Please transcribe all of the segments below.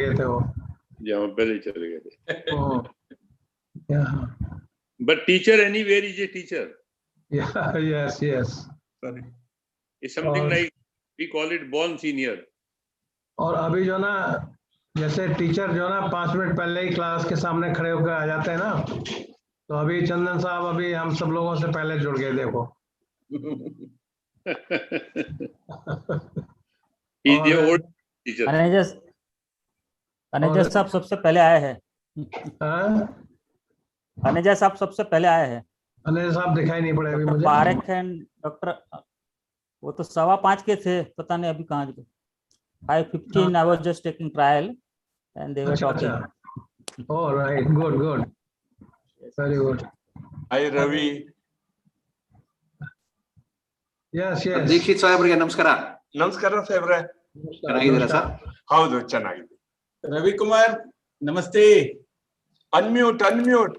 गए थे वो, जहाँ पहले चले गए थे। Yeah. But teacher anywhere is a teacher. Yeah, yes, yes. Sorry. It's something like we call it born senior. और अभी जो ना जैसे टीचर जो ना 5 मिनट पहले ही क्लास के सामने खड़े होकर आ जाते हैं ना, तो अभी चंदन साहब अभी हम सब लोगों से पहले जुड़ गए, देखो। He's the old teacher. Aneja साहब सबसे पहले आए हैं। अनेजा साहब सबसे पहले आए हैं। अनेजा साहब दिखाई नहीं पड़े अभी मुझे। पारेख एंड डॉक्टर, वो तो 5:15 के थे, पता नहीं अभी कहाँ गए। 5:15 I was just taking trial and they were talking. Oh, right, good, good, very good. Hi Ravi. Yes, yes. Dikshit ಸಾಹೇಬ್ರಿಗೆ ನಮಸ್ಕಾರ. ನಮಸ್ಕಾರ ಸಾಹೇಬ್ರೆ. ಚೆನ್ನಾಗಿದ್ದೀರಾ ಸರ್? ಹೌದು, ಚೆನ್ನಾಗಿದೆ. ರವಿ ಕುಮಾರ್ ನಮಸ್ತೆ. Unmute, unmute.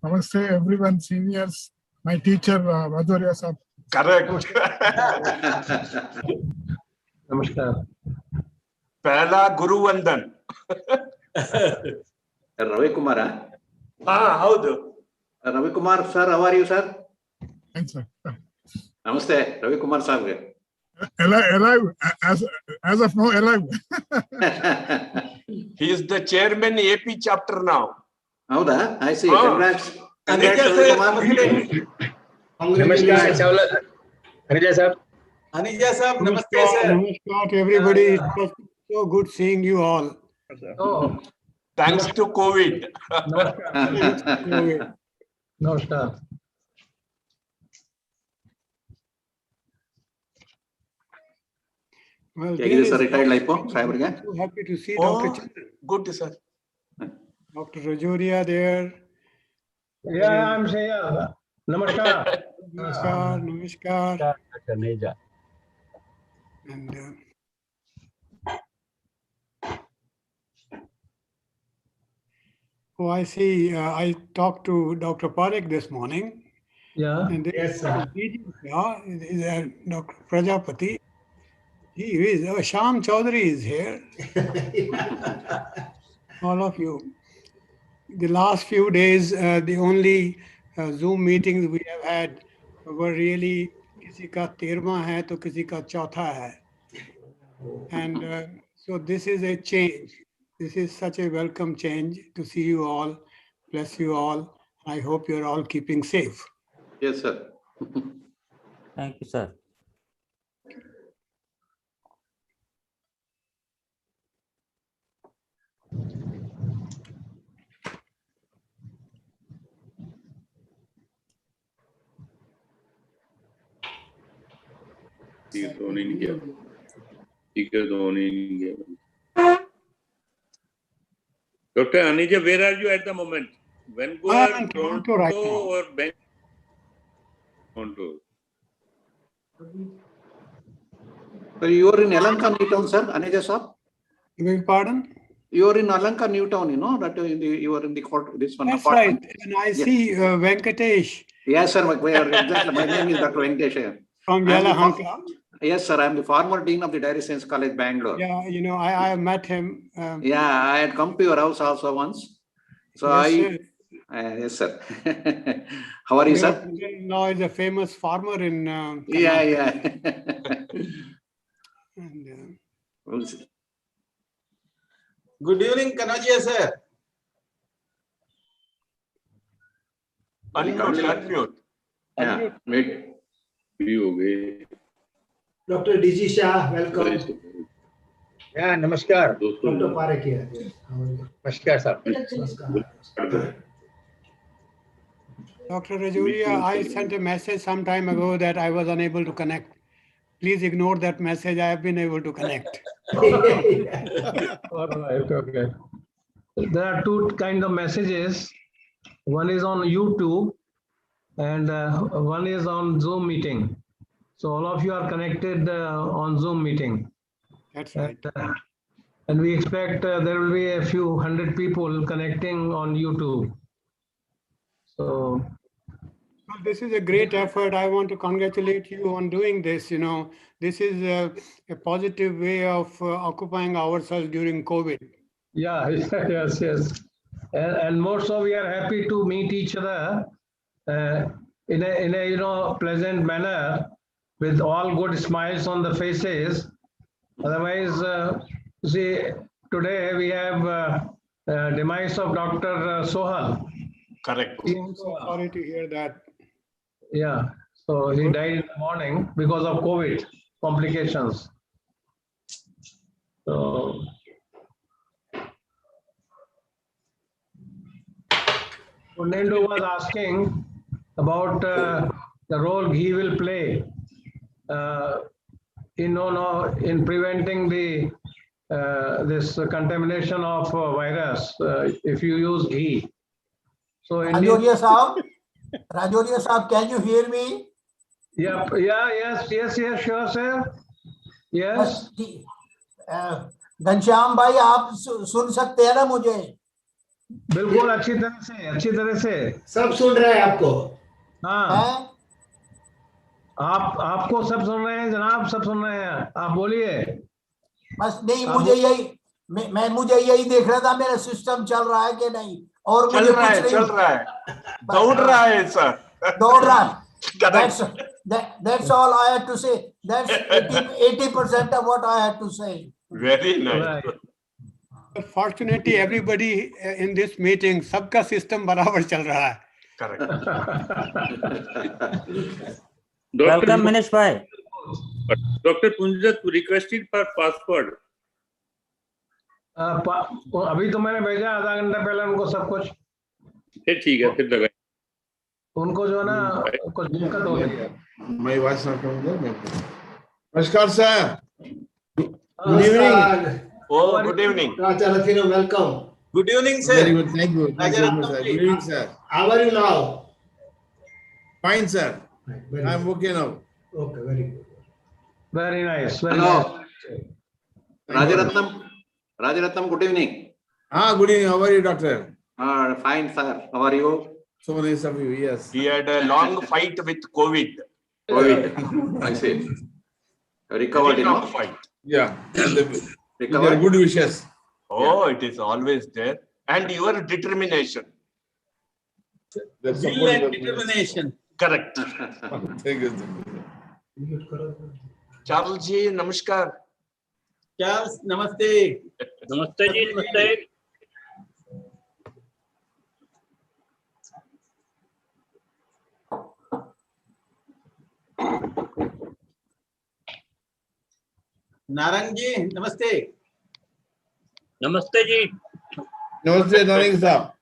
Namaste everyone, seniors, my teacher Rajorhia sir. Correct. नमस्कार. पहला गुरु वंदन. ರವಿ ಕುಮಾರ. ಹಾ ಹೌದು. Ravi Kumar sir, how are you sir? Thanks sir. ನಮಸ್ತೆ Ravi Kumar ಸಾಹೇಬ್ಗೆ. Alive, as of now alive. He is the chairman AP chapter now. ಹೌದಾ? I see. Congrats. Aneja Rvi Kumar. नमस्कार अनेजा साहब. Aneja साहब नमस्ते sir. Namaskar to everybody. It was so good seeing you all. Oh, Thanks to COVID. नमस्कार. Well, ಹೇಗಿದೆ sir retired life ಸಾಹೇಬ್ರಿಗೆ? so happy to see Oh, Dr. Chandan, good sir. Dr. Rajorhia there. Yeah, I'm here. नमस्कार. Namaskar, namaskar. Aneja. And oh, I see. I talked to Dr. Parekh this morning. Yeah. And Yes, sir. Dr. Prajapati. He is. Sham Chaudhary is here. All of you. The last few days, the only Zoom meetings we have had were really किसी का 13वां है तो किसी का 4था है. And so this is a change. This is such a welcome change to see you all. Bless you all. I hope you're all keeping safe. Yes sir. Thank you sir. Dr. Aneja, where are you at the moment? Vancouver, I am in Toronto right now. or Toronto? So you are in Alanka Newtown sir, Aneja sir? You beg pardon? You are in Alanka Newtown, you know that you are in the court. This one. That's apartment. right. And I see Venkatesh Yes sir. Exactly. My name is Dr. Venkatesh. from I am the Yelahanka. Yes sir. I am the former dean of the Dairy Science College, Bangalore. Yeah, you know, I have met him. Yeah, I had come to your house also once. So Yes, sir. yes sir. How are you sir? Now is a famous farmer in Yeah, Karnataka. yeah. And, We'll see. Good evening Kanaja sir. Unmute, unmute. Yeah, wait. Dr. DG Shah, welcome. Yeah, namaskar. Dr. Parekh here. नमस्कार साहब. Dr. Rajorhia, I sent a message some time ago that I was unable to connect. Please ignore that message. I have been able to connect. All right, okay. There are two kinds of messages. One is on YouTube and one is on Zoom meeting. So all of you are connected on Zoom meeting. That's right. And we expect there will be a few hundred people connecting on YouTube. So Well, this is a great effort. I want to congratulate you on doing this. You know, this is a positive way of occupying ourselves during COVID. Yeah, yes, yes. And more so, we are happy to meet each other in a pleasant manner with all good smiles on the faces. Otherwise, see, today we have demise of Dr. Sohal. Correct. I'm so sorry to hear that. Yeah, so he died in the morning because of COVID complications. So, Purnendu was asking about the role he will play in preventing the this contamination of virus if you use ghee. So Rajorhia Saab, can you hear me? Yeah, yes, sure, sir. Yes. Ghanshyam भाई आप सुन सकते हैं ना मुझे? बिल्कुल अच्छी तरह से सब सुन रहे हैं आपको? हाँ, आपको सब सुन रहे हैं जनाब, सब सुन रहे हैं, आप बोलिए। बस नहीं, मुझे यही देख रहा था मेरा सिस्टम चल रहा है कि नहीं, और चल मुझे रहा है, चल रहा है, दौड़ रहा है सर, दौड़ रहा है। That's all I had to say. That's 80% of what I had to say. Very nice. Right. Fortunately, everybody in this meeting, सबका system बराबर चल रहा है. Correct. Welcome, Meenesh Bhai. Dr. Punjrath requested for password. अभी तो मैंने भेजा आधा घंटा पहले उनको सब कुछ। फिर ठीक है, फिर लगाए। उनको जो है ना कुछ दिक्कत हो गई है। My voice not coming there. Namaskar, sir. Good evening. Oh, good evening. Rajorhia, welcome. Good evening, sir. Very good. Thank you. Thank you very much, sir. Good evening, sir. How are you now? Fine, sir. I'm okay now. Okay, very good. Very nice. Hello. Thank you. Rajaratnam, good evening. Good evening. How are you, doctor? Fine, sir. How are you? So nice of you. Yes. He had a long fight with COVID. COVID. I see. Recovered, you Long know? fight. Yeah. And with your Recovered? good wishes. Oh, it is always there. And your determination. That Will support and was- determination. Correct. Thank you. Charles ji, namaskar. Charles, namaste. नमस्ते जी, नमस्ते। Narang ji, namaste. नमस्ते जी। Namaste, Naring sir.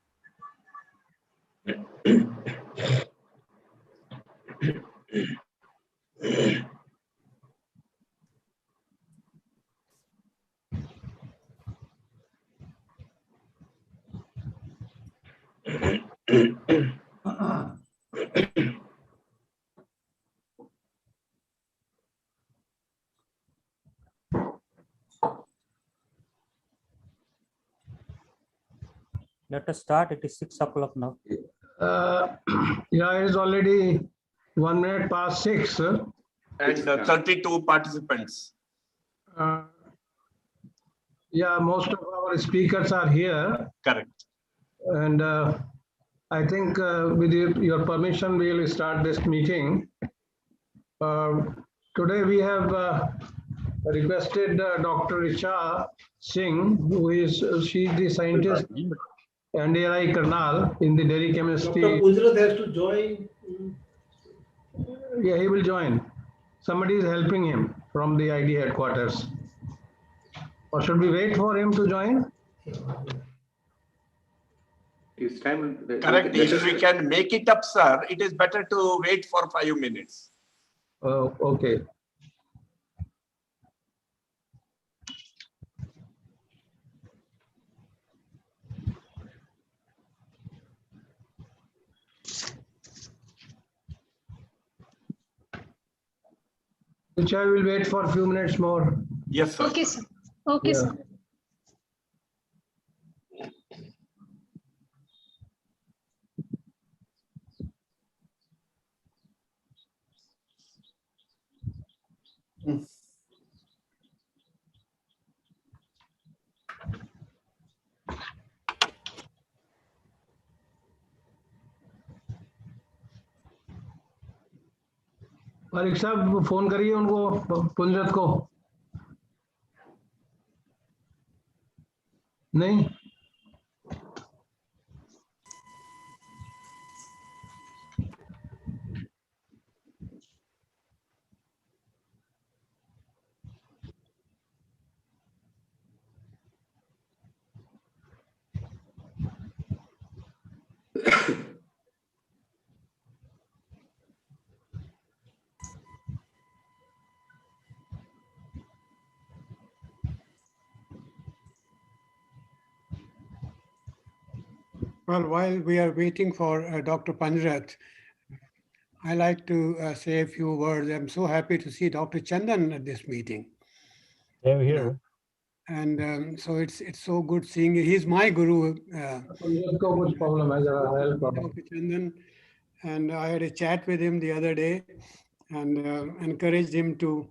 Let us start. It is 6 o'clock now. Yeah, it is already 1 minute past 6. And 32 participants. Yeah, most of our speakers are here. Correct. And I think with your permission, we will start this meeting. Today we have requested Dr. Richa Singh, she is the scientist and AI Karnal in the dairy chemistry. Dr. Punjrath has to join. Yeah, he will join. Somebody is helping him from the ID headquarters. Or should we wait for him to join? It's time. Correct. If we can make it up, sir, it is better to wait for 5 minutes. Okay. Which I will wait for a few minutes more. Yes, sir. Okay, sir. Okay, Yeah. sir. Pareek साहब phone करिए उनको पुंजरथ को। नहीं, Well, while we are waiting for Dr. Punjrath, I like to say a few words. I'm so happy to see Dr. Chandan at this meeting. Same here. And so it's so good seeing you. He's my guru. पुंजरथ को कुछ problem है, जरा help करो। Dr. Chandan, and I had a chat with him the other day and encouraged him to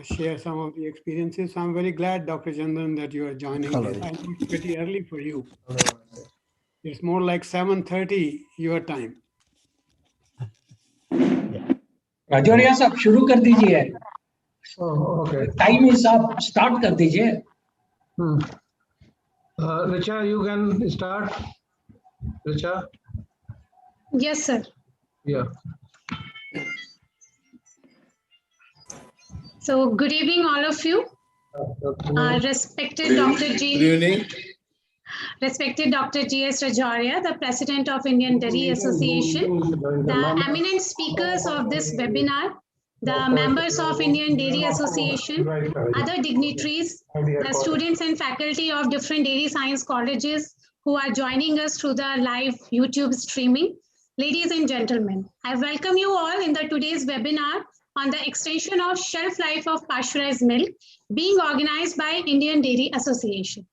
share some of the experiences. So I'm very glad, Dr. Chandan, that you are joining this. I know it's pretty early for you. It's more like 7:30 your time. Rajauria साहब शुरू कर दीजिए। Okay. Time is up, start कर दीजिए। Richa, you can start. Richa? Yes, sir. Yeah. So, good evening, all of you. Respected Good Dr. G. Good evening. Respected Dr. G.S. Rajoria, the President of Indian Dairy Association, the eminent speakers of this webinar, the members of Indian Dairy Association, other dignitaries, the students and faculty of different dairy science colleges who are joining us through the live YouTube streaming. Ladies and gentlemen, I welcome you all in the today's webinar on the extension of shelf life of pasteurized milk being organized by Indian Dairy Association.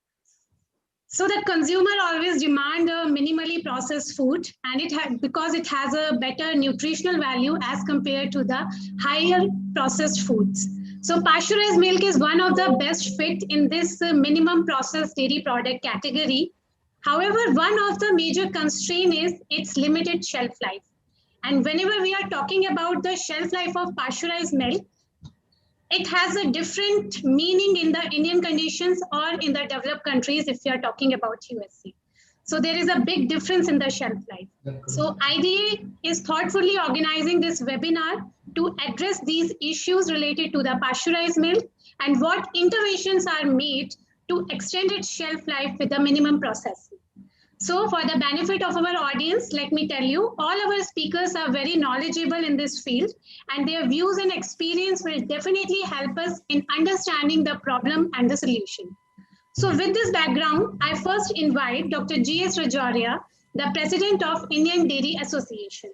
So the consumer always demand a minimally processed food, and because it has a better nutritional value as compared to the higher processed foods. So pasteurized milk is one of the best fit in this minimum processed dairy product category. However, one of the major constraint is its limited shelf life. And whenever we are talking about the shelf life of pasteurized milk, it has a different meaning in the Indian conditions or in the developed countries if you are talking about USA. So there is a big difference in the shelf life. So IDA is thoughtfully organizing this webinar to address these issues related to the pasteurized milk and what interventions are made to extend its shelf life with the minimum processing. So for the benefit of our audience, let me tell you, all our speakers are very knowledgeable in this field, and their views and experience will definitely help us in understanding the problem and the solution. So with this background, I first invite Dr. G.S. Rajoria, the President of Indian Dairy Association.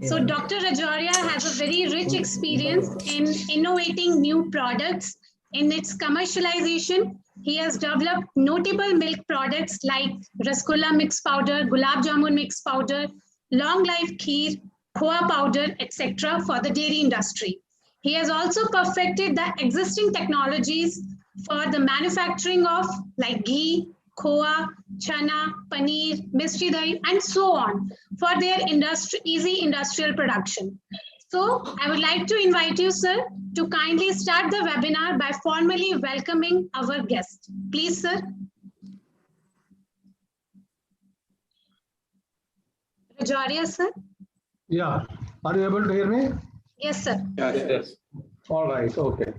So Dr. Rajoria has a very rich experience in innovating new products in its commercialization. He has developed notable milk products like Rasgulla mix powder, Gulab Jamun mix powder, long life kheer, khoa powder, etc. for the dairy industry. He has also perfected the existing technologies for the manufacturing of like ghee, khoa, chana, paneer, mishri dahi, and so on for their easy industrial production. So I would like to invite you, sir, to kindly start the webinar by formally welcoming our guest. Please, sir. Rajoria, sir. Yeah. Are you able to hear me? Yes, sir. Yes. All right. Okay.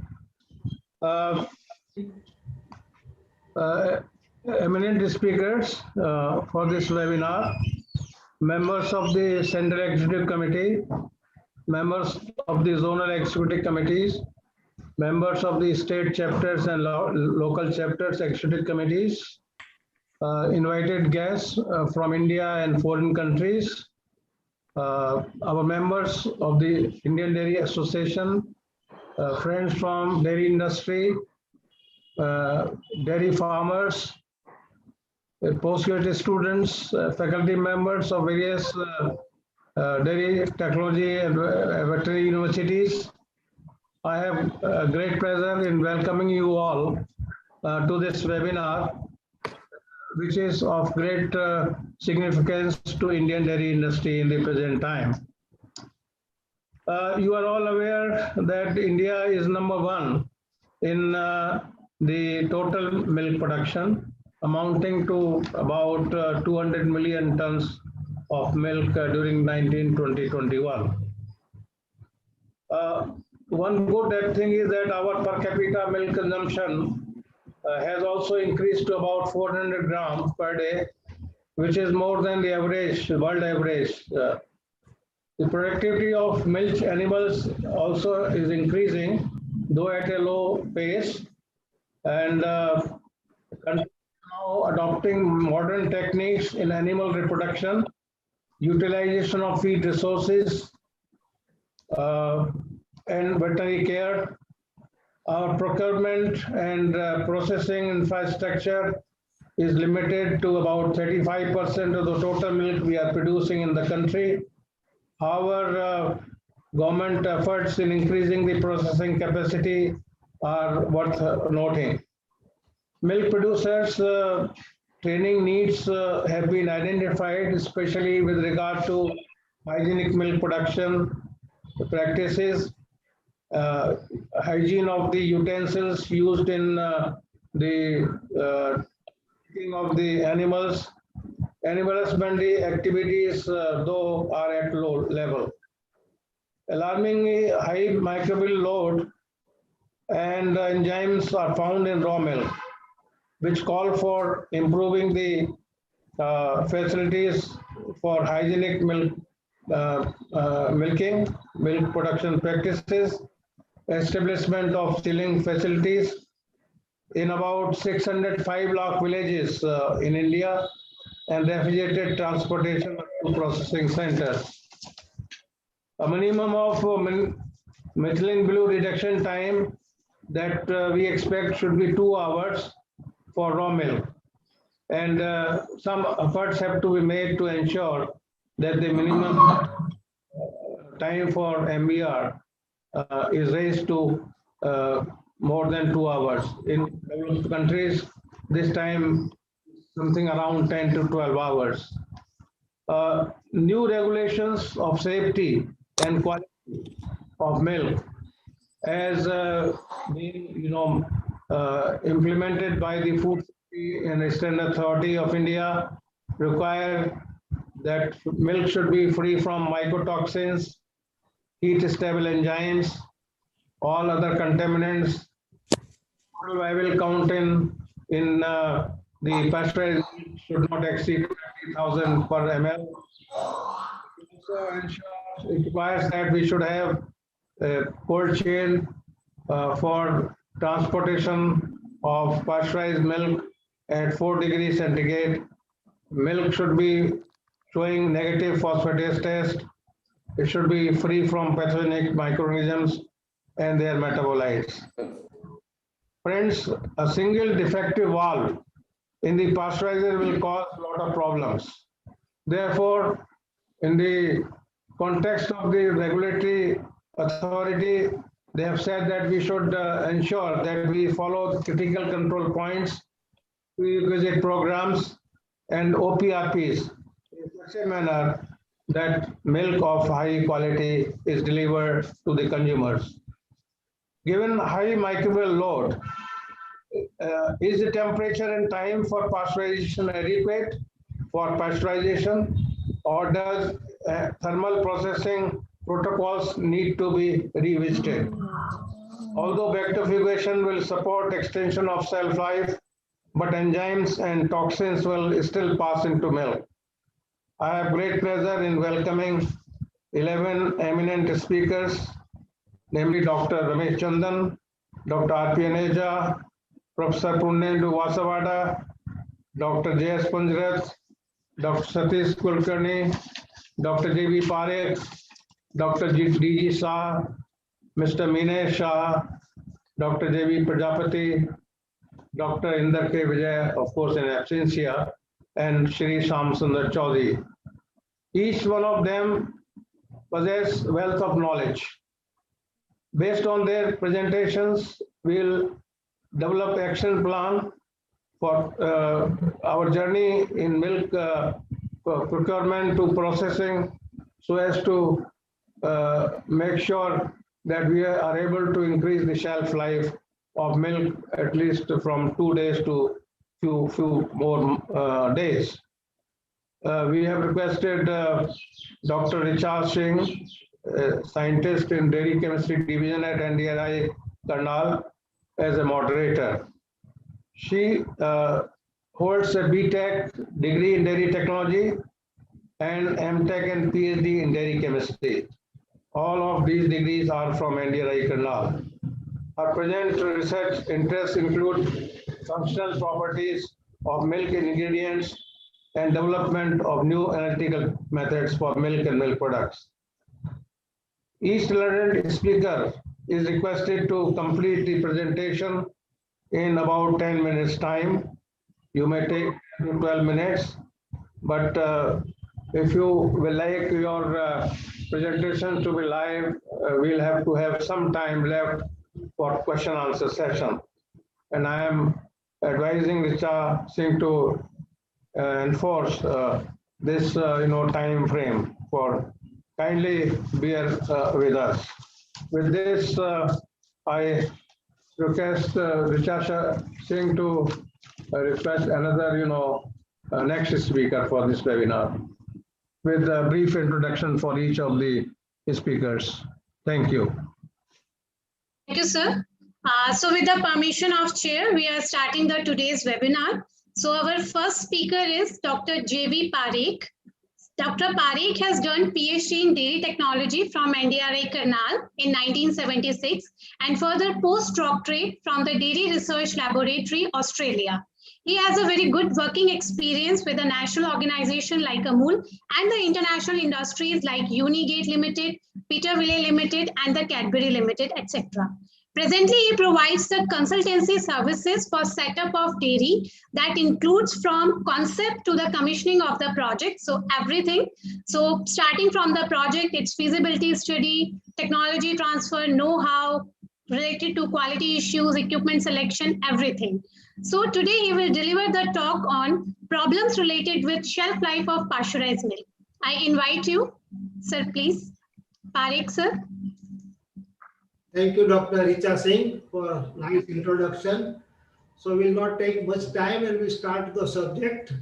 Eminent speakers for this webinar, members of the Central Executive Committee, members of the Zonal Executive Committees, members of the state chapters and local chapters executive committees, invited guests from India and foreign countries, our members of the Indian Dairy Association, friends from dairy industry, dairy farmers, postgraduate students, faculty members of various dairy technology and veterinary universities. I have a great pleasure in welcoming you all to this webinar, which is of great significance to Indian dairy industry in the present time. You are all aware that India is #1 in the total milk production, amounting to about 200 million tons of milk during 2021. One good thing is that our per capita milk consumption has also increased to about 400 grams per day, which is more than the average, world average. The productivity of milk animals also is increasing, though at a low pace, and countries are now adopting modern techniques in animal reproduction, utilization of feed resources, and veterinary care. Our procurement and processing infrastructure is limited to about 35% of the total milk we are producing in the country. However, government efforts in increasing the processing capacity are worth noting. Milk producers' training needs have been identified, especially with regard to hygienic milk production practices, hygiene of the utensils used in the taking of the animals. Animal husbandry activities, though, are at low level. Alarmingly high microbial load and enzymes are found in raw milk, which call for improving the facilities for hygienic milk milk production practices, establishment of chilling facilities in about 605 lakh villages in India, and refrigerated transportation to processing centers. A minimum of methylene blue reduction time that we expect should be 2 hours for raw milk. And some efforts have to be made to ensure that the minimum time for MBR is raised to more than 2 hours. In developed countries, this time something around 10 to 12 hours. New regulations of safety and quality of milk as being, implemented by the Food Safety and Standard Authority of India require that milk should be free from mycotoxins, heat-stable enzymes, all other contaminants. Total viable count in the pasteurized milk should not exceed 20,000 per ml. Also ensures it requires that we should have a cold chain for transportation of pasteurized milk at 4 degrees centigrade. Milk should be showing negative phosphatase test. It should be free from pathogenic microorganisms and their metabolites. Friends, a single defective valve in the pasteurizer will cause a lot of problems. Therefore, in the context of the regulatory authority, they have said that we should ensure that we follow the critical control points, prerequisite programs, and OPRPs in such a manner that milk of high quality is delivered to the consumers. Given high microbial load, is the temperature and time for pasteurization adequate for pasteurization, or does thermal processing protocols need to be revisited? Although bacteriophagation will support extension of shelf life, but enzymes and toxins will still pass into milk. I have great pleasure in welcoming 11 eminent speakers, namely Dr. Ramesh Chandan, Dr. R.P. Aneja, Professor Purnendu Vasavada, Dr. J.S. Punjrath, Dr. Satish Kulkarni, Dr. J.B. Parekh, Dr. D.G. Shah, Mr. Meenesh Shah, Dr. J.B. Prajapati, Dr. Inder K. Vijay, of course in absentia, and Shri Sham Sundar Chaudhary. Each one of them possess wealth of knowledge. Based on their presentations, we'll develop action plan for our journey in milk procurement to processing, so as to make sure that we are able to increase the shelf life of milk at least from 2 days to few more days. We have requested Dr. Richa Singh, scientist in Dairy Chemistry Division at NDRI Karnal, as a moderator. She holds a BTech degree in dairy technology and MTech and PhD in dairy chemistry. All of these degrees are from NDRI Karnal. Her present research interests include functional properties of milk ingredients and development of new analytical methods for milk and milk products. Each learned speaker is requested to complete the presentation in about 10 minutes time. You may take 12 minutes, but if you will like your presentation to be live, we'll have to have some time left for question answer session. And I am advising Richa Singh to enforce this time frame. For kindly bear with us. With this, I request Richa Singh to request another next speaker for this webinar with a brief introduction for each of the speakers. Thank you. Thank you, sir. So with the permission of chair, we are starting the today's webinar. So our first speaker is Dr. J.V. Parekh. Dr. Parekh has done PhD in Dairy Technology from NDRI Karnal in 1976 and further postdoctorate from the Dairy Research Laboratory, Australia. He has a very good working experience with a national organization like Amul and the international industries like Unigate Limited, Peterville Limited, and the Cadbury Limited, etc. Presently, he provides the consultancy services for setup of dairy that includes from concept to the commissioning of the project. So everything. So starting from the project, its feasibility study, technology transfer, know-how related to quality issues, equipment selection, everything. So today he will deliver the talk on problems related with shelf life of pasteurized milk. I invite you, sir, please. Parekh, sir. Thank you, Dr. Richa Singh, for nice introduction. So we'll not take much time and we start the subject.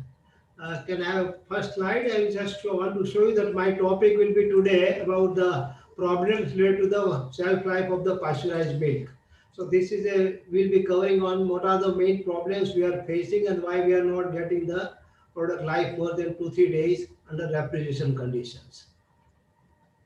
Can I have first slide? I just want to show you that my topic will be today about the problems related to the shelf life of the pasteurized milk. So this is we'll be covering on what are the main problems we are facing and why we are not getting the product life more than 2-3 days under refrigeration conditions.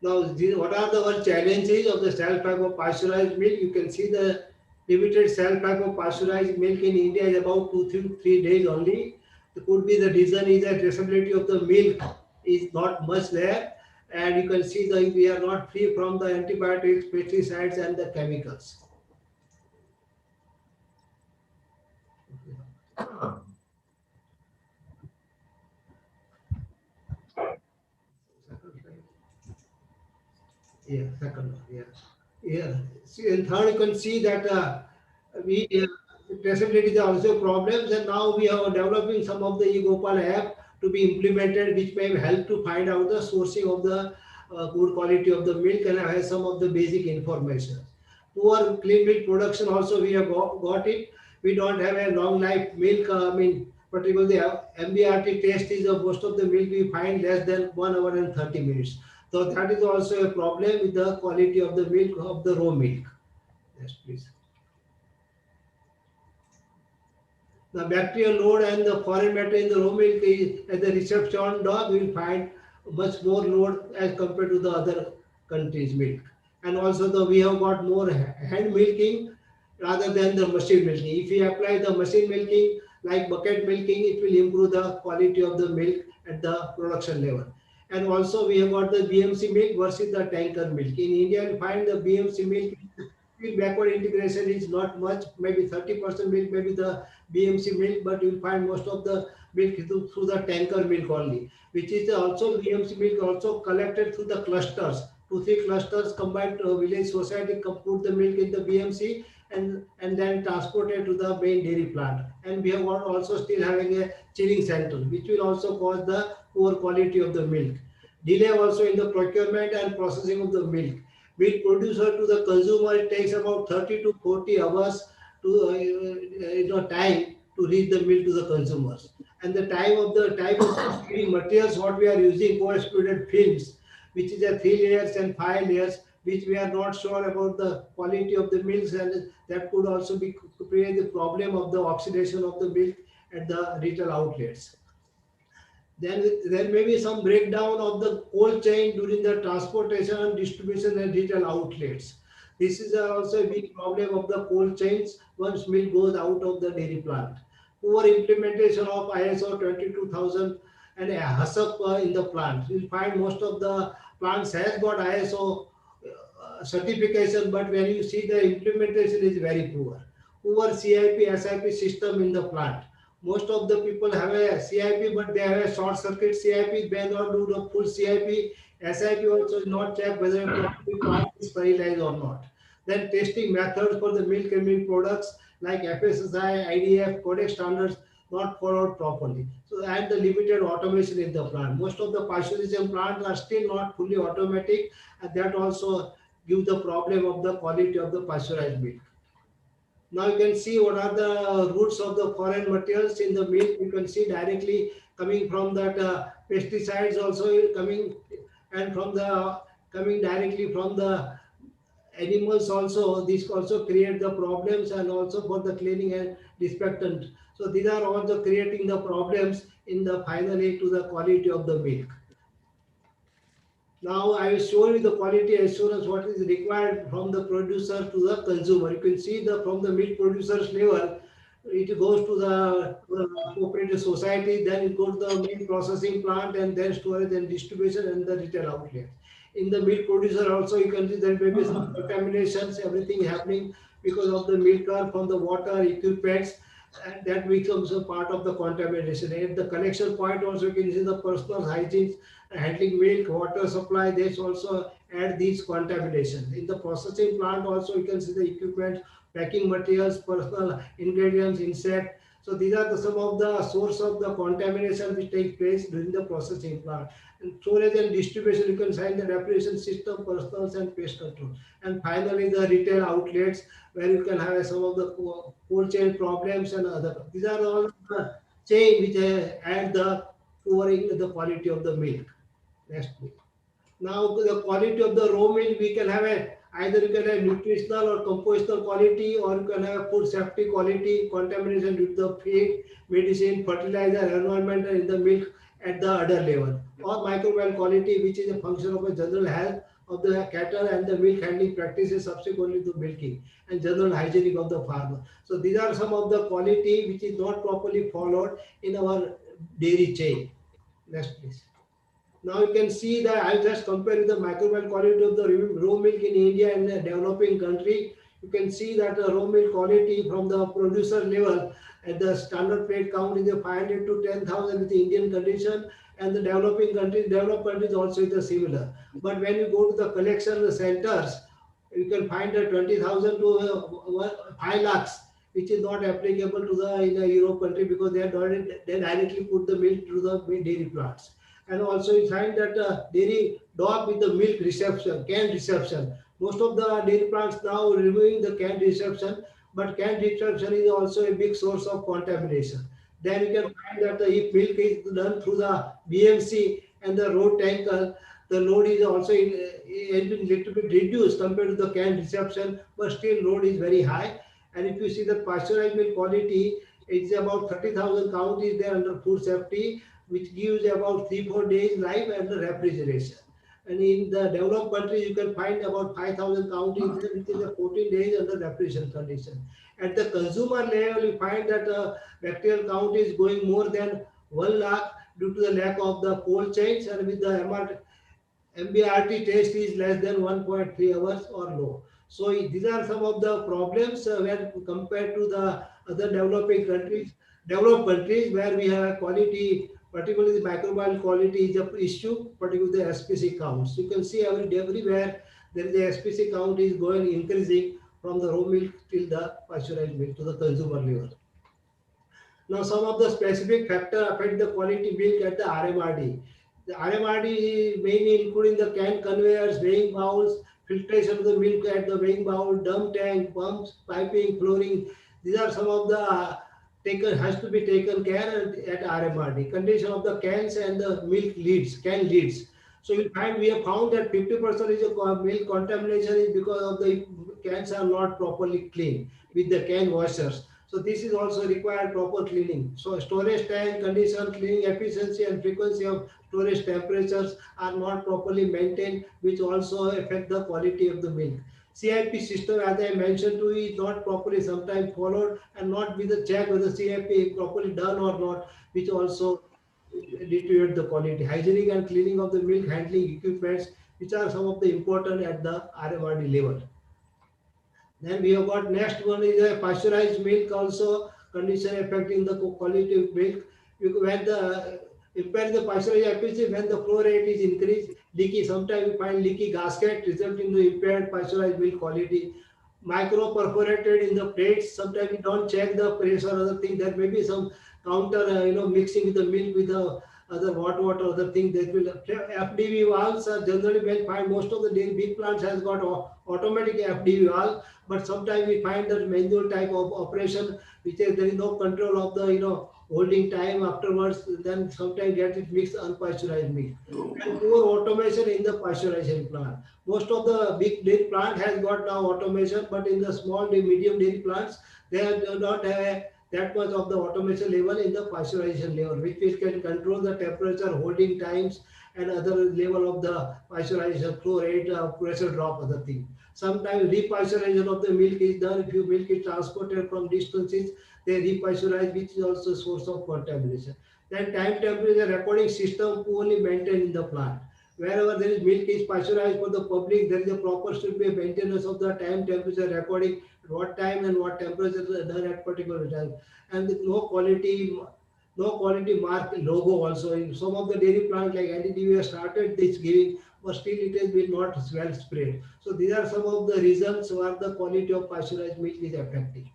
Now, what are the challenges of the shelf life of pasteurized milk? You can see the limited shelf life of pasteurized milk in India is about 2-3 days only. It could be the reason is that traceability of the milk is not much there, and you can see that we are not free from the antibiotics, pesticides, and the chemicals. Yeah, second one, yeah. Yeah. See, and third, you can see that traceability is also problems, and now we are developing some of the eGopal app to be implemented, which may help to find out the sourcing of the good quality of the milk and have some of the basic information. Poor clean milk production also we have got it. We don't have a long life milk. Particularly MBRT test is most of the milk we find less than 1 hour and 30 minutes. So that is also a problem with the quality of the milk, of the raw milk. Yes, please. The bacterial load and the foreign matter in the raw milk is, at the reception dog, we will find much more load as compared to the other countries' milk. And also we have got more hand milking rather than the machine milking. If we apply the machine milking like bucket milking, it will improve the quality of the milk at the production level. And also we have got the BMC milk versus the tanker milk. In India, you find the BMC milk, backward integration is not much, maybe 30% milk, maybe the BMC milk, but you'll find most of the milk through the tanker milk only, which is also BMC milk also collected through the clusters. 2-3 clusters combined village society put the milk in the BMC and then transported to the main dairy plant. And we have also still having a chilling center, which will also cause the poor quality of the milk. delay also in the procurement and processing of the milk. Milk producer to the consumer, it takes about 30 to 40 hours to time to reach the milk to the consumers. And the type of feeding materials what we are using, co-extruded films, which is a 3 layers and 5 layers, which we are not sure about the quality of the milks, and that could also be create the problem of the oxidation of the milk at the retail outlets. Then there may be some breakdown of the cold chain during the transportation and distribution at retail outlets. This is also a big problem of the cold chains once milk goes out of the dairy plant. Poor implementation of ISO 22000 and HACCP in the plant. You'll find most of the plants has got ISO certification, but when you see the implementation is very poor. Poor CIP, SIP system in the plant. Most of the people have a CIP, but they have a short circuit CIP. They not do the full CIP. SIP also is not checked whether the plant is sterilized or not. Then testing methods for the milk and milk products like FSSI, IDF, Codex standards not followed properly. So, and the limited automation in the plant. Most of the pasteurization plants are still not fully automatic, and that also gives the problem of the quality of the pasteurized milk. Now you can see what are the roots of the foreign materials in the milk. You can see directly coming from that pesticides also coming, and from the coming directly from the animals also. This also create the problems, and also for the cleaning and disinfectant. So these are all the creating the problems in the finally to the quality of the milk. Now I will show you the quality assurance what is required from the producer to the consumer. You can see the from the milk producer's level, it goes to the cooperative society, then it goes to the milk processing plant, and then storage and distribution and the retail outlet. In the milk producer also you can see there may be some contaminations, everything happening because of the milker from the water equipments, and that becomes a part of the contamination. At the collection point also you can see the personal hygiene, handling milk, water supply, they also add these contaminations. In the processing plant also you can see the equipment, packing materials, personal ingredients, insect. So these are some of the source of the contamination which take place during the processing plant. And storage and distribution, you can find the refrigeration system, personals and pest control. And finally the retail outlets where you can have some of the cold chain problems and other. These are all the chain which add the lowering the quality of the milk. Next week. Now the quality of the raw milk, we can have either you can have nutritional or compositional quality, or you can have food safety quality, contamination with the feed, medicine, fertilizer, environmental in the milk at the other level, or microbial quality, which is a function of a general health of the cattle and the milk handling practices subsequently to milking, and general hygienic of the farmer. So these are some of the quality which is not properly followed in our dairy chain. Next please. Now you can see that I just compare the microbial quality of the raw milk in India and a developing country. You can see that the raw milk quality from the producer level at the standard plate count is 500 to 10,000 with the Indian condition, and the developing countries, developed countries also is similar. But when you go to the collection centers, you can find that 20,000 to 5 lakhs, which is not applicable to the in a Europe country, because they directly put the milk to the dairy plants. And also you find that dairy dog with the milk reception, canned reception. Most of the dairy plants now removing the canned reception, but canned reception is also a big source of contamination. Then you can find that if milk is done through the BMC and the road tanker, the load is also a little bit reduced compared to the canned reception, but still load is very high. And if you see the pasteurized milk quality, it's about 30,000 count is there under food safety, which gives about 3-4 days life under refrigeration. And in the developed countries, you can find about 5,000 count is there, which is 14 days under refrigeration condition. At the consumer level, you find that bacterial count is going more than 1 lakh due to the lack of the cold chains, and with the MBRT test is less than 1.3 hours or low. So these are some of the problems when compared to the other developed countries where we have quality, particularly the microbial quality is an issue, particularly the SPC counts. You can see everywhere there is a SPC count is going increasing from the raw milk till the pasteurized milk to the consumer level. Now some of the specific factors affect the quality milk at the RMRD. The RMRD mainly including the can conveyors, weighing bowls, filtration of the milk at the weighing bowl, dump tank, pumps, piping, flooring. These are some of the has to be taken care at RMRD. Condition of the cans and the milk leads, can leads. So you'll find we have found that 50% of milk contamination is because of the cans are not properly cleaned with the can washers. So this is also required proper cleaning. So storage tank condition, cleaning efficiency and frequency of storage temperatures are not properly maintained, which also affect the quality of the milk. CIP system, as I mentioned to you, is not properly sometimes followed and not with the check whether CIP is properly done or not, which also deteriorate the quality. Hygienic and cleaning of the milk handling equipments, which are some of the important at the RMRD level. Then we have got next one is a pasteurized milk also condition affecting the quality of milk. When the impair the pasteurized efficiency, when the flow rate is increased, leaky, sometimes we find leaky gasket resulting in the impaired pasteurized milk quality. Micro perforated in the plates, sometimes we don't check the pressure or other thing. There may be some counter, mixing with the milk with the other water, other thing that will. FDV valves are generally well find most of the big plants has got automatic FDV valve, but sometimes we find that manual type of operation, which is there is no control of the holding time afterwards. Then sometimes get it mixed unpasteurized milk. And poor automation in the pasteurization plant. Most of the big dairy plant has got now automation, but in the small medium dairy plants, they do not have that much of the automation level in the pasteurization level, which can control the temperature, holding times, and other level of the pasteurization, flow rate, pressure drop, other thing. Sometimes repasteurization of the milk is done. If your milk is transported from distances, they repasteurize, which is also a source of contamination. Then time temperature recording system poorly maintained in the plant. Wherever there is milk is pasteurized for the public, there is a proper should be a maintenance of the time temperature recording, what time and what temperature is done at particular time, and no quality mark logo also. In some of the dairy plants like NDDB have started this giving, but still it has been not well spread. So these are some of the reasons why the quality of pasteurized milk is affected.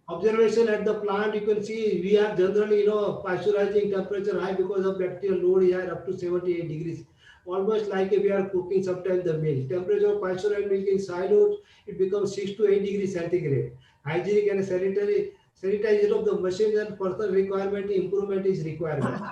Observation at the plant, you can see we are generally pasteurizing temperature high because of bacterial load here up to 78 degrees. Almost like if we are cooking sometimes the milk. Temperature of pasteurized milk in silos, it becomes 6 to 8 degrees centigrade. Hygienic and sanitization of the machines and further requirement improvement is requirement.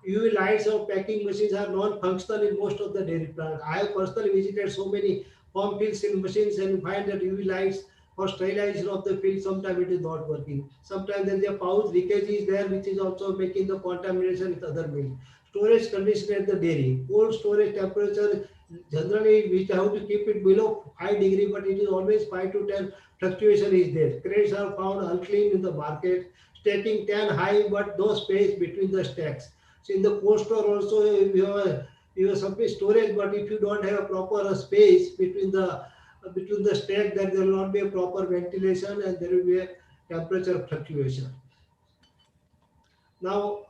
UV lights of packing machines are non-functional in most of the dairy plants. I have personally visited so many form fills in machines and find that UV lights for sterilization of the field, sometimes it is not working. Sometimes there is a pouch leakage is there, which is also making the contamination with other milk. Storage condition at the dairy. Cold storage temperature, generally we have to keep it below 5 degrees, but it is always 5 to 10 fluctuation is there. Crates are found unclean in the market, stacking 10 high, but no space between the stacks. So in the cold store also you have some storage, but if you don't have a proper space between the stack, then there will not be a proper ventilation and there will be a temperature fluctuation. Now,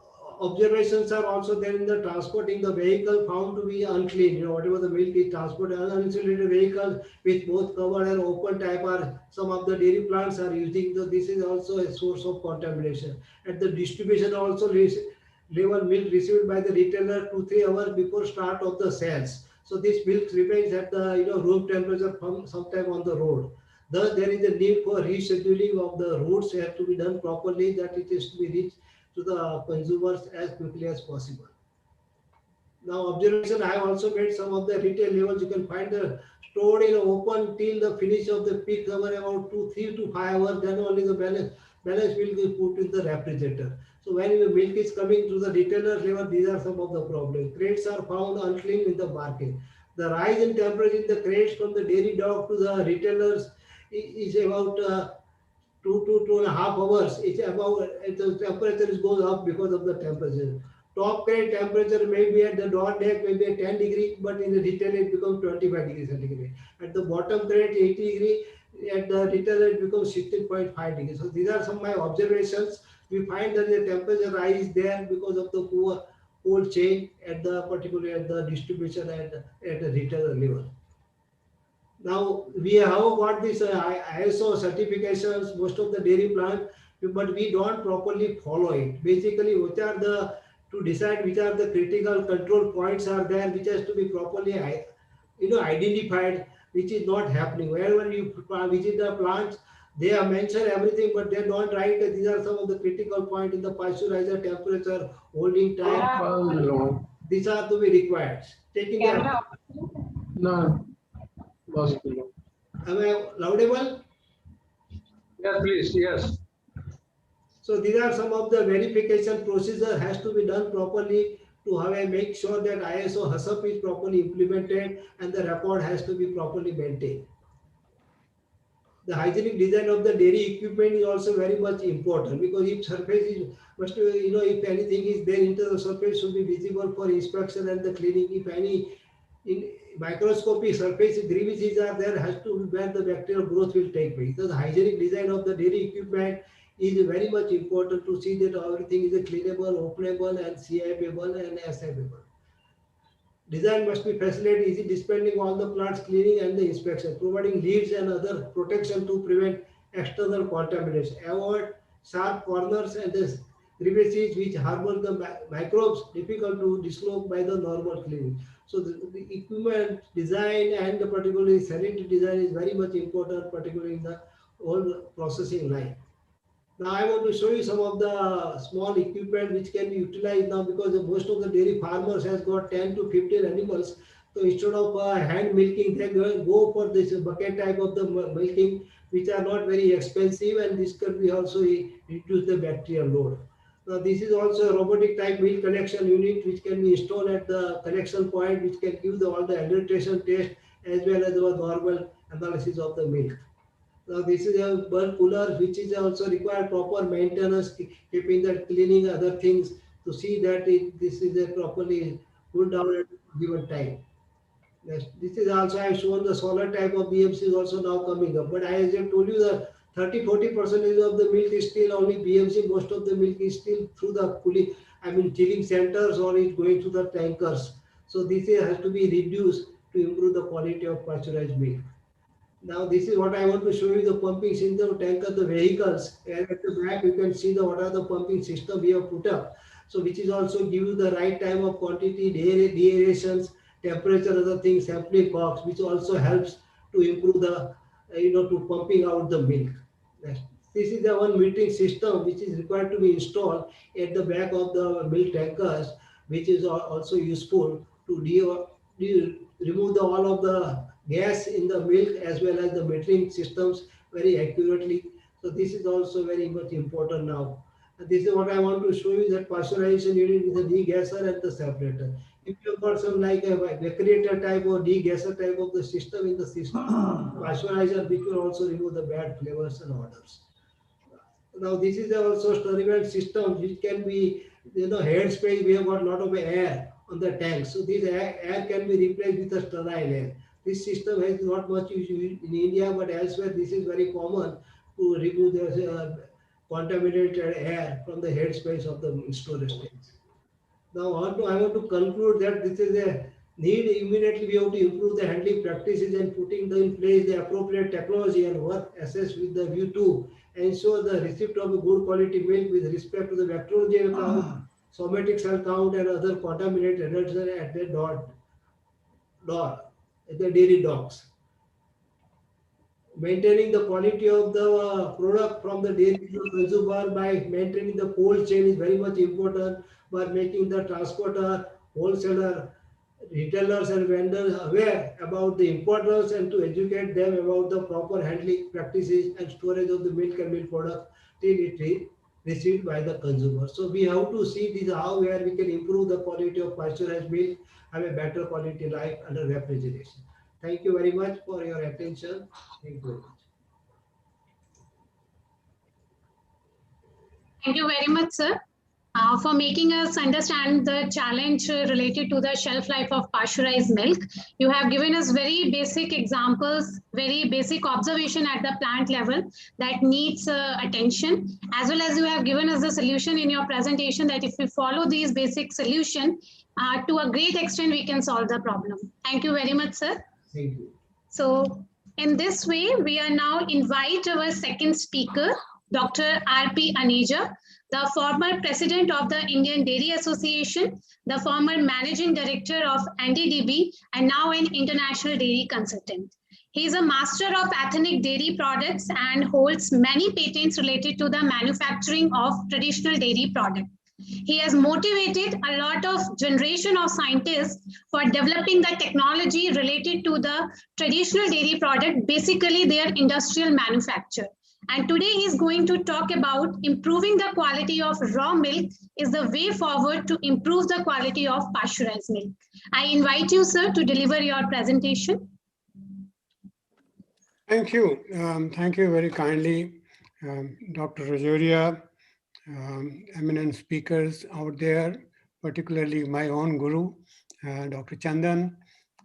observations are also there in the transporting the vehicle found to be unclean. Whatever the milk is transported, uninsulated vehicles with both covered and open type are some of the dairy plants are using. So this is also a source of contamination. At the distribution also level milk received by the retailer 2-3 hours before start of the sales. So this milk remains at the room temperature from sometime on the road. Thus, there is a need for rescheduling of the routes have to be done properly, that it is to be reached to the consumers as quickly as possible. Now, observation, I have also made some of the retail levels. You can find the stored in open till the finish of the peak hour about 3 to 5 hours. Then only the balance will be put in the refrigerator. So when the milk is coming to the retailer level, these are some of the problems. Crates are found unclean in the market. The rise in temperature in the crates from the dairy dog to the retailers is about 2 to 2.5 hours. It's about the temperature goes up because of the temperature. Top crate temperature may be at the door deck maybe at 10 degrees, but in the retail it becomes 25 degrees centigrade. At the bottom crate 80 degrees, at the retailer it becomes 16.5 degrees. So these are some of my observations. We find that the temperature rise there because of the poor cold chain at the particularly at the distribution and at the retailer level. Now we have got this ISO certifications, most of the dairy plant, but we don't properly follow it. Basically, what are the to decide which are the critical control points are there, which has to be properly identified, which is not happening. Wherever you visit the plants, they have mentioned everything, but they don't write that these are some of the critical points in the pasteurizer, temperature, holding time. These are to be required. Taking the No, possible. Am I laudable? Yes, please. Yes. So these are some of the verification procedure has to be done properly to have a make sure that ISO HACCP is properly implemented and the record has to be properly maintained. The hygienic design of the dairy equipment is also very much important, because if surface is if anything is there into the surface should be visible for inspection and the cleaning. If any in microscopic surface crevices are there, has to be where the bacterial growth will take place. So the hygienic design of the dairy equipment is very much important to see that everything is cleanable, openable, and CIPable and SIPable. Design must be facilitate easy dispensing all the plants cleaning and the inspection, providing leads and other protection to prevent external contamination. Avoid sharp corners and the crevices which harbor the microbes difficult to dislodge by the normal cleaning. So the equipment design and the particularly sanitary design is very much important, particularly in the whole processing line. Now I want to show you some of the small equipment which can be utilized now, because most of the dairy farmers has got 10 to 15 animals. So instead of hand milking, they go for this bucket type of the milking, which are not very expensive, and this can be also reduce the bacterial load. Now this is also a robotic type milk collection unit which can be installed at the collection point, which can give all the adulteration test as well as the normal analysis of the milk. Now this is a bulk cooler which is also required proper maintenance, keeping that cleaning other things to see that this is a properly put down at given time. Next, this is also I have shown the solar type of BMC is also now coming up. But I as I told you the 30-40% of the milk is still only BMC. Most of the milk is still through the cooling, chilling centers, or is going through the tankers. So this has to be reduced to improve the quality of pasteurized milk. Now this is what I want to show you, the pumping system tank of the vehicles, and at the back you can see what are the pumping system we have put up. So which is also give you the right time of quantity, deaerations, temperature, other things, sampling box, which also helps to improve the to pumping out the milk. Next. This is the one metering system which is required to be installed at the back of the milk tankers, which is also useful to remove all of the gas in the milk as well as the metering systems very accurately. So this is also very much important now. And this is what I want to show you, that pasteurization unit is a degasser and the separator. If you've got some like a vaporator type or degasser type of the system in the system, pasteurizer, which will also remove the bad flavors and odors. Now this is also sterile system which can be, head space, we have got a lot of air on the tank. So this air can be replaced with a sterile air. This system has not much use in India, but elsewhere this is very common to remove the contaminated air from the head space of the storage tanks. Now I want to conclude that this is a need immediately we have to improve the handling practices and putting in place the appropriate technology and work assess with the view to ensure the receipt of a good quality milk with respect to the bacterial count, somatic cell count, and other contaminated adults at the door. The dairy docks. Maintaining the quality of the product from the dairy to the consumer by maintaining the cold chain is very much important, by making the transporter, wholesaler, retailers and vendors aware about the importance and to educate them about the proper handling practices and storage of the milk and milk product till it is received by the consumer. So we have to see this how where we can improve the quality of pasteurized milk, have a better quality life under refrigeration. Thank you very much for your attention. Thank you very much. Thank you very much, sir, for making us understand the challenge related to the shelf life of pasteurized milk. You have given us very basic examples, very basic observation at the plant level that needs attention, as well as you have given us the solution in your presentation that if we follow these basic solution, to a great extent, we can solve the problem. Thank you very much, sir. Thank you. So in this way, we are now invite our second speaker, Dr. R.P. Aneja, the former president of the Indian Dairy Association, the former managing director of NDDB, and now an international dairy consultant. He is a master of ethnic dairy products and holds many patents related to the manufacturing of traditional dairy products. He has motivated a lot of generation of scientists for developing the technology related to the traditional dairy product, basically their industrial manufacture. And today he's going to talk about improving the quality of raw milk is the way forward to improve the quality of pasteurized milk. I invite you, sir, to deliver your presentation. Thank you. Thank you very kindly, Dr. Rajorhia, eminent speakers out there, particularly my own guru, Dr. Chandan,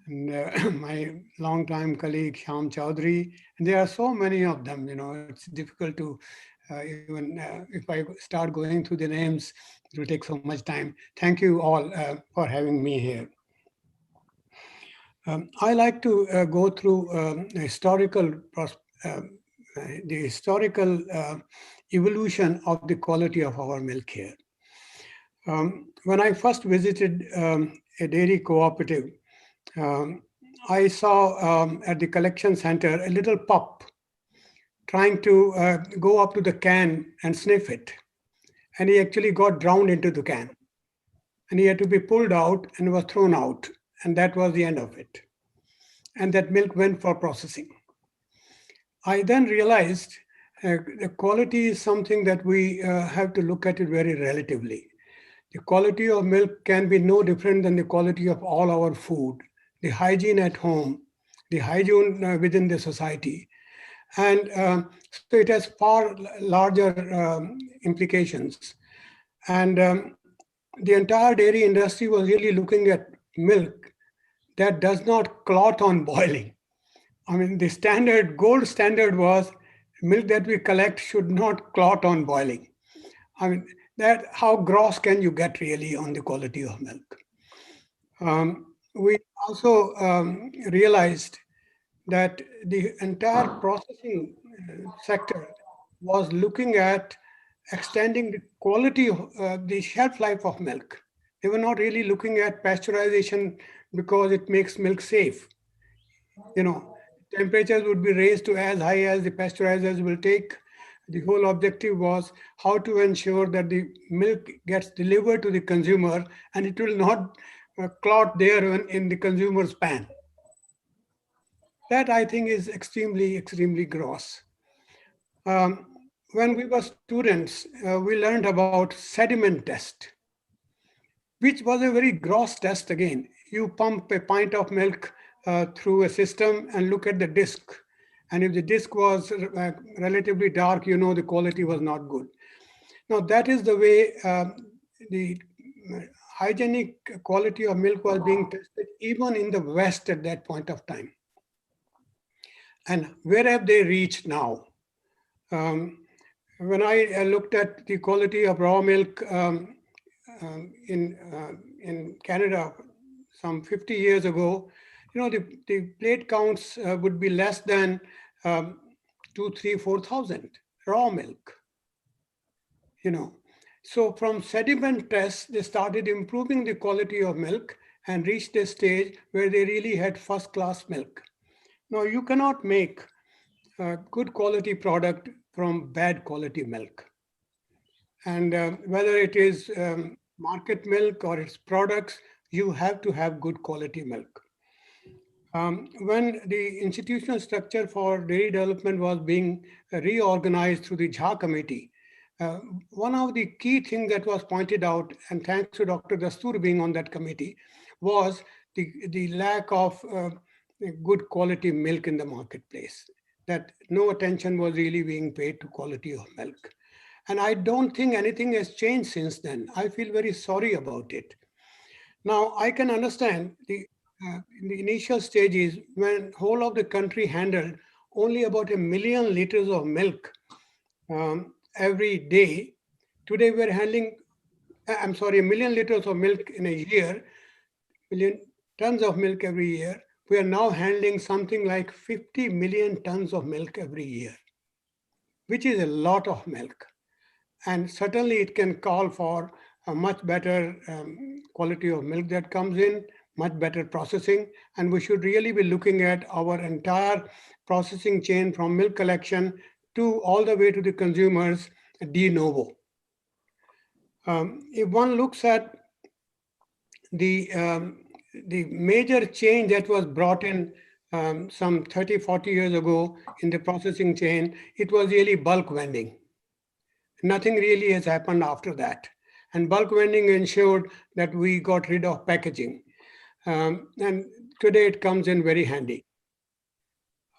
and my longtime colleague Shyam Chaudhary. And there are so many of them, you know, it's difficult to even if I start going through the names, it will take so much time. Thank you all for having me here. I like to go through the historical evolution of the quality of our milk here. When I first visited a dairy cooperative, I saw at the collection center a little pup trying to go up to the can and sniff it. And he actually got drowned into the can. And he had to be pulled out and was thrown out. And that was the end of it. And that milk went for processing. I then realized the quality is something that we have to look at it very relatively. The quality of milk can be no different than the quality of all our food, the hygiene at home, the hygiene within the society. And so it has far larger implications. And the entire dairy industry was really looking at milk that does not clot on boiling. I mean, the gold standard was milk that we collect should not clot on boiling. I mean, how gross can you get really on the quality of milk? We also realized that the entire processing sector was looking at extending the quality of the shelf life of milk. They were not really looking at pasteurization because it makes milk safe. You know, temperatures would be raised to as high as the pasteurizers will take. The whole objective was how to ensure that the milk gets delivered to the consumer and it will not clot there in the consumer's pan. That I think is extremely, extremely gross. When we were students, we learned about sediment test, which was a very gross test again. You pump a pint of milk through a system and look at the disc. And if the disc was relatively dark, you know the quality was not good. Now that is the way the hygienic quality of milk was being tested even in the West at that point of time. And where have they reached now? When I looked at the quality of raw milk in Canada some 50 years ago, you know, the plate counts would be less than 2,000, 3,000, 4,000 raw milk. You know, so from sediment tests, they started improving the quality of milk and reached a stage where they really had first-class milk. Now, you cannot make a good quality product from bad quality milk. And whether it is market milk or its products, you have to have good quality milk. When the institutional structure for dairy development was being reorganized through the Jha committee, one of the key things that was pointed out, and thanks to Dr. Dastur being on that committee, was the lack of good quality milk in the marketplace, that no attention was really being paid to quality of milk. And I don't think anything has changed since then. I feel very sorry about it. Now, I can understand in the initial stages when whole of the country handled only about 1 million liters of milk every day. Today we're handling, 1 million liters of milk in a year, million tons of milk every year. We are now handling something like 50 million tons of milk every year. which is a lot of milk. And certainly it can call for a much better quality of milk that comes in, much better processing. And we should really be looking at our entire processing chain from milk collection to all the way to the consumers de novo. If one looks at the major change that was brought in some 30, 40 years ago in the processing chain, it was really bulk vending. Nothing really has happened after that. And bulk vending ensured that we got rid of packaging. And today it comes in very handy.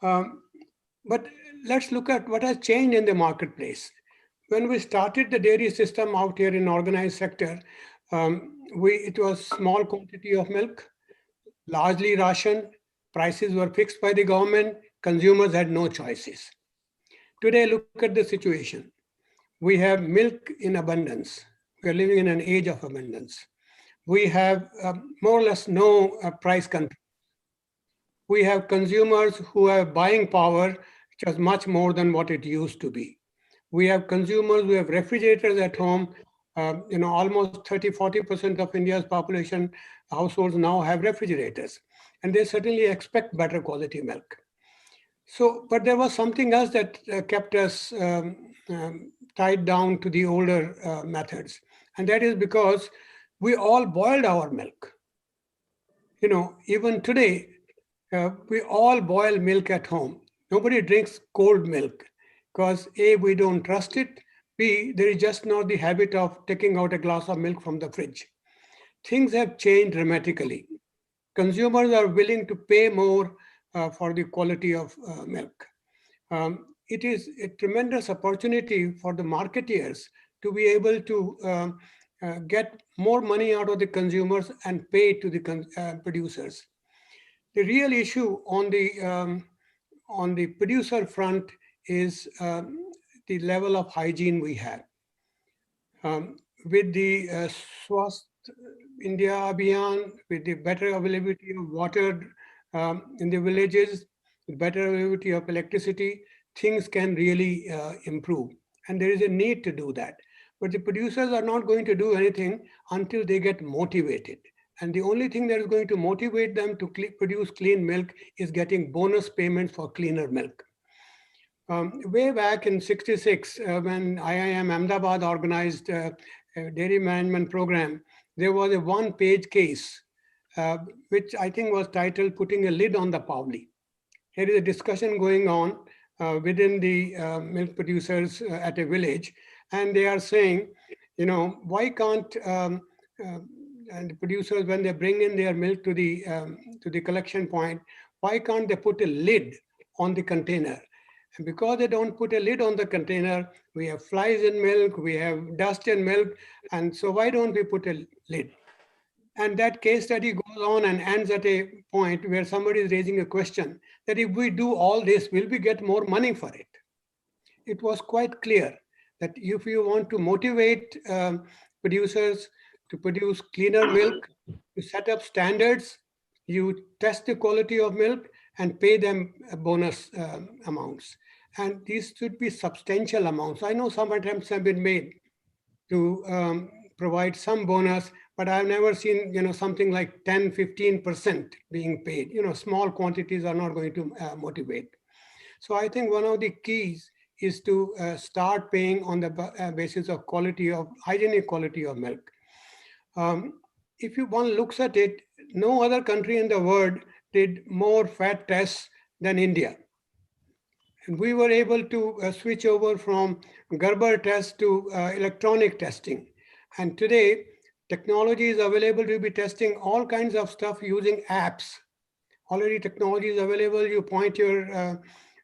But let's look at what has changed in the marketplace. When we started the dairy system out here in organized sector, it was small quantity of milk, largely ration, prices were fixed by the government, consumers had no choices. Today, look at the situation. We have milk in abundance. We are living in an age of abundance. We have more or less no price control. We have consumers who have buying power, which is much more than what it used to be. We have consumers who have refrigerators at home. Almost 30–40% of India's population households now have refrigerators, and they certainly expect better quality milk. So, but there was something else that kept us tied down to the older methods, and that is because we all boiled our milk. Even today, we all boil milk at home. Nobody drinks cold milk because A, we don't trust it. B, there is just not the habit of taking out a glass of milk from the fridge. Things have changed dramatically. Consumers are willing to pay more for the quality of milk. It is a tremendous opportunity for the marketeers to be able to get more money out of the consumers and pay to the producers. The real issue on the producer front is the level of hygiene we have. With the Swasth India Abhiyan, with the better availability of water in the villages, with better availability of electricity, things can really improve. And there is a need to do that. But the producers are not going to do anything until they get motivated. And the only thing that is going to motivate them to produce clean milk is getting bonus payments for cleaner milk. Way back in '66, when IIM Ahmedabad organized a dairy management program, there was a one-page case, which I think was titled "Putting a Lid on the Powly." Here is a discussion going on within the milk producers at a village, and they are saying, why can't and the producers, when they bring in their milk to the collection point, why can't they put a lid on the container? And because they don't put a lid on the container, we have flies in milk, we have dust in milk, and so why don't we put a lid? And that case study goes on and ends at a point where somebody is raising a question that if we do all this, will we get more money for it? It was quite clear that if you want to motivate producers to produce cleaner milk, to set up standards, you test the quality of milk and pay them bonus amounts. And these should be substantial amounts. I know some attempts have been made to provide some bonus, but I've never seen something like 10–15% being paid. Small quantities are not going to motivate. So I think one of the keys is to start paying on the basis of hygienic quality of milk. If one looks at it, no other country in the world did more fat tests than India. And we were able to switch over from Gerber test to electronic testing. And today, technology is available to be testing all kinds of stuff using apps. Already technology is available. You point your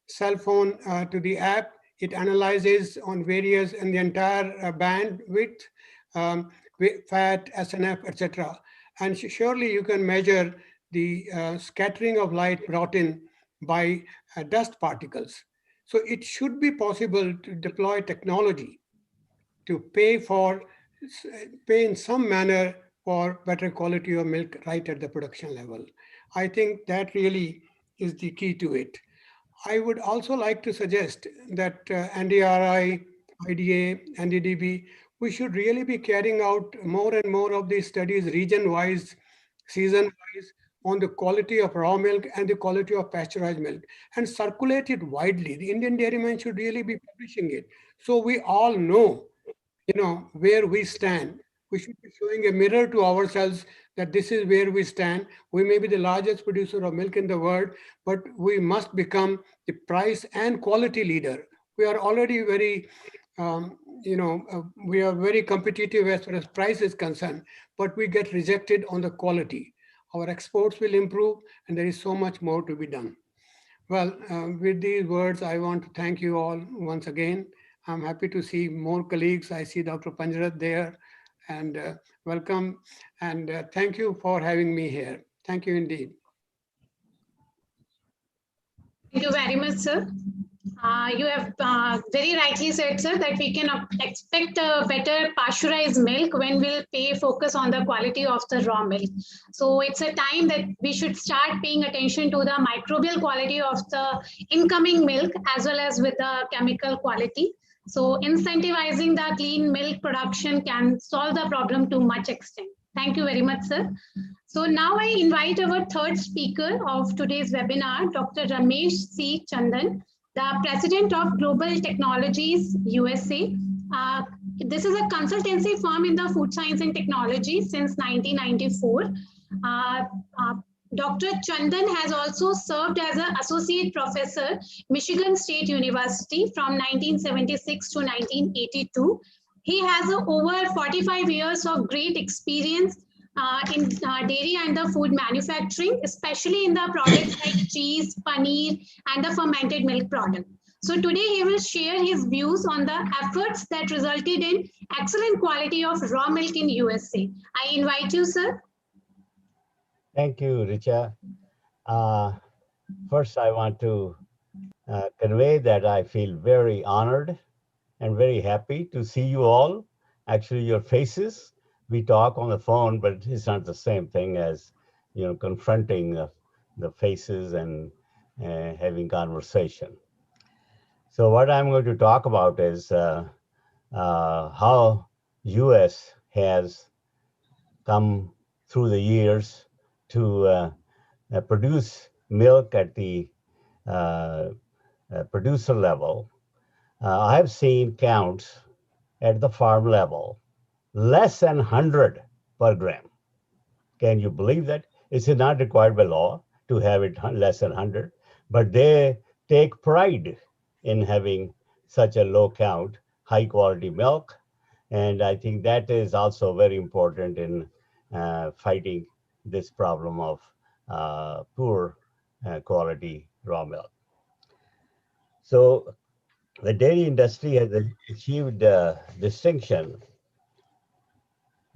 cell phone to the app. It analyzes on various and the entire bandwidth, fat, SNF, etc. And surely you can measure the scattering of light brought in by dust particles. So it should be possible to deploy technology to pay in some manner for better quality of milk right at the production level. I think that really is the key to it. I would also like to suggest that NDRI, IDA, NDDB, we should really be carrying out more and more of these studies region-wise, season-wise, on the quality of raw milk and the quality of pasteurized milk, and circulate it widely. The Indian dairymen should really be publishing it, so we all know, where we stand. We should be showing a mirror to ourselves that this is where we stand. We may be the largest producer of milk in the world, but we must become the price and quality leader. We are already very, we are very competitive as far as price is concerned, but we get rejected on the quality. Our exports will improve, and there is so much more to be done. Well, with these words, I want to thank you all once again. I'm happy to see more colleagues. I see Dr. Punjrath there, and welcome. And thank you for having me here. Thank you indeed. Thank you very much, sir. You have very rightly said, sir, that we can expect a better pasteurized milk when we'll pay focus on the quality of the raw milk. So it's a time that we should start paying attention to the microbial quality of the incoming milk as well as with the chemical quality. So incentivizing the clean milk production can solve the problem to much extent. Thank you very much, sir. So now I invite our third speaker of today's webinar, Dr. Ramesh C. Chandan, the President of Global Technologies USA. This is a consultancy firm in the food science and technology since 1994. Dr. Chandan has also served as an associate professor, Michigan State University from 1976 to 1982. He has over 45 years of great experience in dairy and the food manufacturing, especially in the products like cheese, paneer, and the fermented milk product. So today he will share his views on the efforts that resulted in excellent quality of raw milk in USA. I invite you, sir. Thank you, Richa. First, I want to convey that I feel very honored and very happy to see you all. Actually, your faces. We talk on the phone, but it's not the same thing as confronting the faces and having conversation. So what I'm going to talk about is how U.S. has come through the years to produce milk at the producer level. I have seen counts at the farm level less than 100 per gram. Can you believe that? It's not required by law to have it less than 100, but they take pride in having such a low count, high quality milk. And I think that is also very important in fighting this problem of poor quality raw milk. So the dairy industry has achieved distinction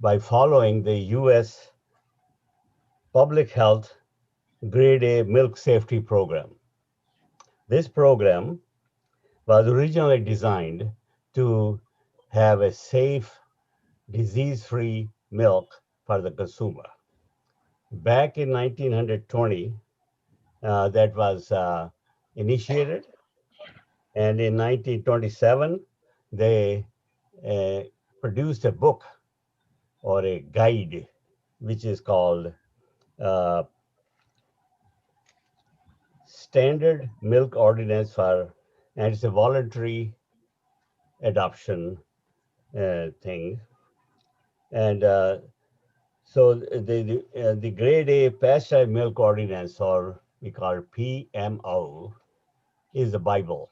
by following the U.S. Public Health Grade A Milk Safety Program. This program was originally designed to have a safe, disease-free milk for the consumer. Back in 1920, that was initiated, and in 1927, they produced a book or a guide, which is called Standard Milk Ordinance and it's a voluntary adoption thing. And so the Grade A Pasteurized Milk Ordinance, or we call it PMO, is the Bible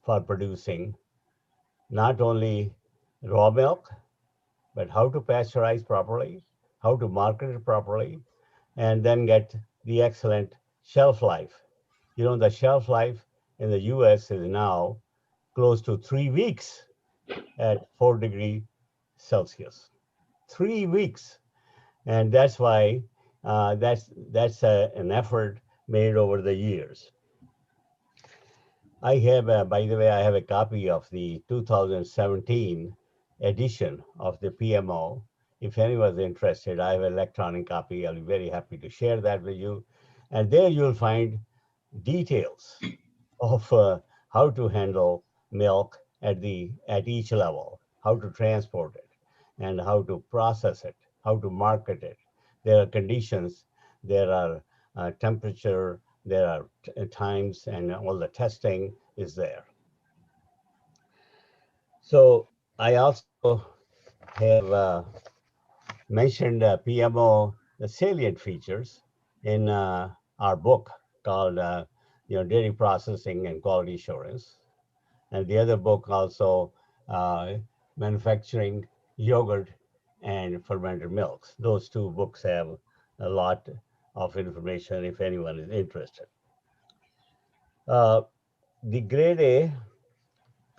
for producing not only raw milk, but how to pasteurize properly, how to market it properly, and then get the excellent shelf life. The shelf life in the US is now close to 3 weeks at 4 degrees Celsius. 3 weeks. And that's why that's an effort made over the years. I have, by the way, I have a copy of the 2017 edition of the PMO. If anyone's interested, I have an electronic copy. I'll be very happy to share that with you. And there you'll find details of how to handle milk at each level, how to transport it, and how to process it, how to market it. There are conditions, there are temperature, there are times, and all the testing is there. So I also have mentioned PMO, the salient features in our book called Dairy Processing and Quality Assurance. And the other book also, Manufacturing Yogurt and Fermented Milks. Those two books have a lot of information if anyone is interested. The grade A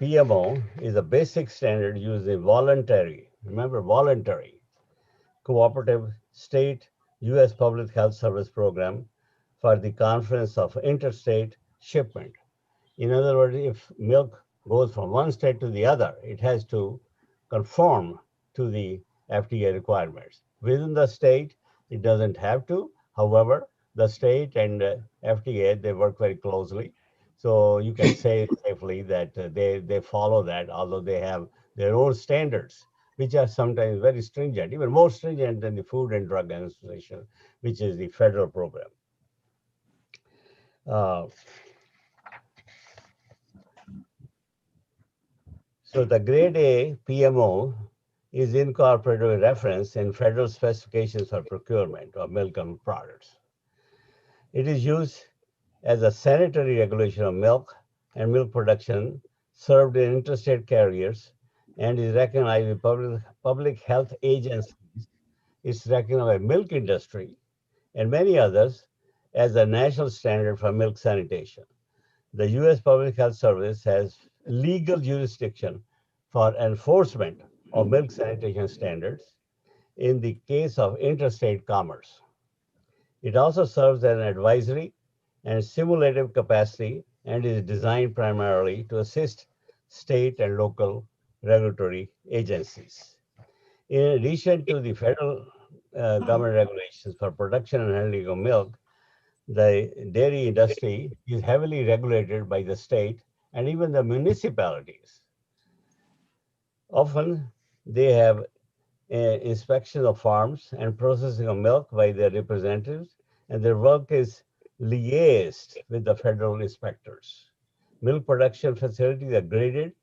PMO is a basic standard used in voluntary, remember voluntary, cooperative state U.S. Public Health Service program for the conference of interstate shipment. In other words, if milk goes from one state to the other, it has to conform to the FDA requirements. Within the state, it doesn't have to. However, the state and FDA, they work very closely. So you can say safely that they follow that, although they have their own standards, which are sometimes very stringent, even more stringent than the Food and Drug Administration, which is the federal program. So the grade A PMO is incorporated with reference in federal specifications for procurement of milk and products. It is used as a sanitary regulation of milk and milk production served in interstate carriers and is recognized by public health agencies. It's recognized by milk industry and many others as a national standard for milk sanitation. The U.S. Public Health Service has legal jurisdiction for enforcement of milk sanitation standards in the case of interstate commerce. It also serves as an advisory and simulative capacity and is designed primarily to assist state and local regulatory agencies. In addition to the federal government regulations for production and handling of milk, the dairy industry is heavily regulated by the state and even the municipalities. Often they have inspection of farms and processing of milk by their representatives, and their work is liaised with the federal inspectors. Milk production facilities are graded.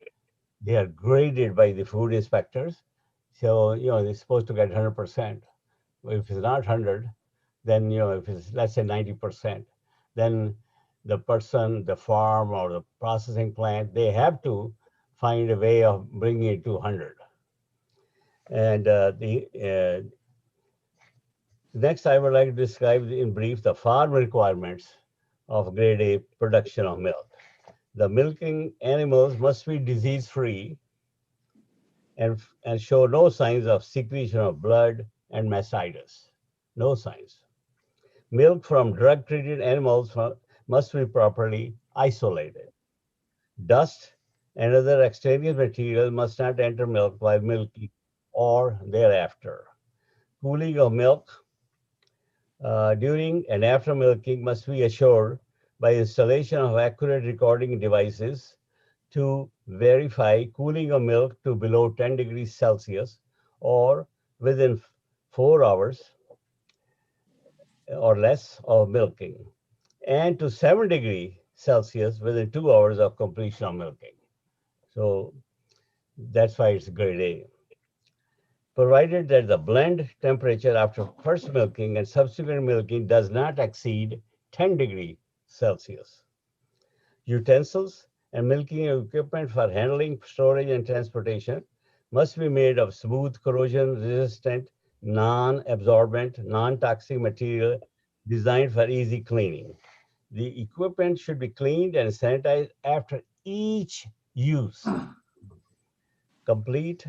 They are graded by the food inspectors. So, they're supposed to get 100%. If it's not 100, then, if it's, let's say 90%, then the person, the farm or the processing plant, they have to find a way of bringing it to 100. And next, I would like to describe in brief the farm requirements of grade A production of milk. The milking animals must be disease-free and show no signs of secretion of blood and mastitis. No signs. Milk from drug-treated animals must be properly isolated. Dust and other extraneous material must not enter milk while milking or thereafter. Cooling of milk during and after milking must be assured by installation of accurate recording devices to verify cooling of milk to below 10 degrees Celsius or within 4 hours or less of milking, and to 7 degrees Celsius within 2 hours of completion of milking. So that's why it's grade A. Provided that the blend temperature after first milking and subsequent milking does not exceed 10 degrees Celsius. Utensils and milking equipment for handling, storage, and transportation must be made of smooth, corrosion-resistant, non-absorbent, non-toxic material designed for easy cleaning. The equipment should be cleaned and sanitized after each use. Complete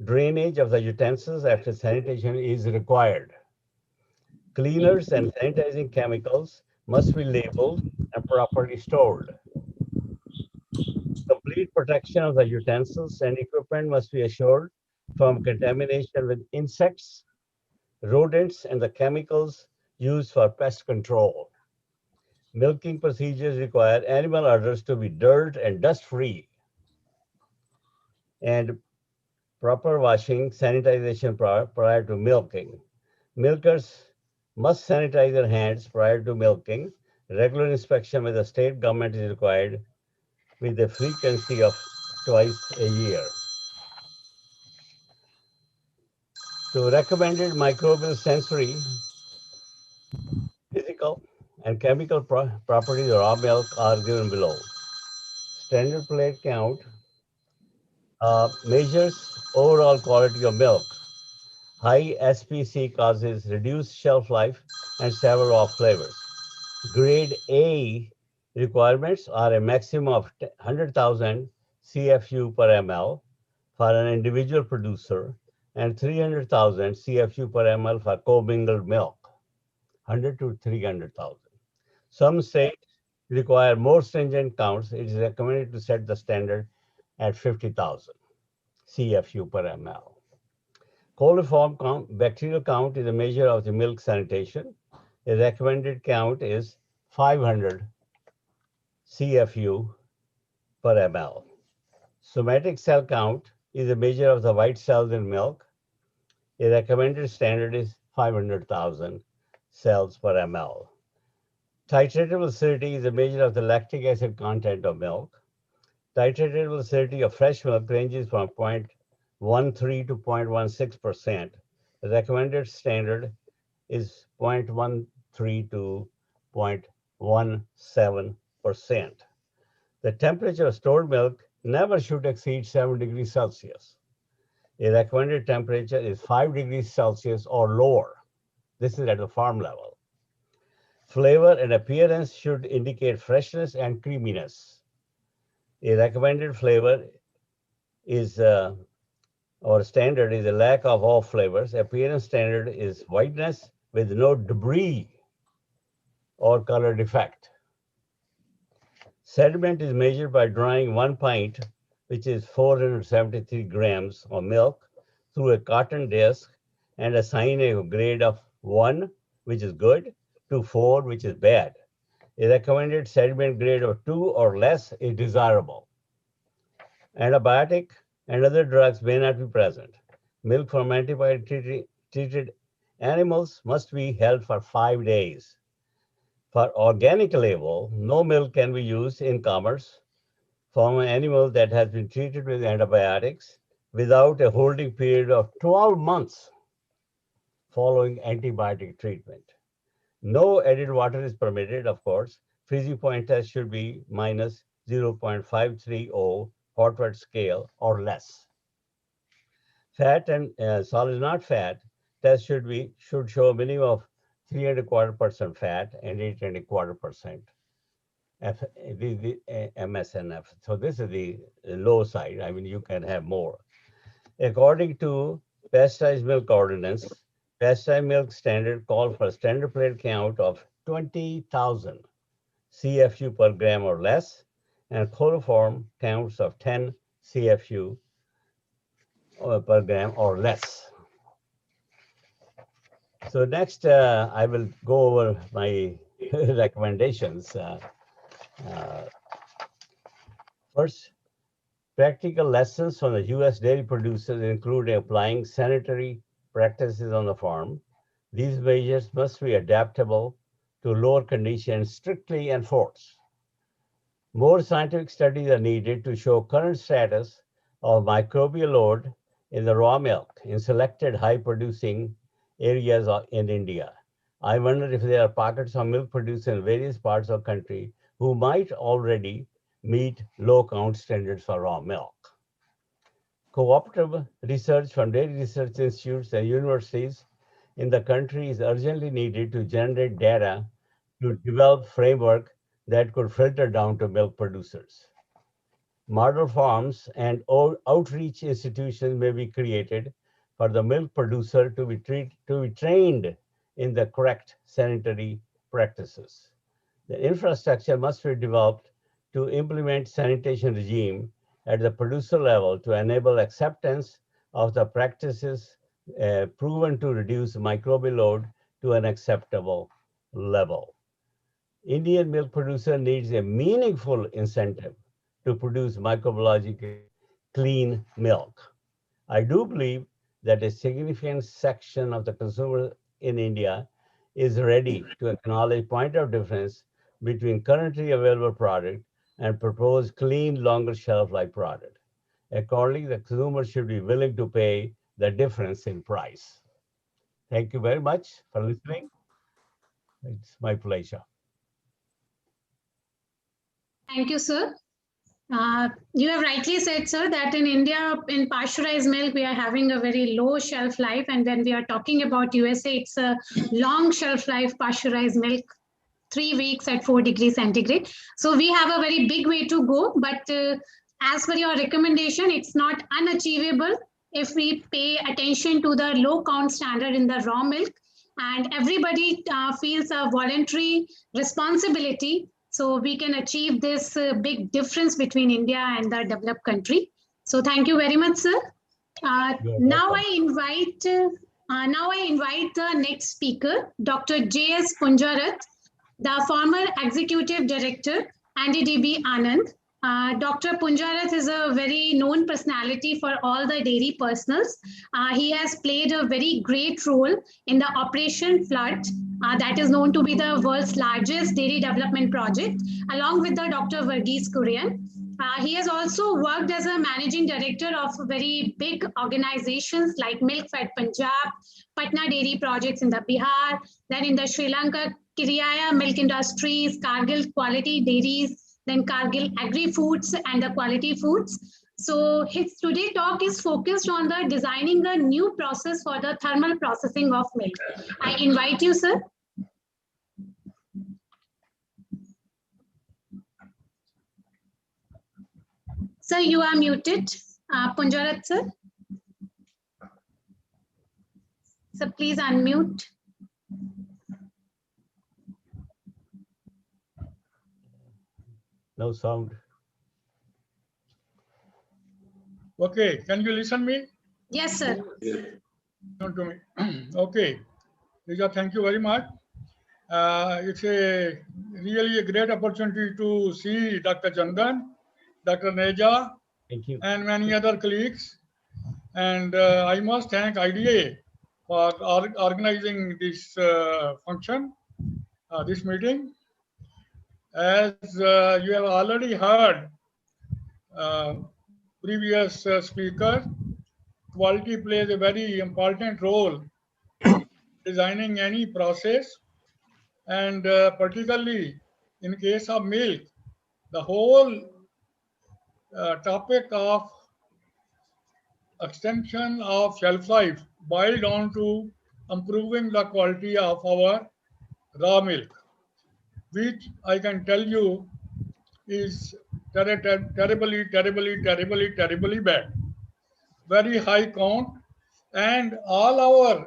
drainage of the utensils after sanitation is required. Cleaners and sanitizing chemicals must be labeled and properly stored. Complete protection of the utensils and equipment must be assured from contamination with insects, rodents, and the chemicals used for pest control. Milking procedures require animal udders to be dirt and dust free, and proper washing, sanitization prior to milking. Milkers must sanitize their hands prior to milking. Regular inspection with the state government is required with a frequency of twice a year. So recommended microbial, sensory, physical, and chemical properties of raw milk are given below. Standard plate count measures overall quality of milk. High SPC causes reduced shelf life and several off flavors. Grade A requirements are a maximum of 100,000 CFU per ml for an individual producer and 300,000 CFU per ml for commingled milk, 100 to 300,000. Some states require more stringent counts. It is recommended to set the standard at 50,000 CFU per ml. Coliform count, bacterial count is a measure of the milk sanitation. A recommended count is 500 CFU per ml. Somatic cell count is a measure of the white cells in milk. A recommended standard is 500,000 cells per ml. Titratable acidity is a measure of the lactic acid content of milk. Titratable acidity of fresh milk ranges from 0.13 to 0.16%. The recommended standard is 0.13 to 0.17%. The temperature of stored milk never should exceed 7 degrees Celsius. A recommended temperature is 5 degrees Celsius or lower. This is at the farm level. Flavor and appearance should indicate freshness and creaminess. A recommended flavor is or standard is a lack of all flavors. Appearance standard is whiteness with no debris or color defect. Sediment is measured by drawing 1 pint, which is 473 grams of milk, through a cotton disc and assign a grade of 1, which is good, to 4, which is bad. A recommended sediment grade of 2 or less is desirable. Antibiotic and other drugs may not be present. Milk from antibiotic-treated animals must be held for 5 days. For organic label, no milk can be used in commerce from an animal that has been treated with antibiotics without a holding period of 12 months following antibiotic treatment. No added water is permitted, of course. Freezing point test should be minus 0.530 Hotwart scale or less. Fat and solid not fat test should show a minimum of 3.25% fat and 8.25% MSNF. So this is the low side. I mean, you can have more. According to Pasteurized Milk Ordinance, Pasteurized Milk Standard call for a standard plate count of 20,000 CFU per gram or less, and coliform counts of 10 CFU per gram or less. So next, I will go over my recommendations. First, practical lessons from the U.S. dairy producers include applying sanitary practices on the farm. These measures must be adaptable to lower conditions, strictly enforced. More scientific studies are needed to show current status of microbial load in the raw milk in selected high-producing areas in India. I wonder if there are pockets of milk produced in various parts of the country who might already meet low count standards for raw milk. Cooperative research from dairy research institutes and universities in the country is urgently needed to generate data to develop framework that could filter down to milk producers. Model farms and outreach institutions may be created for the milk producer to be trained in the correct sanitary practices. The infrastructure must be developed to implement sanitation regime at the producer level to enable acceptance of the practices proven to reduce microbial load to an acceptable level. Indian milk producer needs a meaningful incentive to produce microbiologically clean milk. I do believe that a significant section of the consumer in India is ready to acknowledge point of difference between currently available product and proposed clean, longer shelf life product. Accordingly, the consumer should be willing to pay the difference in price. Thank you very much for listening. It's my pleasure. Thank you, sir. You have rightly said, sir, that in India, in pasteurized milk, we are having a very low shelf life. And when we are talking about USA, it's a long shelf life pasteurized milk, 3 weeks at 4 degrees centigrade. So we have a very big way to go. But as per your recommendation, it's not unachievable if we pay attention to the low count standard in the raw milk. And everybody feels a voluntary responsibility. So we can achieve this big difference between India and the developed country. So thank you very much, sir. Now I invite the next speaker, Dr. J.S. Punjrath, the former Executive Director, NDDB Anand. Dr. Punjrath is a very known personality for all the dairy personals. He has played a very great role in the Operation Flood, that is known to be the world's largest dairy development project, along with the Dr. Varghese Kurian. He has also worked as a managing director of very big organizations like Milk Fed Punjab, Patna Dairy Projects in the Bihar, then in the Sri Lanka, Kiriaya Milk Industries, Kargil Quality Dairies, then Kargil Agri Foods and the Quality Foods. So his today talk is focused on the designing a new process for the thermal processing of milk. I invite you, sir. Sir, you are muted. Punjrath, sir. So please unmute. No sound. Okay, can you listen me? Yes, sir. Not to me. Okay, Rija, thank you very much. It's really a great opportunity to see Dr. Chandan, Dr. Aneja, Thank you. and many other colleagues. And I must thank IDA for organizing this function, this meeting. As you have already heard previous speaker, quality plays a very important role in designing any process, and particularly in case of milk, the whole topic of extension of shelf life boiled down to improving the quality of our raw milk, which I can tell you is terribly bad. Very high count, and all our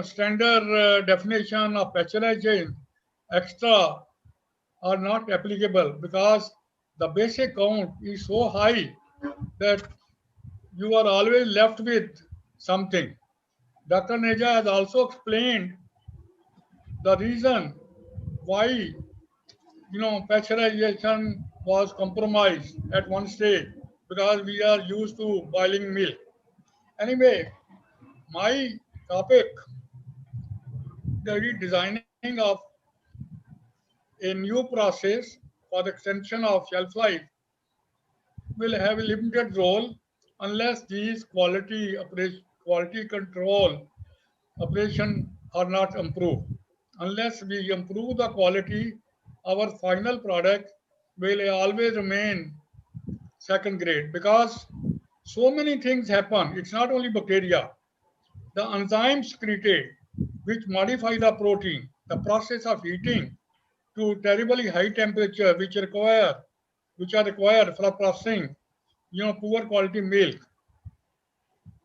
standard definition of pasteurization extra are not applicable, because the basic count is so high that you are always left with something. Dr. Aneja has also explained the reason why pasteurization was compromised at one stage, because we are used to boiling milk. Anyway, my topic, the designing of a new process for the extension of shelf life, will have a limited role unless these quality control operation are not improved. Unless we improve the quality, our final product will always remain second grade, because so many things happen. It's not only bacteria. The enzymes secreted, which modify the protein, the process of heating to terribly high temperature, which are required for processing, poor quality milk,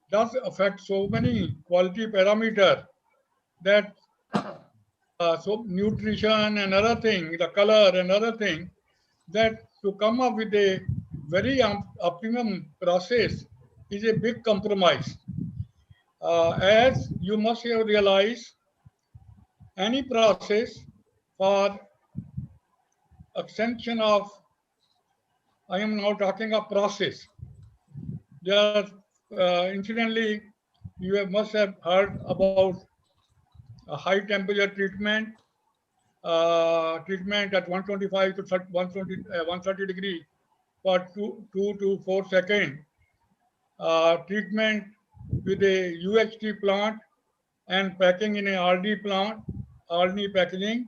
does affect so many quality parameters that so nutrition and other thing, the color and other thing, that to come up with a very optimum process is a big compromise. As you must have realized, any process for extension of, I am now talking of process. There, incidentally, must have heard about a high temperature treatment, treatment at 125 to 130 degree for 2 to 4 seconds, treatment with a UHT plant and packing in a RD plant, RD packaging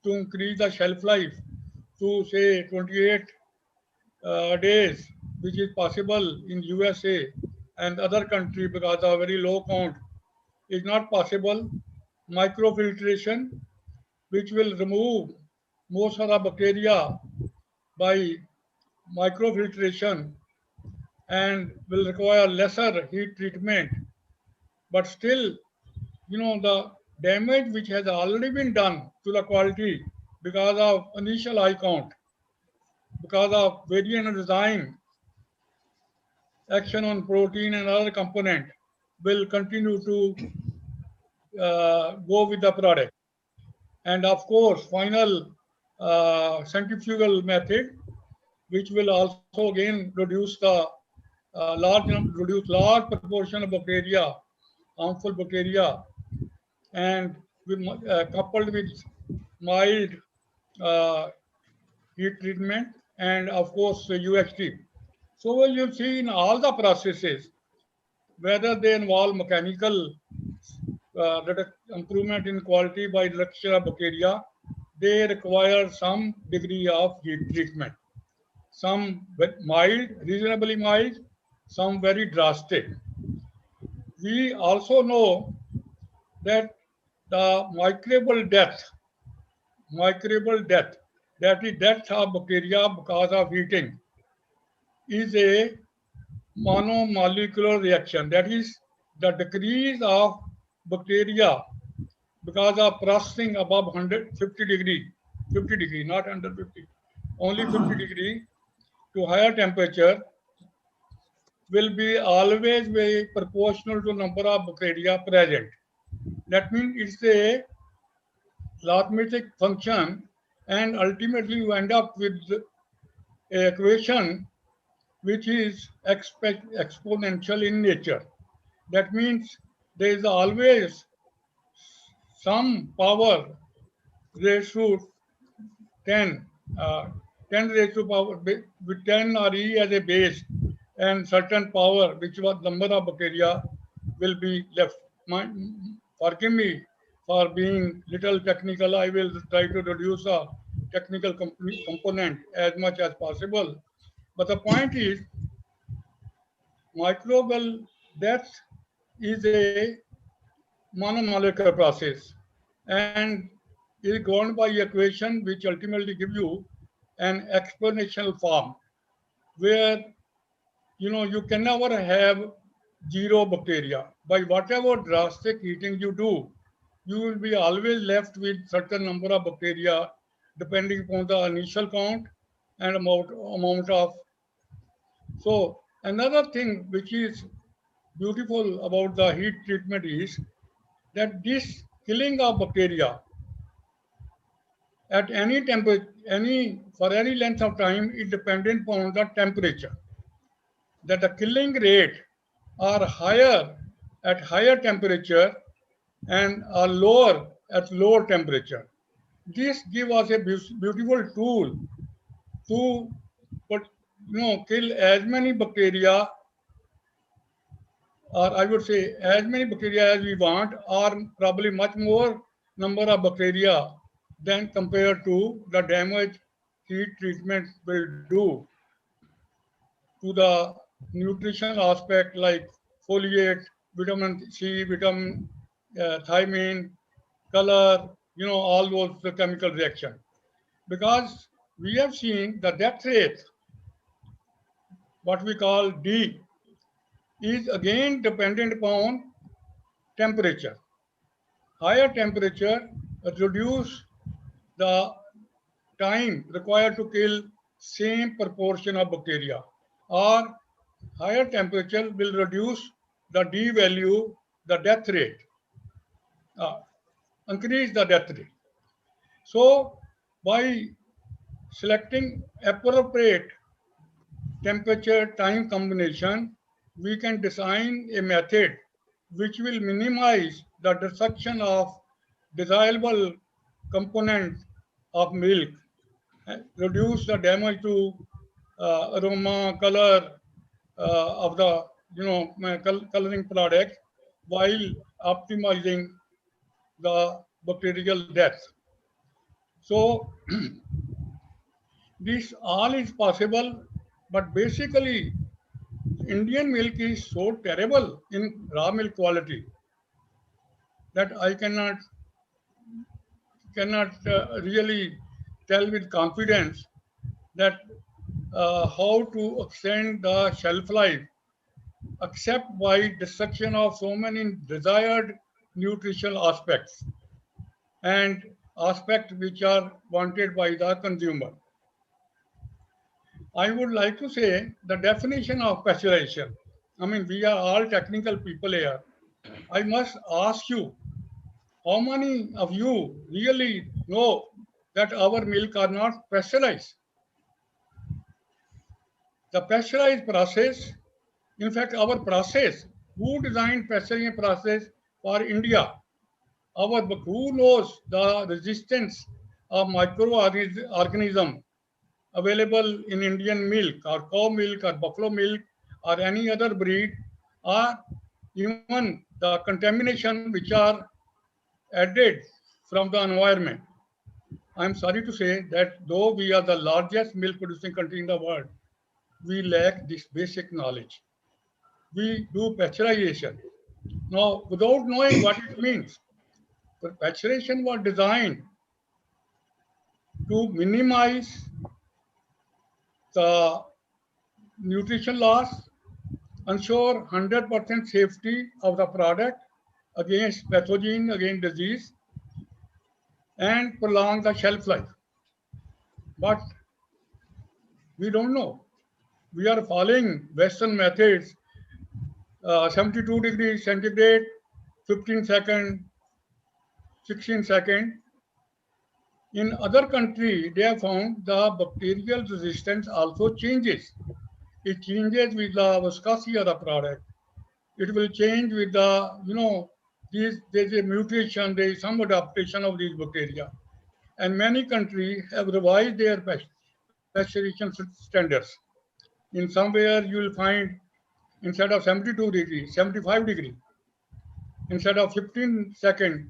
to increase the shelf life to say 28 days, which is possible in USA and other country because of very low count is not possible. Microfiltration, which will remove most of the bacteria by microfiltration and will require lesser heat treatment. But still, the damage which has already been done to the quality because of initial high count, because of variant in design, action on protein and other component will continue to go with the product. And of course, final centrifugal method, which will also again reduce the large proportion of bacteria, harmful bacteria, and with, coupled with mild heat treatment and of course UHT. So you'll see in all the processes, whether they involve mechanical improvement in quality by reduction of bacteria, they require some degree of heat treatment. Some mild, reasonably mild, some very drastic. We also know that the microbial death, that is death of bacteria because of heating, is a monomolecular reaction. That is the decrease of bacteria because of processing above 150 degree, not 150, only 50 degree to higher temperature will be always very proportional to number of bacteria present. That means it's a logarithmic function, and ultimately you end up with an equation which is exponential in nature. That means there is always some power raised to 10, 10 raised to power with 10 or e as a base, and certain power, which was number of bacteria, will be left. Forgive me for being little technical. I will try to reduce a technical component as much as possible. But the point is, microbial death is a monomolecular process and is governed by equation which ultimately give you an exponential form where you can never have zero bacteria. By whatever drastic heating you do, you will be always left with certain number of bacteria depending upon the initial count and amount of. So another thing which is beautiful about the heat treatment is that this killing of bacteria at any temperature, for any length of time, is dependent upon the temperature. That the killing rate are higher at higher temperature and are lower at lower temperature. This gives us a beautiful tool to kill as many bacteria, or I would say as many bacteria as we want, or probably much more number of bacteria than compared to the damage heat treatment will do to the nutritional aspect like foliate, vitamin C, vitamin thiamine, color, all those chemical reaction. Because we have seen the death rate, what we call D, is again dependent upon temperature. Higher temperature reduce the time required to kill same proportion of bacteria, or higher temperature will reduce the D value, the death rate, increase the death rate. So by selecting appropriate temperature time combination, we can design a method which will minimize the destruction of desirable components of milk, reduce the damage to aroma, color of the coloring product, while optimizing the bacterial death. So this all is possible, but basically Indian milk is so terrible in raw milk quality that I cannot really tell with confidence that how to extend the shelf life except by destruction of so many desired nutritional aspects and aspects which are wanted by the consumer. I would like to say the definition of pasteurization. I mean, we are all technical people here. I must ask you, how many of you really know that our milk are not pasteurized? The pasteurized process, in fact, our process, who designed pasteurization process for India? Who knows the resistance of microorganism available in Indian milk or cow milk or buffalo milk or any other breed, or even the contamination which are added from the environment. I am sorry to say that though we are the largest milk producing country in the world, we lack this basic knowledge. We do pasteurization. Now, without knowing what it means, the pasteurization was designed to minimize the nutrition loss, ensure 100% safety of the product against pathogen, against disease, and prolong the shelf life. But we don't know. We are following Western methods, 72 degrees centigrade, 15 seconds, 16 seconds. In other countries, they have found the bacterial resistance also changes. It changes with the viscosity of the product. It will change with the, there's a mutation, there is some adaptation of these bacteria. And many countries have revised their pasteurization standards. In somewhere you will find instead of 72 degrees, 75 degrees. Instead of 15 seconds,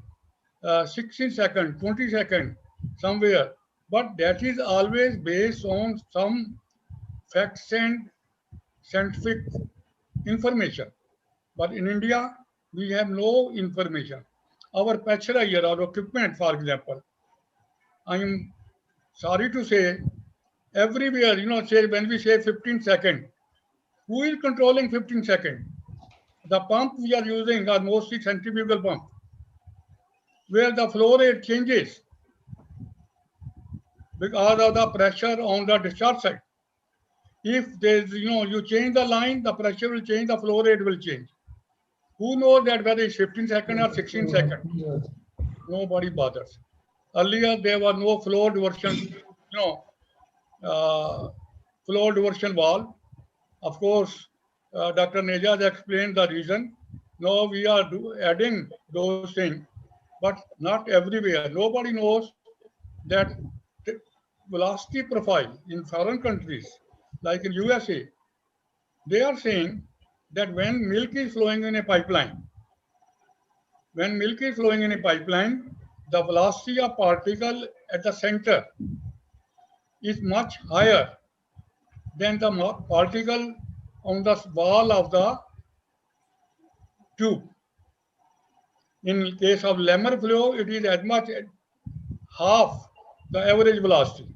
16 seconds, 20 seconds, somewhere. But that is always based on some facts and scientific information. But in India, we have no information. Our pasteurizer, our equipment, for example, I am sorry to say, everywhere, say when we say 15 seconds, who is controlling 15 seconds? The pump we are using are mostly centrifugal pump, where the flow rate changes because of the pressure on the discharge side. If there's, you change the line, the pressure will change, the flow rate will change. Who knows that whether it's 15 seconds or 16 seconds? Nobody bothers. Earlier, there was no flow diversion, flow diversion valve. Of course, Dr. Aneja has explained the reason. Now we are adding those things, but not everywhere. Nobody knows that velocity profile in foreign countries, like in USA, they are saying that when milk is flowing in a pipeline, the velocity of particle at the center is much higher than the particle on the wall of the tube. In case of lamella flow, it is as much as half the average velocity.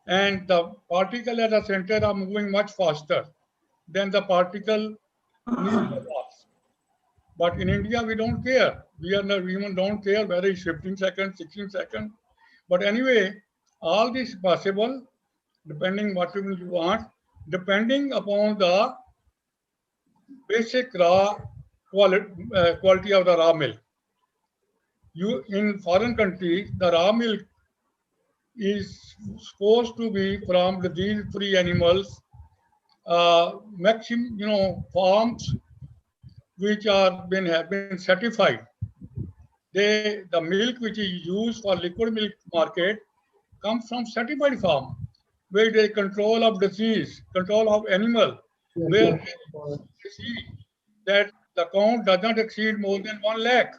And the particle at the center are moving much faster than the particle near the walls. But in India, we don't care. We even don't care whether it's 15 seconds, 16 seconds. But anyway, all this is possible depending what you want, depending upon the basic raw quality of the raw milk. In foreign countries, the raw milk is supposed to be from disease-free animals, maximum, farms which have been certified. The milk which is used for liquid milk market comes from certified farm, where they control of disease, control of animal, where they see that the count does not exceed more than 1 lakh.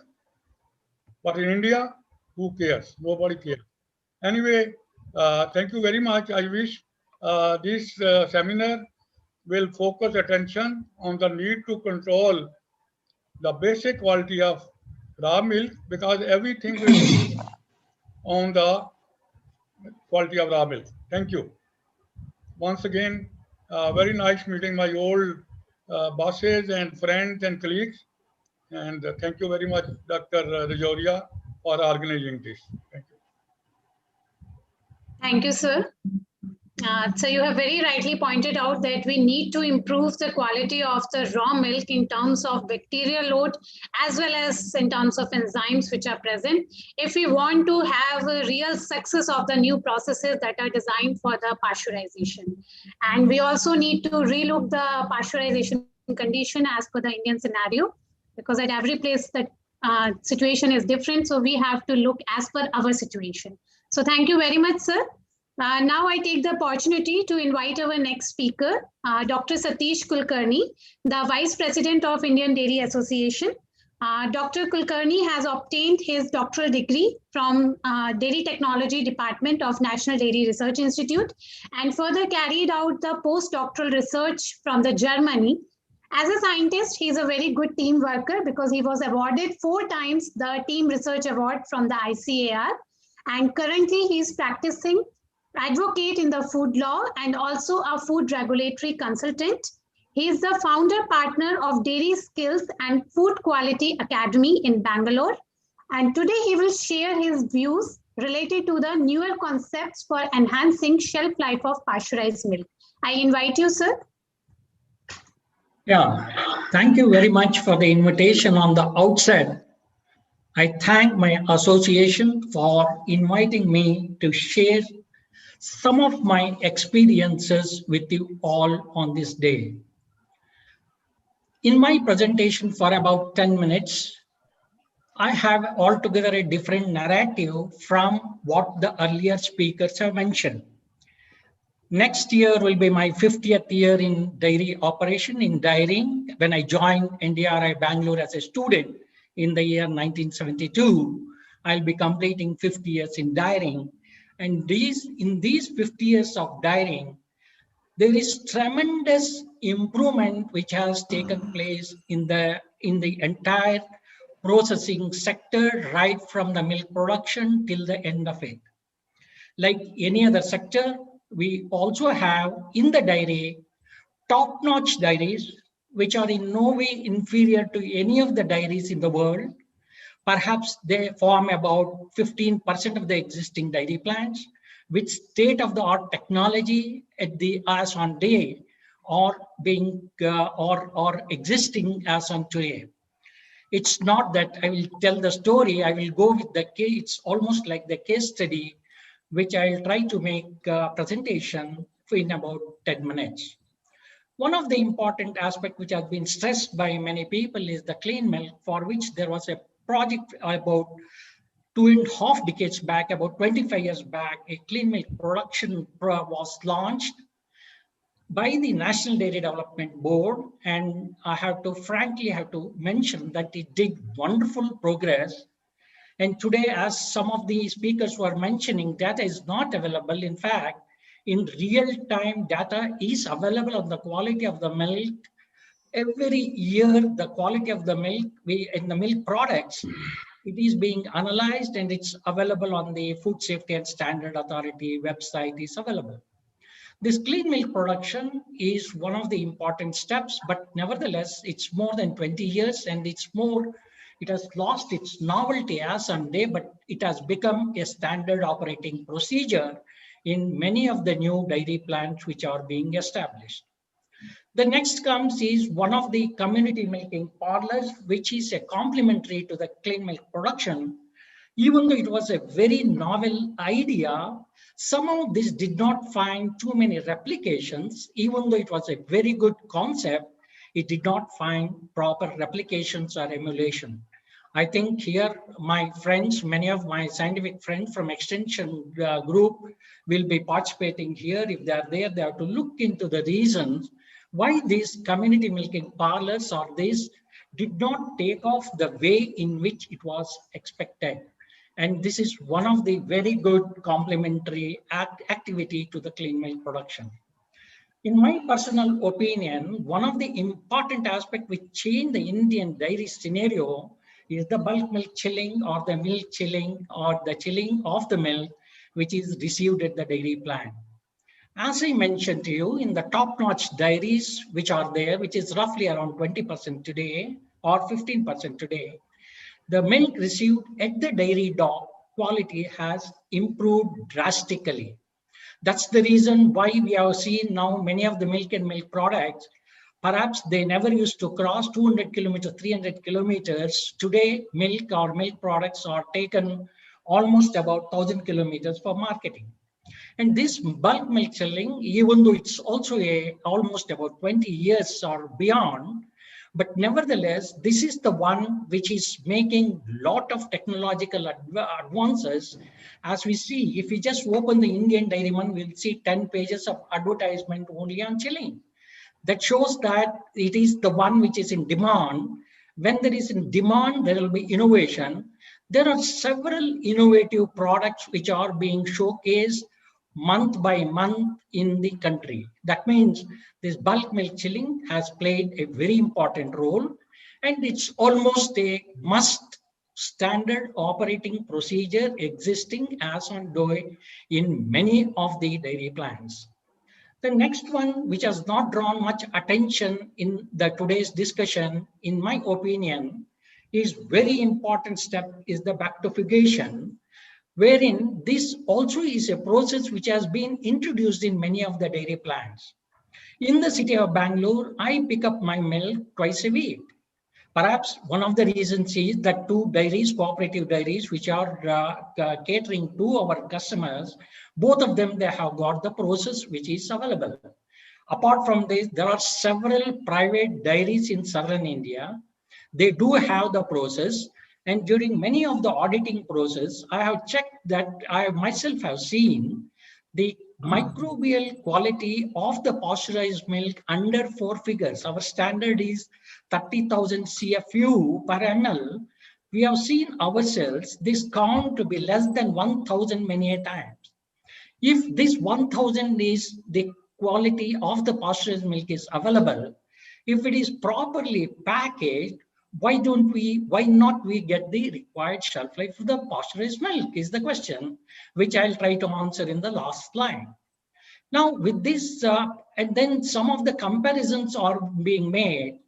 But in India, who cares? Nobody cares. Anyway, thank you very much. I wish this seminar will focus attention on the need to control the basic quality of raw milk, because everything will be on the quality of raw milk. Thank you. Once again, very nice meeting my old bosses and friends and colleagues. And thank you very much, Dr. Rajorhia, for organizing this. Thank you. Thank you, sir. So you have very rightly pointed out that we need to improve the quality of the raw milk in terms of bacterial load as well as in terms of enzymes which are present, if we want to have a real success of the new processes that are designed for the pasteurization. And we also need to relook the pasteurization condition as per the Indian scenario, because at every place the situation is different. So we have to look as per our situation. So thank you very much, sir. Now I take the opportunity to invite our next speaker, Dr. Satish Kulkarni, the Vice President of Indian Dairy Association. Dr. Kulkarni has obtained his doctoral degree from Dairy Technology Department of National Dairy Research Institute and further carried out the postdoctoral research from the Germany. As a scientist, he is a very good team worker because he was awarded 4 times the Team Research Award from the ICAR. And currently he is practicing advocate in the food law and also a food regulatory consultant. He is the founder partner of Dairy Skills and Food Quality Academy in Bangalore. And today he will share his views related to the newer concepts for enhancing shelf life of pasteurized milk. I invite you, sir. Yeah, thank you very much for the invitation on the outset. I thank my association for inviting me to share some of my experiences with you all on this day. In my presentation for about 10 minutes, I have altogether a different narrative from what the earlier speakers have mentioned. Next year will be my 50th year in dairy operation, in dairying. When I joined NDRI Bangalore as a student in the year 1972, I'll be completing 50 years in dairying. And in these 50 years of dairying, there is tremendous improvement which has taken place in the entire processing sector, right from the milk production till the end of it. Like any other sector, we also have in the dairy top-notch dairies, which are in no way inferior to any of the dairies in the world. Perhaps they form about 15% of the existing dairy plants, with state-of-the-art technology at the as on day, or being or existing as on today. It's not that I will tell the story. I will go with the case. It's almost like the case study, which I'll try to make a presentation in about 10 minutes. One of the important aspects which has been stressed by many people is the clean milk, for which there was a project about 2.5 decades back, about 25 years back. A clean milk production was launched by the National Dairy Development Board, and I have to frankly mention that it did wonderful progress. And today, as some of the speakers were mentioning, data is not available. In fact, in real-time data is available on the quality of the milk. Every year, the quality of the milk in the milk products, it is being analyzed and it's available on the Food Safety and Standard Authority website is available. This clean milk production is one of the important steps, but nevertheless, it's more than 20 years and it has lost its novelty as on day, but it has become a standard operating procedure in many of the new dairy plants which are being established. The next comes is one of the community milking parlors, which is a complementary to the clean milk production. Even though it was a very novel idea, somehow this did not find too many replications. Even though it was a very good concept, it did not find proper replications or emulation. I think here my friends, many of my scientific friends from extension group will be participating here. If they are there, they have to look into the reasons why these community milking parlors or this did not take off the way in which it was expected. And this is one of the very good complementary activity to the clean milk production. In my personal opinion, one of the important aspects which changed the Indian dairy scenario is the bulk milk chilling or the milk chilling or the chilling of the milk which is received at the dairy plant. As I mentioned to you, in the top-notch dairies which are there, which is roughly around 20% today or 15% today, the milk received at the dairy dock quality has improved drastically. That's the reason why we have seen now many of the milk and milk products, perhaps they never used to cross 200 kilometers, 300 kilometers. Today, milk or milk products are taken almost about 1,000 kilometers for marketing. And this bulk milk chilling, even though it's also almost about 20 years or beyond, but nevertheless, this is the one which is making a lot of technological advances. As we see, if we just open the Indian Dairyman, we'll see 10 pages of advertisement only on chilling. That shows that it is the one which is in demand. When there is in demand, there will be innovation. There are several innovative products which are being showcased month by month in the country. That means this bulk milk chilling has played a very important role, and it's almost a must standard operating procedure existing as on date in many of the dairy plants. The next one, which has not drawn much attention in the today's discussion, in my opinion, is very important step is the bacterification, wherein this also is a process which has been introduced in many of the dairy plants. In the city of Bangalore, I pick up my milk twice a week. Perhaps one of the reasons is that two dairies, cooperative dairies, which are catering to our customers, both of them, they have got the process which is available. Apart from this, there are several private dairies in southern India. They do have the process. And during many of the auditing process, I have checked that I myself have seen the microbial quality of the pasteurized milk under 4 figures. Our standard is 30,000 CFU per ml. We have seen ourselves this count to be less than 1,000 many a times. If this 1,000 is the quality of the pasteurized milk is available, if it is properly packaged, why not we get the required shelf life for the pasteurized milk is the question, which I'll try to answer in the last slide. Now with this, and then some of the comparisons are being made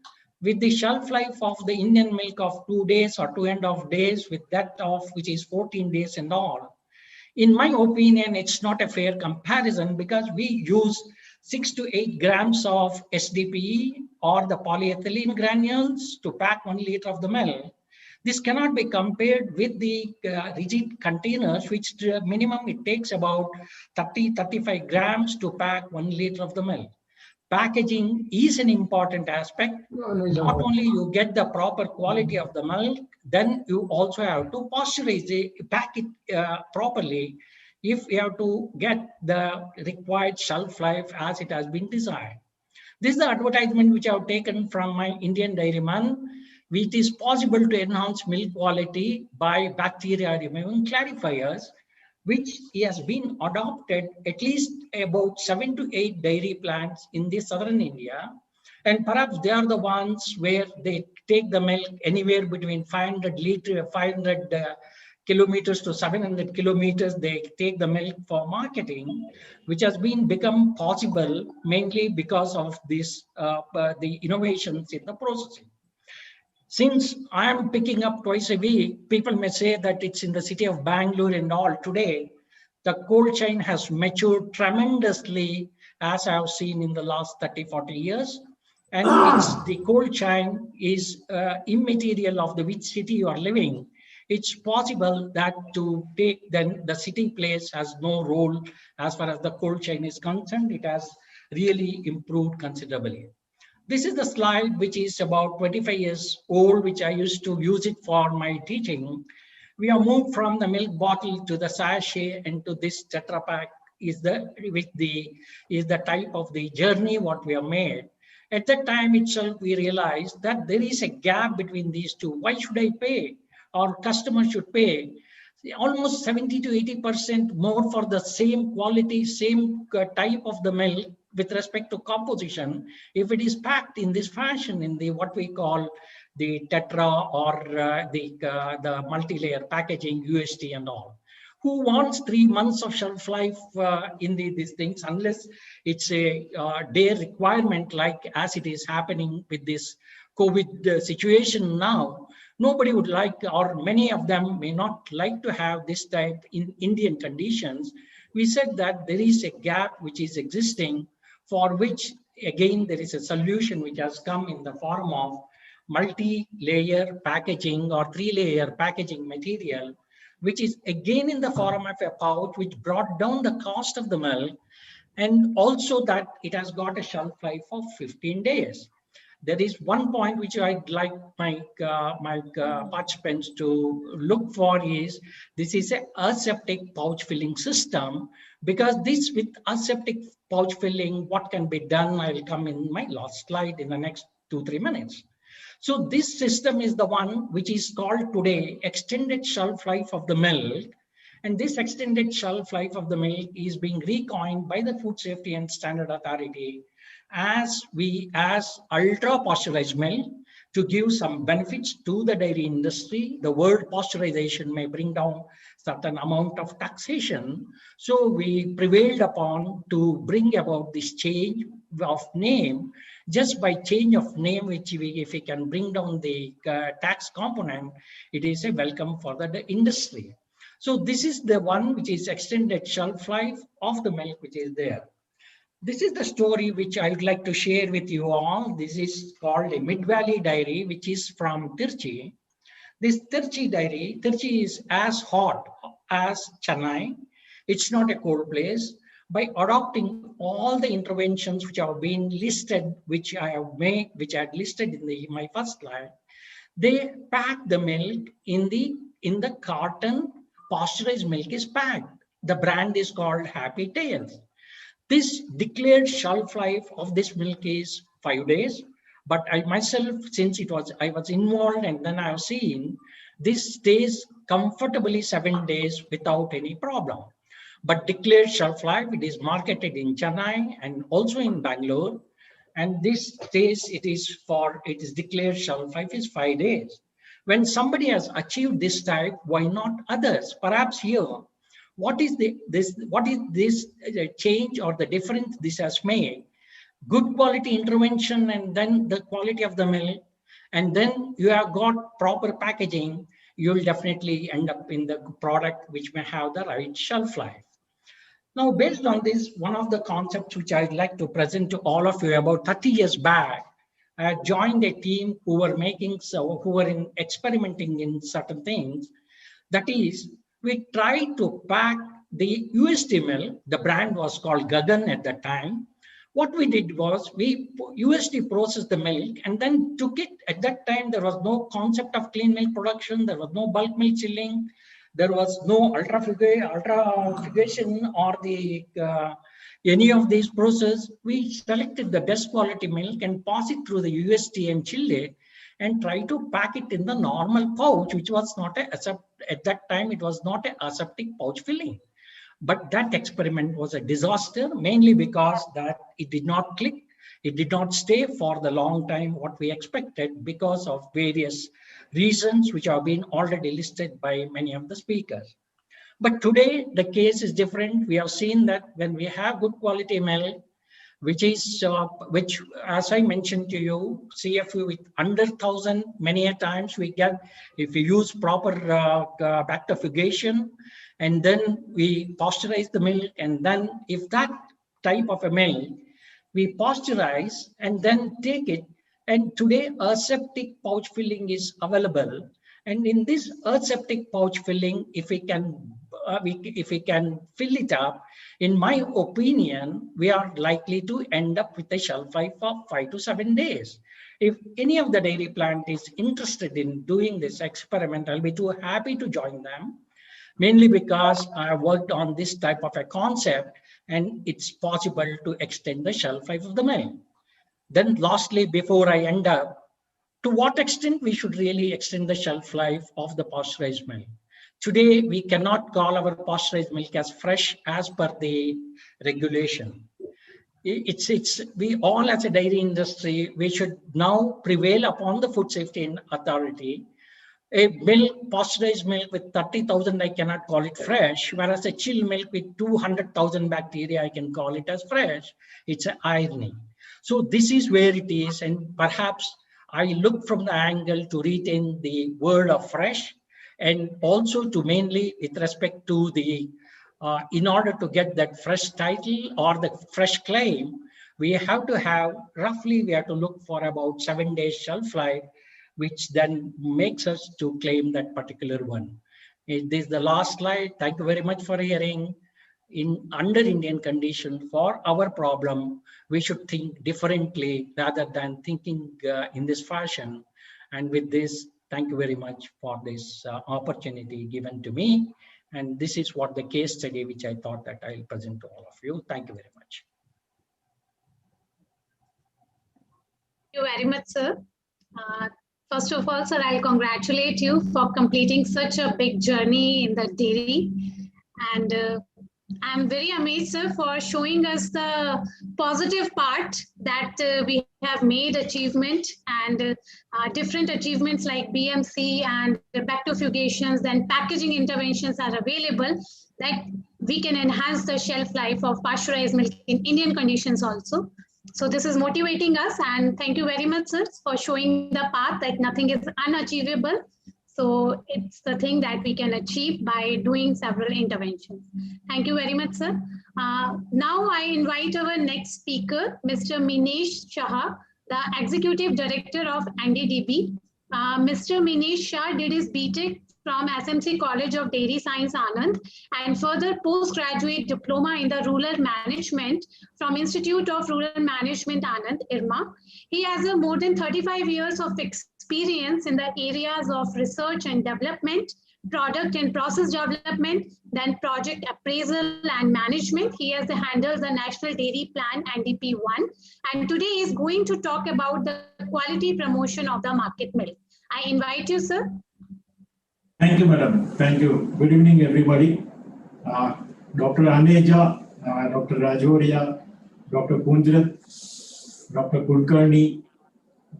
with the shelf life of the Indian milk of 2 days or 2.5 days with that of which is 14 days and all. In my opinion, it's not a fair comparison because we use 6 to 8 grams of SDPE or the polyethylene granules to pack 1 liter of the milk. This cannot be compared with the rigid containers, which minimum it takes about 30-35 grams to pack 1 liter of the milk. Packaging is an important aspect. Not only you get the proper quality of the milk, then you also have to pasteurize it, pack it properly if you have to get the required shelf life as it has been designed. This is the advertisement which I have taken from my Indian Dairyman. It is possible to enhance milk quality by bacteria removing clarifiers, which has been adopted at least about 7 to 8 dairy plants in the southern India. And perhaps they are the ones where they take the milk anywhere between 500 kilometers to 700 kilometers. They take the milk for marketing, which has been become possible mainly because of this, the innovations in the processing. Since I am picking up twice a week, people may say that it's in the city of Bangalore and all. Today, the cold chain has matured tremendously, as I have seen in the last 30-40 years. And the cold chain is immaterial of the which city you are living. it's possible that to take then the sitting place has no role as far as the cold chain is concerned. It has really improved considerably. This is the slide which is about 25 years old, which I used to use it for my teaching. We have moved from the milk bottle to the sachet and to this Tetra Pak is the type of the journey what we have made. At that time itself, we realized that there is a gap between these two. Why should I pay? Or customers should pay almost 70 to 80% more for the same quality, same type of the milk with respect to composition, if it is packed in this fashion in the what we call the tetra or the multi-layer packaging, UST and all. Who wants 3 months of shelf life in these things, unless it's a day requirement like as it is happening with this COVID situation now? Nobody would like, or many of them may not like to have this type in Indian conditions. We said that there is a gap which is existing, for which again there is a solution which has come in the form of multi-layer packaging or 3-layer packaging material, which is again in the form of a pouch, which brought down the cost of the milk, and also that it has got a shelf life of 15 days. There is one point which I'd like my participants to look for is, this is a aseptic pouch filling system, because this with aseptic pouch filling, what can be done, I'll come in my last slide in the next 2-3 minutes. So this system is the one which is called today extended shelf life of the milk. And this extended shelf life of the milk is being recoined by the Food Safety and Standard Authority as ultra pasteurized milk, to give some benefits to the dairy industry. The word pasteurization may bring down certain amount of taxation. So we prevailed upon to bring about this change of name. Just by change of name, which if we can bring down the tax component, it is a welcome for the industry. So this is the one which is extended shelf life of the milk which is there. This is the story which I would like to share with you all. This is called a Mid-Valley Dairy, which is from Tirchi. This Tirchi dairy, Tirchi is as hot as Chennai. It's not a cold place. By adopting all the interventions which have been listed, which I have made, which I had listed in my first slide, they pack the milk in the carton. Pasteurized milk is packed. The brand is called Happy Tales. This declared shelf life of this milk is 5 days, but I myself, since I was involved and then I have seen, this stays comfortably 7 days without any problem. But declared shelf life, it is marketed in Chennai and also in Bangalore, and this stays, it is declared shelf life is 5 days. When somebody has achieved this type, why not others? Perhaps here, what is this change or the difference this has made? Good quality intervention, and then the quality of the milk, and then you have got proper packaging, you will definitely end up in the product which may have the right shelf life. Now, based on this, one of the concepts which I'd like to present to all of you, about 30 years back, I joined a team who were experimenting in certain things. That is, we tried to pack the UST milk. The brand was called Gagan at that time. What we did was we UST processed the milk and then took it. At that time, there was no concept of clean milk production. There was no bulk milk chilling. There was no ultrafiltration or any of these processes. We selected the best quality milk and pass it through the UST and chill it, and try to pack it in the normal pouch, which was not at that time, it was not an aseptic pouch filling. But that experiment was a disaster, mainly because that it did not click. It did not stay for the long time what we expected because of various reasons which have been already listed by many of the speakers. But today the case is different. We have seen that when we have good quality milk, which as I mentioned to you, CFU with under 1,000, many a times we get, if we use proper bacterifugation, and then we pasteurize the milk, and then if that type of a milk, we pasteurize and then take it, and today aseptic pouch filling is available, And in this earth septic pouch filling, if we can fill it up, in my opinion, we are likely to end up with a shelf life of 5 to 7 days. If any of the dairy plant is interested in doing this experiment, I'll be too happy to join them, mainly because I worked on this type of a concept and it's possible to extend the shelf life of the milk. Then lastly, before I end up, to what extent we should really extend the shelf life of the pasteurized milk? Today, we cannot call our pasteurized milk as fresh as per the regulation. We all as a dairy industry, we should now prevail upon the Food Safety Authority. A milk, pasteurized milk with 30,000, I cannot call it fresh, whereas a chill milk with 200,000 bacteria, I can call it as fresh. It's an irony. So this is where it is, and perhaps I look from the angle to retain the word of fresh, and also to mainly with respect to the, in order to get that fresh title or the fresh claim, we have to have, roughly we have to look for about 7 days shelf life, which then makes us to claim that particular one. This is the last slide. Thank you very much for hearing. Under Indian condition, for our problem, we should think differently rather than thinking in this fashion. And with this, thank you very much for this opportunity given to me. And this is what the case study which I thought that I'll present to all of you. Thank you very much. Thank you very much, sir. First of all, sir, I'll congratulate you for completing such a big journey in the dairy. And I'm very amazed, sir, for showing us the positive part that we have made achievement and different achievements like BMC and bacteriofugations, then packaging interventions are available that we can enhance the shelf life of pasteurized milk in Indian conditions also. So this is motivating us, and thank you very much, sir, for showing the path that nothing is unachievable. So it's the thing that we can achieve by doing several interventions. Thank you very much, sir. Now I invite our next speaker, Mr. Meenesh Shah, the Executive Director of NDDB. Mr. Meenesh Shah did his BTech from SMC College of Dairy Science, Anand, and further postgraduate diploma in the Rural Management from Institute of Rural Management, Anand, IRMA. He has more than 35 years of experience in the areas of research and development, product and process development, then project appraisal and management. He has handled the National Dairy Plan NDP1, and today is going to talk about the quality promotion of the market milk. I invite you, sir. Thank you, madam. Thank you. Good evening, everybody. Dr. Aneja, Dr. Rajorhia, Dr. Punjrath, Dr. Kulkarni,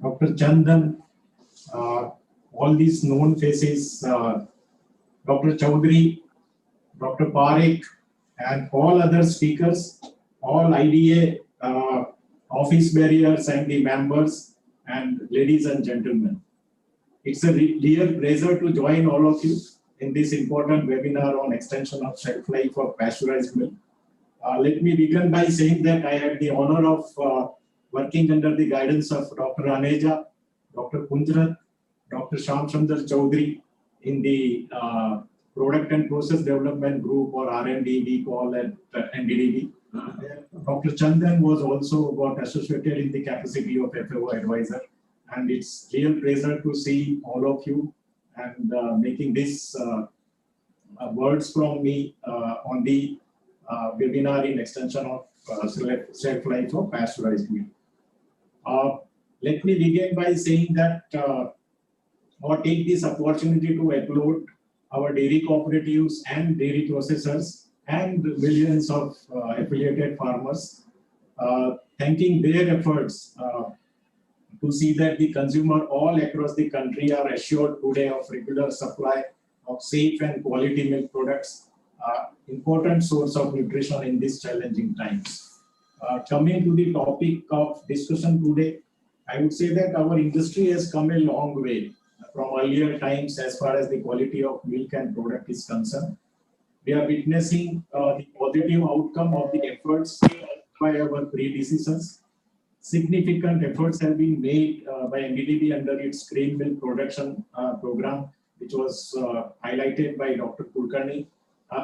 Dr. Chandan, all these known faces, Dr. Chaudhary, Dr. Parekh, and all other speakers, all IDA office bearers and the members, and ladies and gentlemen. It's a real pleasure to join all of you in this important webinar on extension of shelf life of pasteurized milk. Let me begin by saying that I had the honor of working under the guidance of Dr. Aneja, Dr. Punjrath, Dr. Shyam Chandra Chaudhary in the Product and Process Development Group, or R&D we call at NDDB. Dr. Chandan was also got associated in the capacity of FAO advisor. And it's real pleasure to see all of you and making this words from me on the webinar in extension of shelf life of pasteurized milk. Let me begin by saying that or take this opportunity to applaud our dairy cooperatives and dairy processors and millions of affiliated farmers, thanking their efforts to see that the consumer all across the country are assured today of regular supply of safe and quality milk products, important source of nutrition in these challenging times. Coming to the topic of discussion today, I would say that our industry has come a long way from earlier times as far as the quality of milk and product is concerned. We are witnessing the positive outcome of the efforts by our predecessors. Significant efforts have been made by NDDB under its grain milk production program which was highlighted by Dr. Kulkarni,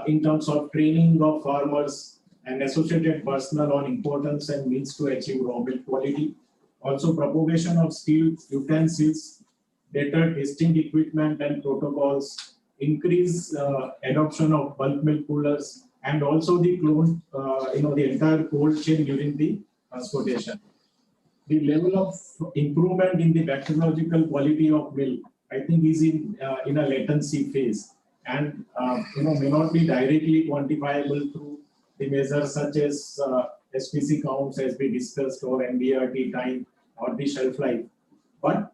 in terms of training of farmers and associated personnel on importance and means to achieve raw milk quality. Also, propagation of steel utensils, better testing equipment and protocols, increase adoption of bulk milk coolers, and also the clone, the entire cold chain during the transportation. The level of improvement in the bacteriological quality of milk, I think, is in a latency phase, and may not be directly quantifiable through the measures such as SPC counts, as we discussed, or MBRT time, or the shelf life. But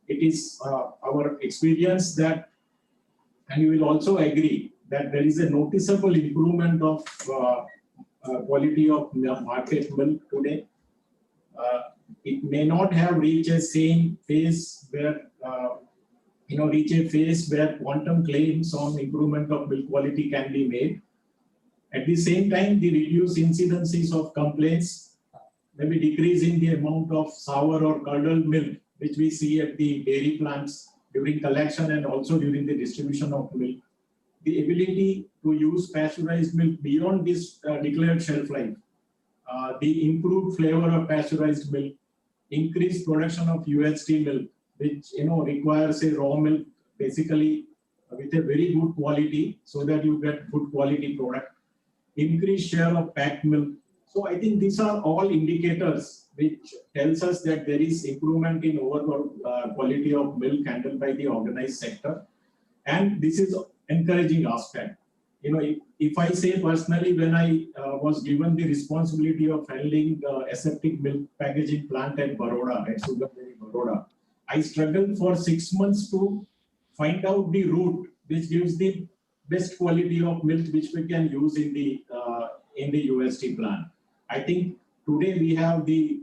it is our experience that, and you will also agree, that there is a noticeable improvement of quality of market milk today. It may not have reached a same phase where, quantum claims on improvement of milk quality can be made. At the same time, the reduced incidences of complaints, maybe decreasing the amount of sour or curdled milk, which we see at the dairy plants during collection and also during the distribution of milk. The ability to use pasteurized milk beyond this declared shelf life, the improved flavor of pasteurized milk, increased production of UHT milk, which requires a raw milk basically with a very good quality, so that you get good quality product, increased share of packed milk. So I think these are all indicators which tells us that there is improvement in overall quality of milk handled by the organized sector, and this is encouraging aspect. If I say personally, when I was given the responsibility of handling the aseptic milk packaging plant at Baroda, at Sugar Dairy Baroda, I struggled for 6 months to find out the route which gives the best quality of milk which we can use in the UST plant. I think today we have the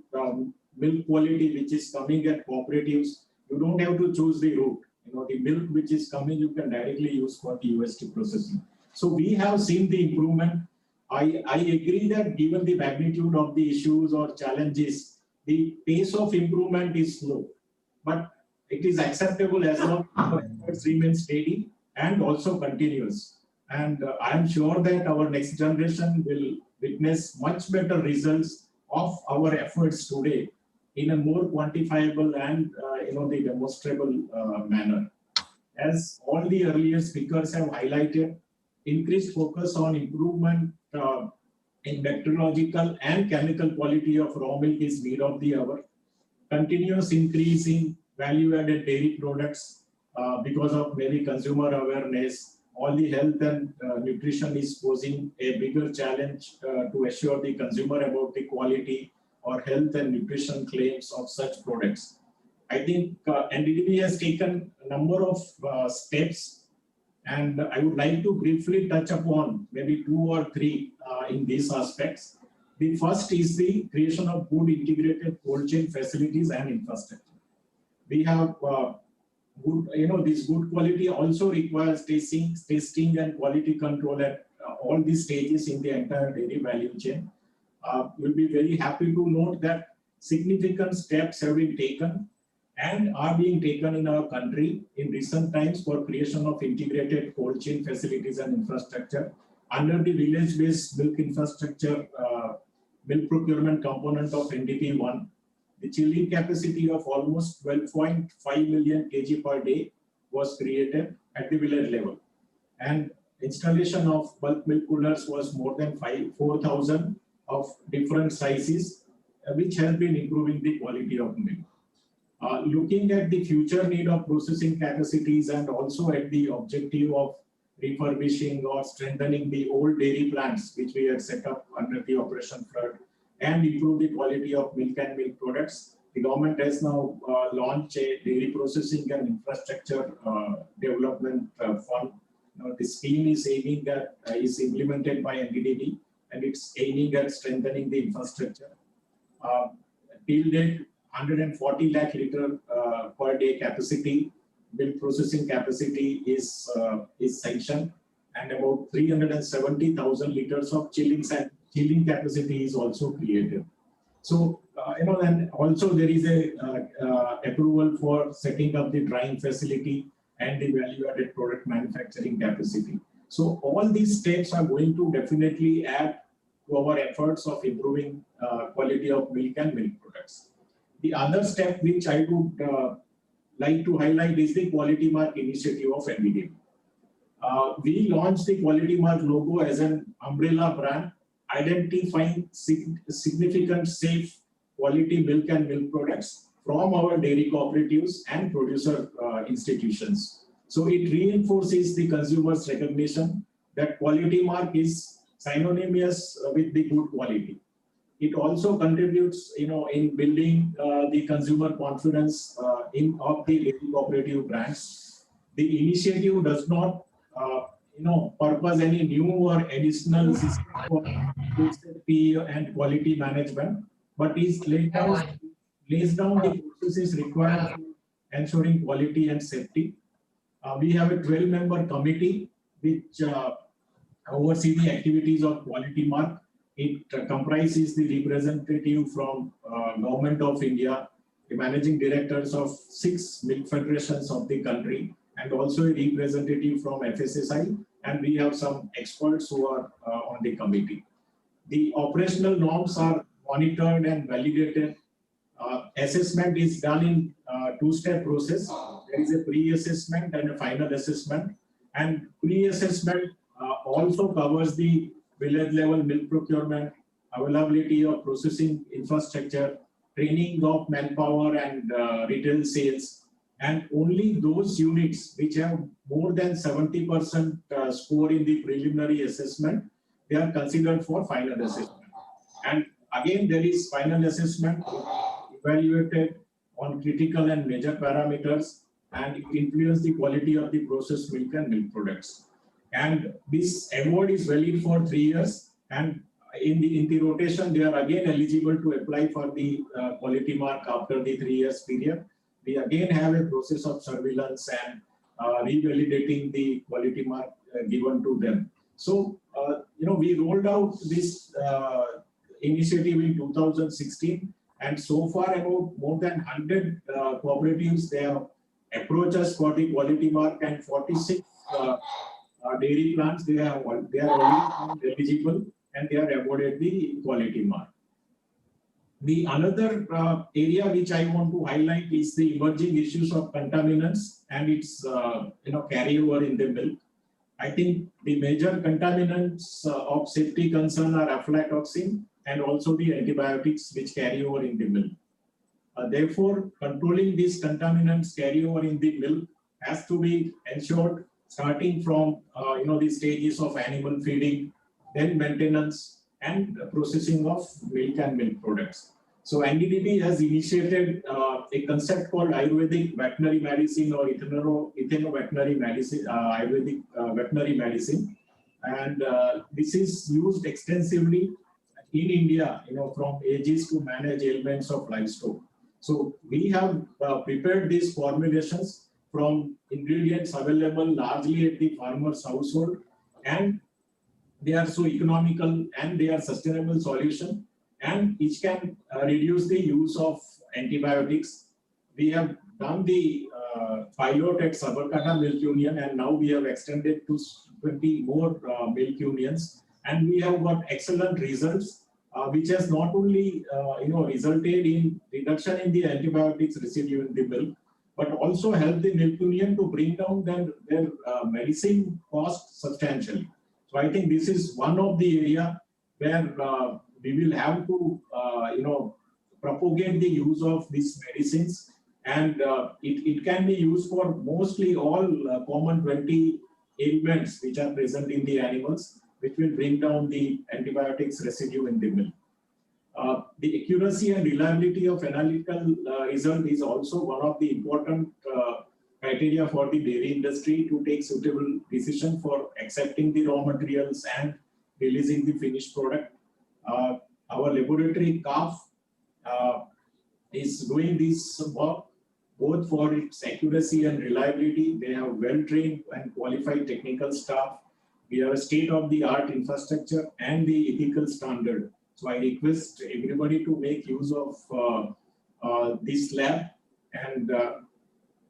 milk quality which is coming at cooperatives. You don't have to choose the route. The milk which is coming, you can directly use for the UST processing. So we have seen the improvement. I agree that given the magnitude of the issues or challenges, the pace of improvement is slow, but it is acceptable as long as our efforts remain steady and also continuous. And I am sure that our next generation will witness much better results of our efforts today in a more quantifiable and the demonstrable manner. As all the earlier speakers have highlighted, increased focus on improvement in bacteriological and chemical quality of raw milk is need of the hour. Continuous increase in value-added dairy products because of maybe consumer awareness. All the health and nutrition is posing a bigger challenge to assure the consumer about the quality or health and nutrition claims of such products. I think NDDB has taken a number of steps, and I would like to briefly touch upon maybe 2 or 3 in these aspects. The first is the creation of good integrated cold chain facilities and infrastructure. We have good, this good quality also requires testing and quality control at all these stages in the entire dairy value chain. We'll be very happy to note that significant steps have been taken and are being taken in our country in recent times for creation of integrated cold chain facilities and infrastructure under the village-based milk infrastructure milk procurement component of NDP-1. The chilling capacity of almost 12.5 million kg per day was created at the village level, and installation of bulk milk coolers was more than 4,000 of different sizes, which has been improving the quality of milk. Looking at the future need of processing capacities and also at the objective of refurbishing or strengthening the old dairy plants which we had set up under the Operation Flood and improve the quality of milk and milk products, the government has now launched a dairy processing and infrastructure development fund. The scheme is aiming at is implemented by NDDB, and it's aiming at strengthening the infrastructure. Till date, 140 lakh liter per day capacity, milk processing capacity is sanctioned, and about 370,000 liters of chilling capacity is also created. So, and also there is a approval for setting up the drying facility and the value-added product manufacturing capacity. So all these steps are going to definitely add to our efforts of improving quality of milk and milk products. The other step which I would like to highlight is the Quality Mark initiative of NBD. We launched the Quality Mark logo as an umbrella brand, identifying significant safe quality milk and milk products from our dairy cooperatives and producer institutions. So it reinforces the consumer's recognition that Quality Mark is synonymous with the good quality. It also contributes, in building the consumer confidence of the dairy cooperative brands. The initiative does not, purpose any new or additional system for food safety and quality management, but is lays down the processes required for ensuring quality and safety. We have a 12-member committee which oversees the activities of Quality Mark. It comprises the representative from Government of India, the managing directors of 6 milk federations of the country, and also a representative from FSSI, and we have some experts who are on the committee. The operational norms are monitored and validated. Assessment is done in 2-step process. There is a pre-assessment and a final assessment, and pre-assessment also covers the village level milk procurement, availability of processing infrastructure, training of manpower and retail sales, and only those units which have more than 70% score in the preliminary assessment, they are considered for final assessment. And again, there is final assessment evaluated on critical and major parameters, and it influences the quality of the processed milk and milk products. And this award is valid for 3 years, and in the rotation, they are again eligible to apply for the Quality Mark after the 3 years period. We again have a process of surveillance and revalidating the Quality Mark given to them. So, we rolled out this initiative in 2016, and so far about more than 100 cooperatives, they have approached us for the Quality Mark, and 46 dairy plants, they are already eligible, and they are awarded the Quality Mark. The another area which I want to highlight is the emerging issues of contaminants and its carryover in the milk. I think the major contaminants of safety concern are aflatoxin and also the antibiotics which carry over in the milk. Therefore, controlling these contaminants carryover in the milk has to be ensured, starting from the stages of animal feeding, then maintenance and processing of milk and milk products. So NDDB has initiated a concept called Ayurvedic veterinary medicine or veterinary medicine, Ayurvedic veterinary medicine, and this is used extensively in India, from ages to manage ailments of livestock. So we have prepared these formulations from ingredients available largely at the farmer's household, and they are so economical and they are sustainable solution, and which can reduce the use of antibiotics. We have done the pilot at Sabarkantha Milk Union, and now we have extended to 20 more milk unions, and we have got excellent results, which has not only resulted in reduction in the antibiotics residue in the milk, but also help the milk union to bring down their medicine cost substantially. So I think this is one of the area where we will have to propagate the use of these medicines, and it can be used for mostly all common 20 ailments which are present in the animals, which will bring down the antibiotics residue in the milk. The accuracy and reliability of analytical result is also one of the important criteria for the dairy industry to take suitable decision for accepting the raw materials and releasing the finished product. Our laboratory CAF is doing this work both for its accuracy and reliability. They have well-trained and qualified technical staff. We have a state-of-the-art infrastructure and the ethical standard. So I request everybody to make use of this lab, and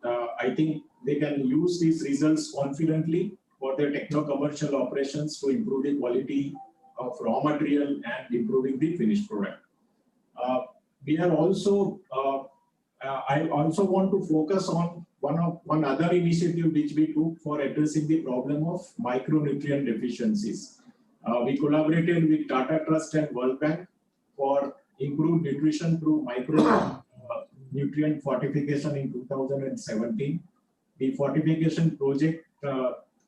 I think they can use these results confidently for their techno-commercial operations to improve the quality of raw material and improving the finished product. We are also, I also want to focus on one other initiative which we took for addressing the problem of micronutrient deficiencies. We collaborated with Tata Trust and World Bank for improved nutrition through nutrient fortification in 2017. The fortification project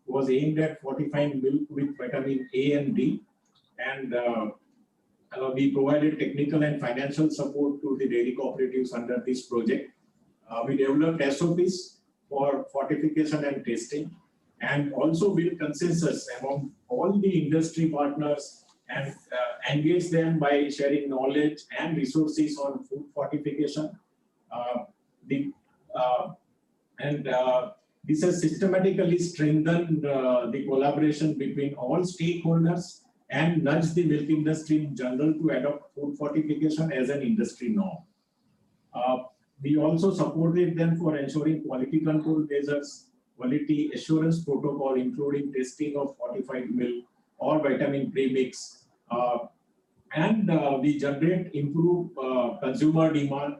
was aimed at fortifying milk with vitamin A and D, and we provided technical and financial support to the dairy cooperatives under this project. We developed SOPs for fortification and testing, and also built consensus among all the industry partners and engage them by sharing knowledge and resources on food fortification. This has systematically strengthened the collaboration between all stakeholders and nudged the milk industry in general to adopt food fortification as an industry norm. We also supported them for ensuring quality control measures, quality assurance protocol, including testing of fortified milk or vitamin premix, and we generate improved consumer demand.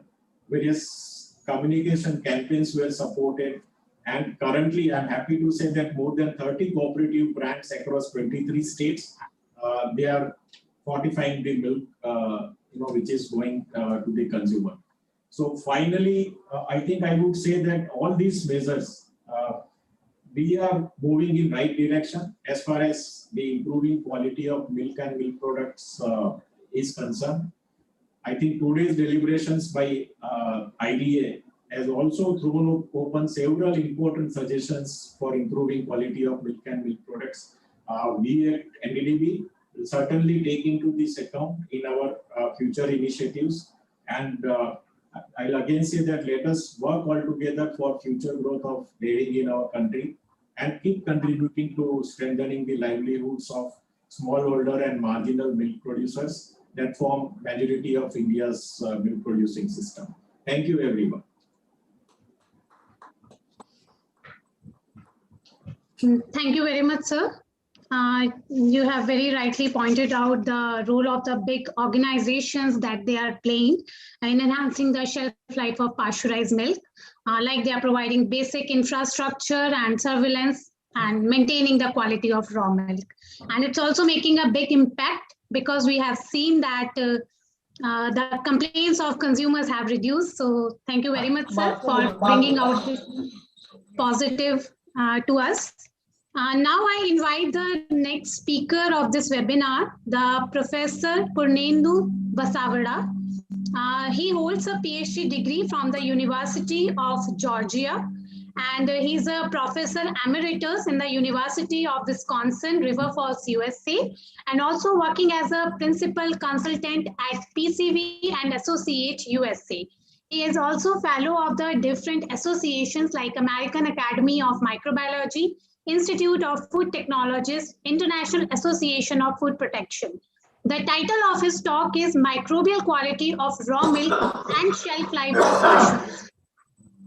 Various communication campaigns were supported, and currently I'm happy to say that more than 30 cooperative brands across 23 states, they are fortifying the milk, which is going to the consumer. So finally, I think I would say that all these measures, we are moving in right direction as far as the improving quality of milk and milk products is concerned. I think today's deliberations by IDA has also thrown open several important suggestions for improving quality of milk and milk products. We at NDDB will certainly take into this account in our future initiatives, and I'll again say that let us work all together for future growth of dairy in our country and keep contributing to strengthening the livelihoods of smallholder and marginal milk producers that form majority of India's milk producing system. Thank you, everyone. Thank you very much, sir. You have very rightly pointed out the role of the big organizations that they are playing in enhancing the shelf life of pasteurized milk. Like they are providing basic infrastructure and surveillance and maintaining the quality of raw milk. And it's also making a big impact because we have seen that the complaints of consumers have reduced. So thank you very much, sir, for bringing out this positive to us. Now I invite the next speaker of this webinar, the Professor Purnendu Vasavada. He holds a PhD degree from the University of Georgia, and he's a Professor Emeritus in the University of Wisconsin, River Falls, USA, and also working as a Principal Consultant at PCV and Associate USA. He is also Fellow of the different associations like American Academy of Microbiology, Institute of Food Technologists, International Association of Food Protection. The title of his talk is Microbial Quality of Raw Milk and Shelf Life of Pasteurized.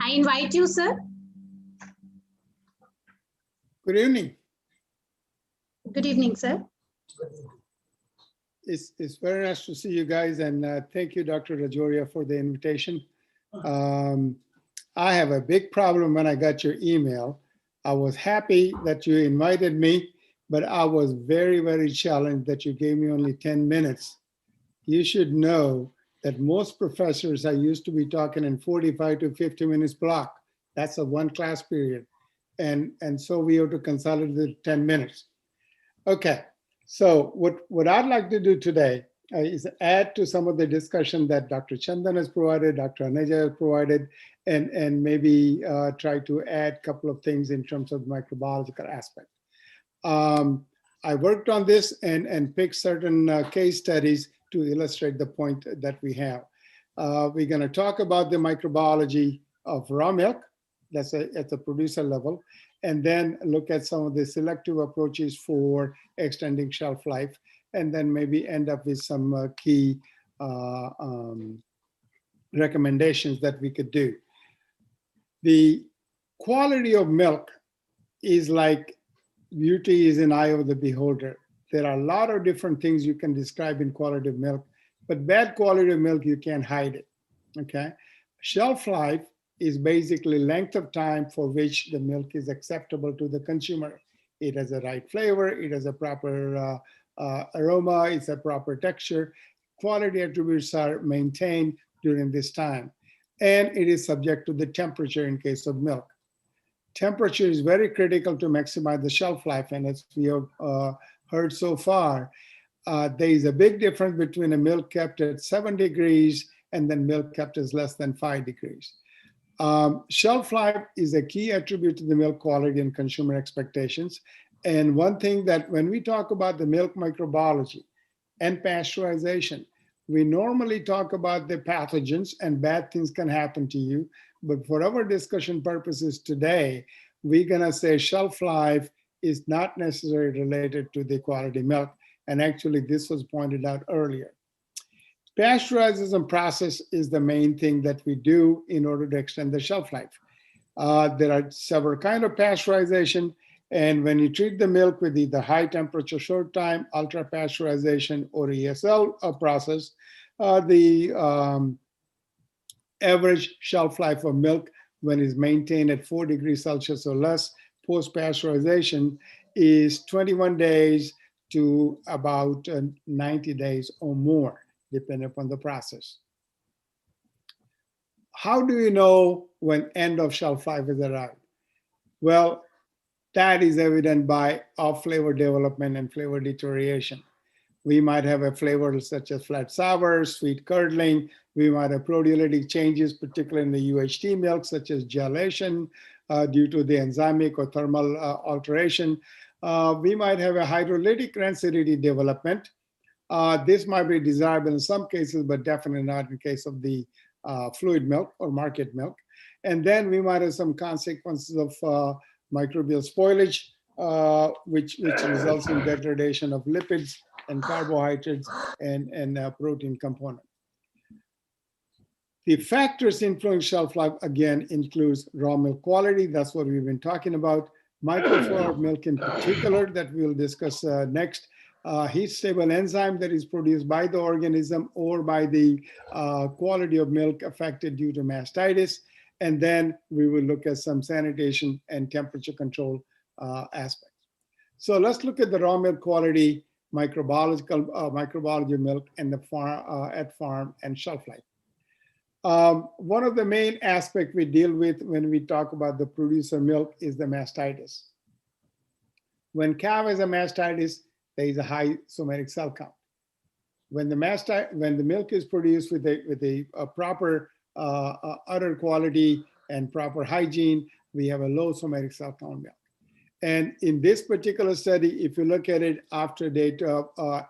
I invite you, sir. Good evening. Good evening, sir. It's very nice to see you guys, and thank you, Dr. Rajorhia, for the invitation. I have a big problem when I got your email. I was happy that you invited me, but I was very, very challenged that you gave me only 10 minutes. You should know that most professors are used to be talking in 45 to 50 minutes block. That's a one class period. And so we have to consolidate 10 minutes. Okay, so what I'd like to do today is add to some of the discussion that Dr. Chandan has provided, Dr. Aneja has provided, and maybe try to add a couple of things in terms of the microbiological aspect. I worked on this and picked certain case studies to illustrate the point that we have. We're going to talk about the microbiology of raw milk, that's at the producer level, and then look at some of the selective approaches for extending shelf life, and then maybe end up with some key recommendations that we could do. The quality of milk is like beauty is an eye of the beholder. There are a lot of different things you can describe in quality of milk, but bad quality of milk, you can't hide it, okay? Shelf life is basically length of time for which the milk is acceptable to the consumer. It has a right flavor, it has a proper aroma, it's a proper texture. Quality attributes are maintained during this time. And it is subject to the temperature in case of milk. Temperature is very critical to maximize the shelf life. And as we have heard so far, there is a big difference between a milk kept at 7 degrees and then milk kept as less than 5 degrees. Shelf life is a key attribute to the milk quality and consumer expectations. And one thing that when we talk about the milk microbiology and pasteurization, we normally talk about the pathogens and bad things can happen to you. But for our discussion purposes today, we're gonna say shelf life is not necessarily related to the quality milk. And actually this was pointed out earlier. Pasteurization process is the main thing that we do in order to extend the shelf life. There are several kinds of pasteurization. And when you treat the milk with either high temperature, short time, ultra pasteurization, or ESL process, the average shelf life of milk when it's maintained at 4 degrees Celsius or less post pasteurization is 21 days to about 90 days or more, depending upon the process. How do you know when end of shelf life is arrived? Well, that is evident by off-flavor development and flavor deterioration. We might have a flavor such as flat sour, sweet curdling. We might have proteolytic changes, particularly in the UHT milk, such as gelation due to the enzymic or thermal alteration. We might have a hydrolytic rancidity development. This might be desirable in some cases, but definitely not in case of the fluid milk or market milk. And then we might have some consequences of microbial spoilage, which results in degradation of lipids and carbohydrates and protein component. The factors influencing shelf life, again, includes raw milk quality. That's what we've been talking about. Microflora of milk in particular that we'll discuss next. Heat stable enzyme that is produced by the organism or by the quality of milk affected due to mastitis. And then we will look at some sanitation and temperature control aspects. So let's look at the raw milk quality, microbiology of milk and the at farm and shelf life. One of the main aspects we deal with when we talk about the producer milk is the mastitis. When cow has a mastitis, there is a high somatic cell count. When the milk is produced with a proper udder quality and proper hygiene, we have a low somatic cell count milk. And in this particular study, if you look at it after day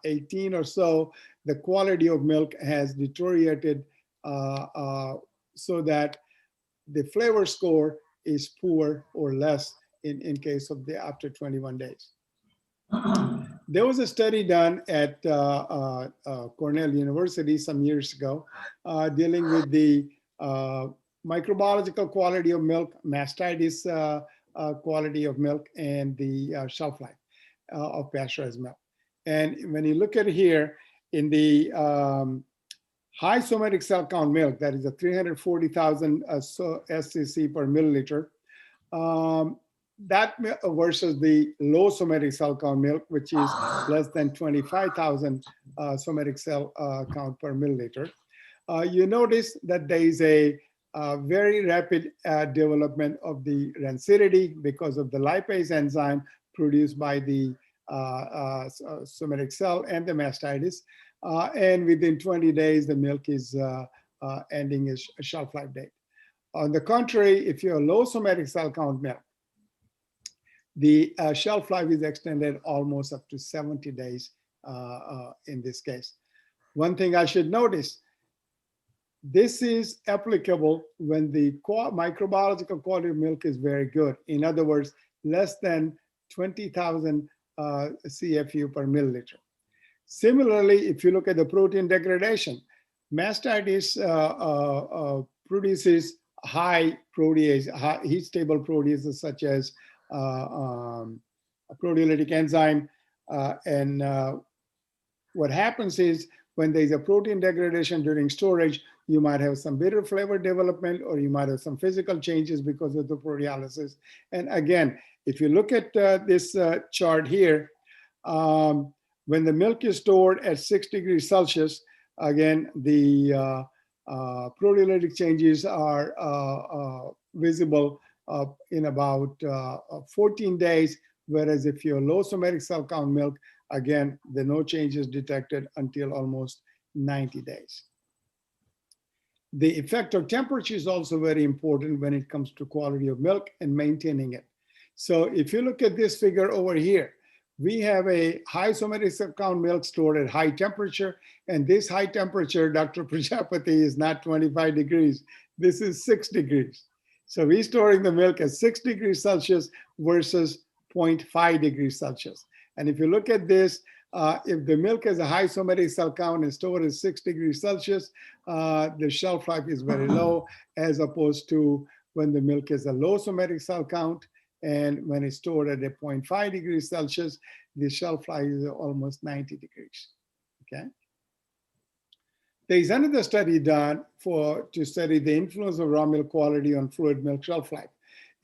18 or so, the quality of milk has deteriorated so that the flavor score is poor or less in case of the after 21 days. There was a study done at Cornell University some years ago dealing with the microbiological quality of milk, mastitis quality of milk, and the shelf life of pasteurized milk. And when you look at it here, in the high somatic cell count milk, that is a 340,000 SCC per milliliter, that versus the low somatic cell count milk, which is less than 25,000 somatic cell count per milliliter. You notice that there is a very rapid development of the rancidity because of the lipase enzyme produced by the somatic cell and the mastitis. And within 20 days, the milk is ending its shelf life date. On the contrary, if you're a low somatic cell count milk, the shelf life is extended almost up to 70 days in this case. One thing I should notice, this is applicable when the microbiological quality of milk is very good. In other words, less than 20,000 CFU per milliliter. Similarly, if you look at the protein degradation, mastitis produces high protease, heat stable proteases such as a proteolytic enzyme. What happens is when there's a protein degradation during storage, you might have some bitter flavor development, or you might have some physical changes because of the proteolysis. And again, if you look at this chart here, when the milk is stored at 6 degrees Celsius, again, the proteolytic changes are visible in about 14 days, whereas if you're low somatic cell count milk, again, there are no changes detected until almost 90 days. The effect of temperature is also very important when it comes to quality of milk and maintaining it. So if you look at this figure over here, we have a high somatic cell count milk stored at high temperature, and this high temperature, Dr. Prajapati, is not 25 degrees. This is 6 degrees. So we're storing the milk at 6 degrees Celsius versus 0.5 degrees Celsius. And if you look at this, if the milk has a high somatic cell count and stored at 6 degrees Celsius, the shelf life is very low, as opposed to when the milk has a low somatic cell count, and when it's stored at a 0.5 degrees Celsius, the shelf life is almost 90 degrees, okay? There's another study done to study the influence of raw milk quality on fluid milk shelf life.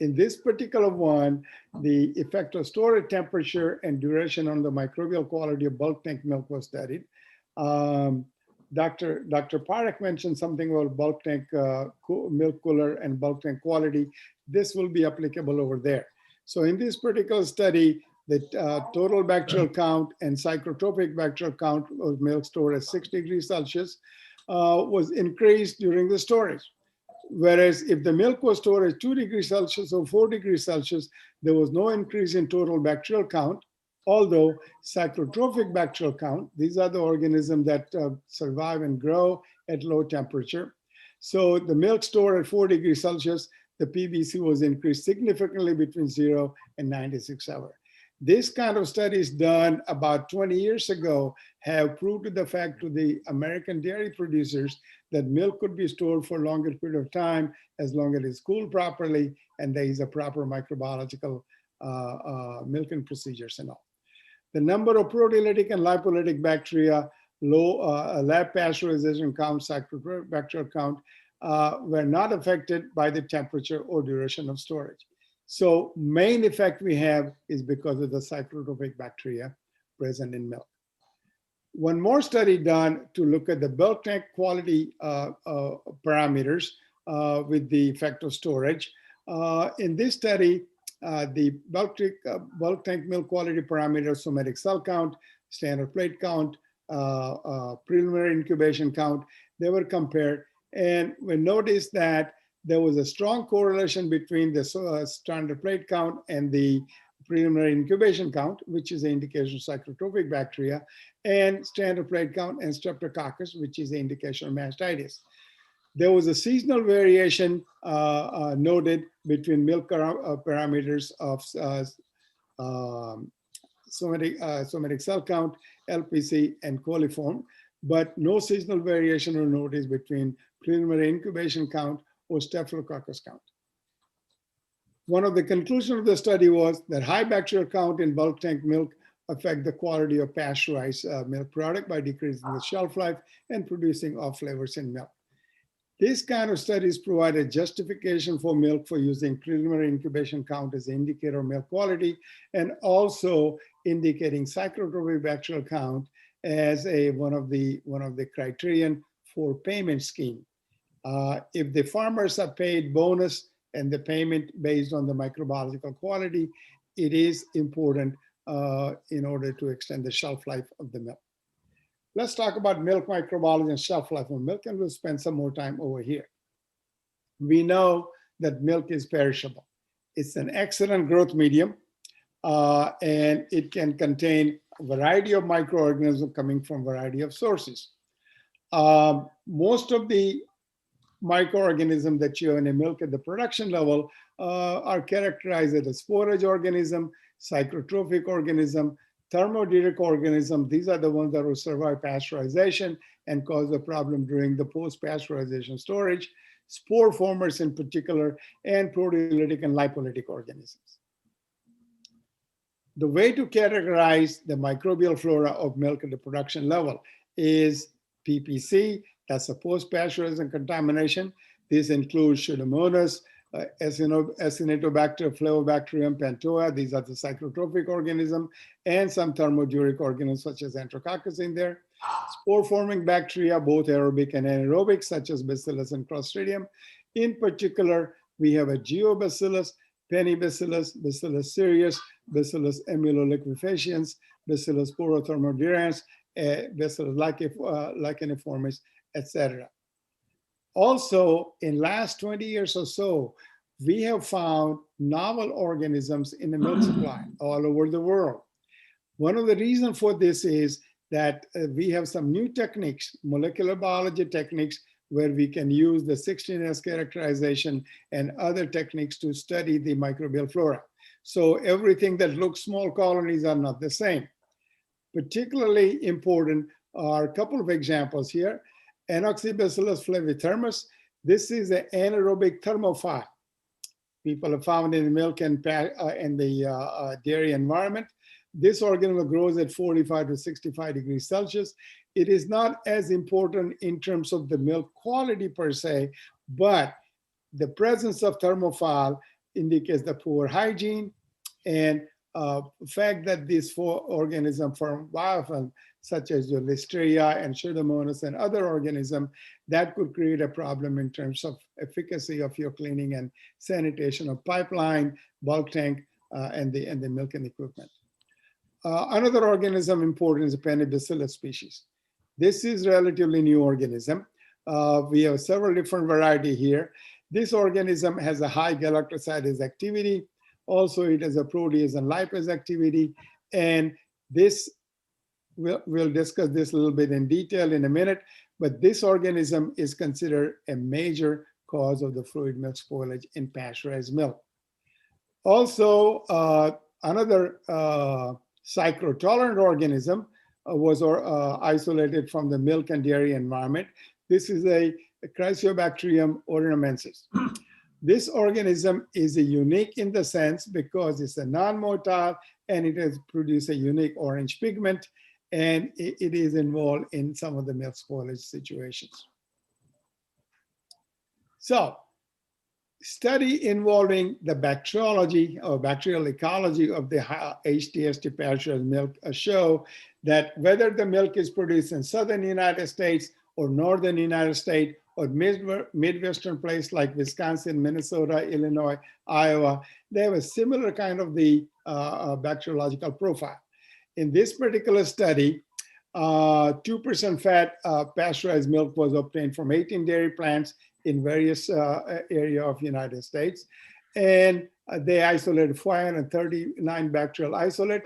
In this particular one, the effect of storage temperature and duration on the microbial quality of bulk tank milk was studied. Dr. Parekh mentioned something about bulk tank milk cooler and bulk tank quality. This will be applicable over there. So in this particular study, the total bacterial count and cyclotropic bacterial count of milk stored at 6 degrees Celsius was increased during the storage. Whereas if the milk was stored at 2 degrees Celsius or 4 degrees Celsius, there was no increase in total bacterial count, although cyclotrophic bacterial count, these are the organisms that survive and grow at low temperature. So the milk stored at 4 degrees Celsius, the PBC was increased significantly between 0 and 96 hours. This kind of studies done about 20 years ago have proved to the fact to the American dairy producers that milk could be stored for a longer period of time as long as it's cooled properly and there is a proper microbiological milking procedures and all. The number of proteolytic and lipolytic bacteria, low lab pasteurization count, cyclobacterial count were not affected by the temperature or duration of storage. So main effect we have is because of the cyclotropic bacteria present in milk. One more study done to look at the bulk tank quality parameters with the effect of storage. In this study, the bulk tank milk quality parameters, somatic cell count, standard plate count, preliminary incubation count, they were compared. And we noticed that there was a strong correlation between the standard plate count and the preliminary incubation count, which is an indication of cyclotropic bacteria, and standard plate count and streptococcus, which is an indication of mastitis. There was a seasonal variation noted between milk parameters of somatic cell count, LPC, and coliform, but no seasonal variation was noticed between preliminary incubation count or staphylococcus count. One of the conclusions of the study was that high bacterial count in bulk tank milk affect the quality of pasteurized milk product by decreasing the shelf life and producing off flavors in milk. These kind of studies provide a justification for milk for using preliminary incubation count as an indicator of milk quality, and also indicating cyclotropic bacterial count as one of the criterion for payment scheme. If the farmers are paid bonus and the payment based on the microbiological quality, it is important in order to extend the shelf life of the milk. Let's talk about milk microbiology and shelf life of milk, and we'll spend some more time over here. We know that milk is perishable. It's an excellent growth medium, and it can contain a variety of microorganisms coming from a variety of sources. Most of the microorganisms that you have in a milk at the production level are characterized as forage organism, cyclotrophic organism, thermodynamic organism. These are the ones that will survive pasteurization and cause a problem during the post-pasteurization storage. spore formers in particular, and proteolytic and lipolytic organisms. The way to categorize the microbial flora of milk at the production level is PPC, that's a post-pasteurization contamination. This includes Pseudomonas, Acinetobacter, Flavobacterium, Pantoa. These are the cyclotrophic organisms, and some thermoduric organisms such as Enterococcus in there. Spore-forming bacteria, both aerobic and anaerobic, such as Bacillus and Clostridium. In particular, we have a Geobacillus, Pennibacillus, Bacillus cereus, Bacillus amyloliquefaciens, Bacillus porothermodurans, Bacillus licheniformis, etc. Also, in last 20 years or so, we have found novel organisms in the milk supply all over the world. One of the reasons for this is that we have some new techniques, molecular biology techniques, where we can use the 16S characterization and other techniques to study the microbial flora. So everything that looks small colonies are not the same. Particularly important are a couple of examples here. Anoxybacillus flavithermus. This is an anaerobic thermophile. People have found in the milk and the dairy environment. This organism grows at 45 to 65 degrees Celsius. It is not as important in terms of the milk quality per se, but the presence of thermophile indicates the poor hygiene and fact that these four organisms form biofilm, such as the Listeria and Pseudomonas and other organisms, that could create a problem in terms of efficacy of your cleaning and sanitation of pipeline, bulk tank, and the milking equipment. Another organism important is the Pennibacillus species. This is relatively new organism. We have several different varieties here. This organism has a high galactosidase activity. Also, it has a protease and lipase activity. And this, we'll discuss this a little bit in detail in a minute, but this organism is considered a major cause of the fluid milk spoilage in pasteurized milk. Also, another cyclotolerant organism was isolated from the milk and dairy environment. This is a Chrysobacterium ornamensis. This organism is unique in the sense because it's a non-motile and it has produced a unique orange pigment, and it is involved in some of the milk spoilage situations. So, study involving the bacteriology or bacterial ecology of the HTST pasteurized milk show that whether the milk is produced in southern United States or northern United States or Midwestern place like Wisconsin, Minnesota, Illinois, Iowa, they have a similar kind of the bacteriological profile. In this particular study, 2% fat pasteurized milk was obtained from 18 dairy plants in various areas of United States. And they isolated 539 bacterial isolate,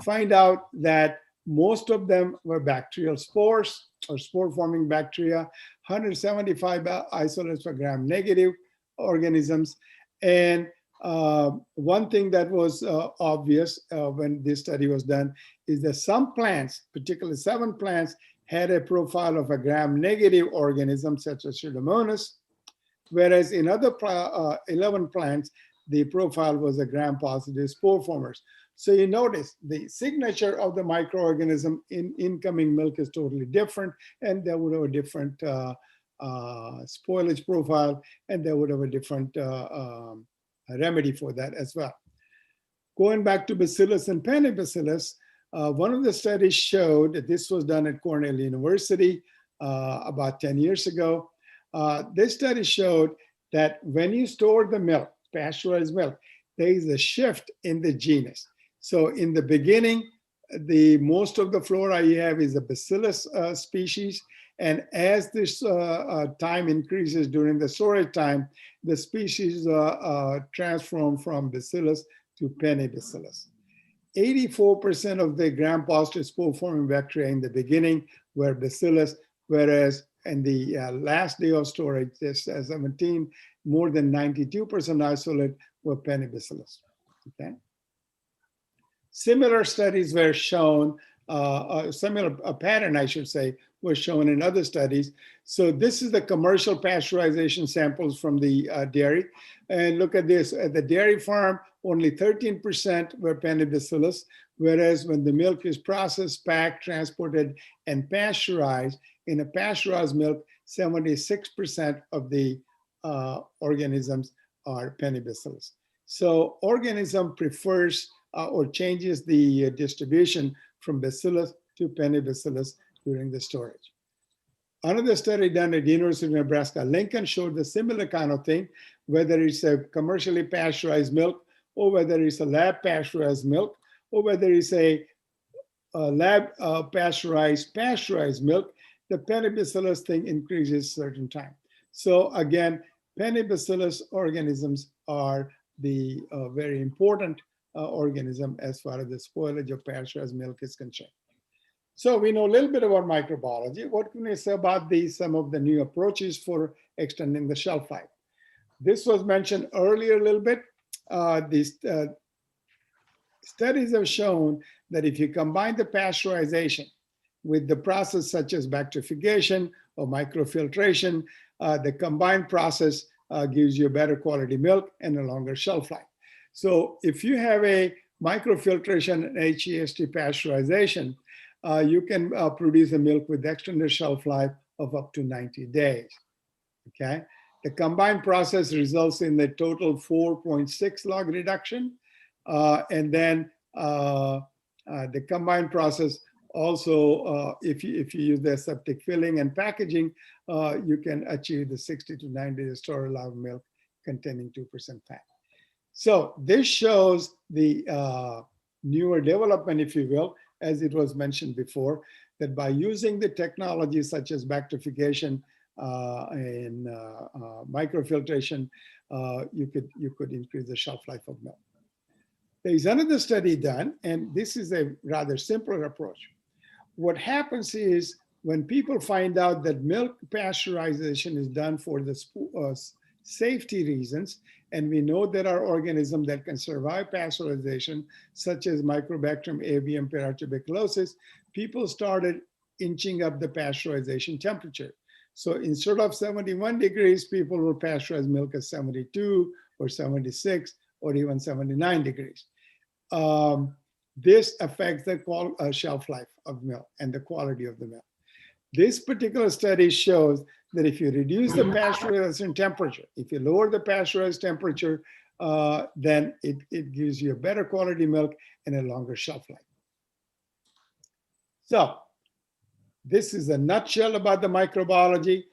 find out that most of them were bacterial spores or spore-forming bacteria, 175 isolates per gram negative organisms. And one thing that was obvious when this study was done is that some plants, particularly 7 plants, had a profile of a gram-negative organism such as Pseudomonas, whereas in other 11 plants, the profile was a gram-positive spore formers. So you notice the signature of the microorganism in incoming milk is totally different, and they would have a different spoilage profile, and they would have a different remedy for that as well. Going back to Bacillus and Pennibacillus, one of the studies showed that this was done at Cornell University about 10 years ago. This study showed that when you store the milk, pasteurized milk, there is a shift in the genus. So in the beginning, most of the flora you have is a Bacillus species. And as this time increases during the storage time, the species transform from Bacillus to Pennibacillus. 84% of the gram-positive spore-forming bacteria in the beginning were Bacillus, whereas in the last day of storage, this 17, more than 92% isolate were Pennibacillus. Okay. Similar studies were shown a similar pattern, I should say, was shown in other studies. So this is the commercial pasteurization samples from the dairy. And look at this, at the dairy farm, only 13% were Pennibacillus, whereas when the milk is processed, packed, transported, and pasteurized, in a pasteurized milk, 76% of the organisms are Pennibacillus. So organism prefers or changes the distribution from Bacillus to Pennibacillus during the storage. Another study done at the University of Nebraska Lincoln showed the similar kind of thing, whether it's a commercially pasteurized milk, or whether it's a lab pasteurized milk, or whether it's a lab pasteurized milk, the Pennibacillus thing increases certain time. So again, Pennibacillus organisms are the very important organism as far as the spoilage of pasteurized milk is concerned. So we know a little bit about microbiology. What can we say about some of the new approaches for extending the shelf life? This was mentioned earlier a little bit. These studies have shown that if you combine the pasteurization with the process such as bacterification or microfiltration, the combined process gives you a better quality milk and a longer shelf life. So if you have a microfiltration and HEST pasteurization, you can produce a milk with extended shelf life of up to 90 days, okay? The combined process results in the total 4.6 log reduction. And then the combined process also, if you use the aseptic filling and packaging, you can achieve the 60 to 90 days store allowed milk containing 2% fat. So this shows the newer development, if you will, as it was mentioned before, that by using the technology such as bacterification and microfiltration, you could increase the shelf life of milk. There is another study done, and this is a rather simpler approach. What happens is when people find out that milk pasteurization is done for the safety reasons, and we know there are organisms that can survive pasteurization, such as Microbacterium avium pertuberculosis, people started inching up the pasteurization temperature. So instead of 71 degrees, people will pasteurize milk at 72 or 76 or even 79 degrees. This affects the shelf life of milk and the quality of the milk. This particular study shows that if you reduce the pasteurization temperature, if you lower the pasteurized temperature, then it gives you a better quality milk and a longer shelf life. So this is a nutshell about the microbiology.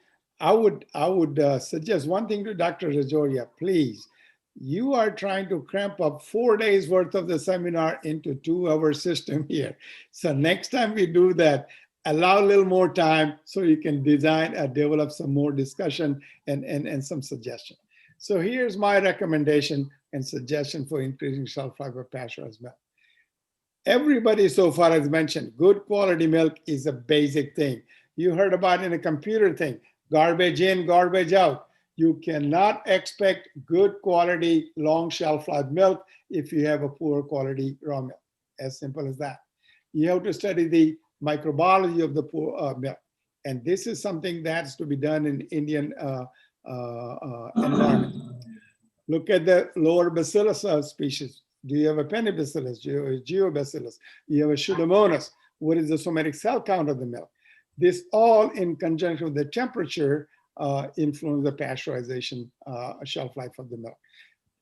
I would suggest one thing to Dr. Rajorhia, please. You are trying to cramp up 4 days worth of the seminar into 2-hour system here. So next time we do that, allow a little more time so you can design and develop some more discussion and some suggestion. So here's my recommendation and suggestion for increasing shelf life of pasteurized milk. Everybody so far has mentioned good quality milk is a basic thing. You heard about in a computer thing, garbage in, garbage out. You cannot expect good quality, long shelf life milk if you have a poor quality raw milk. As simple as that. You have to study the microbiology of the poor milk. And this is something that's to be done in Indian environment. Look at the lower bacillus species. Do you have a Pennibacillus? Do you have a Geobacillus? Do you have a Pseudomonas? What is the somatic cell count of the milk? This all in conjunction with the temperature influence the pasteurization shelf life of the milk.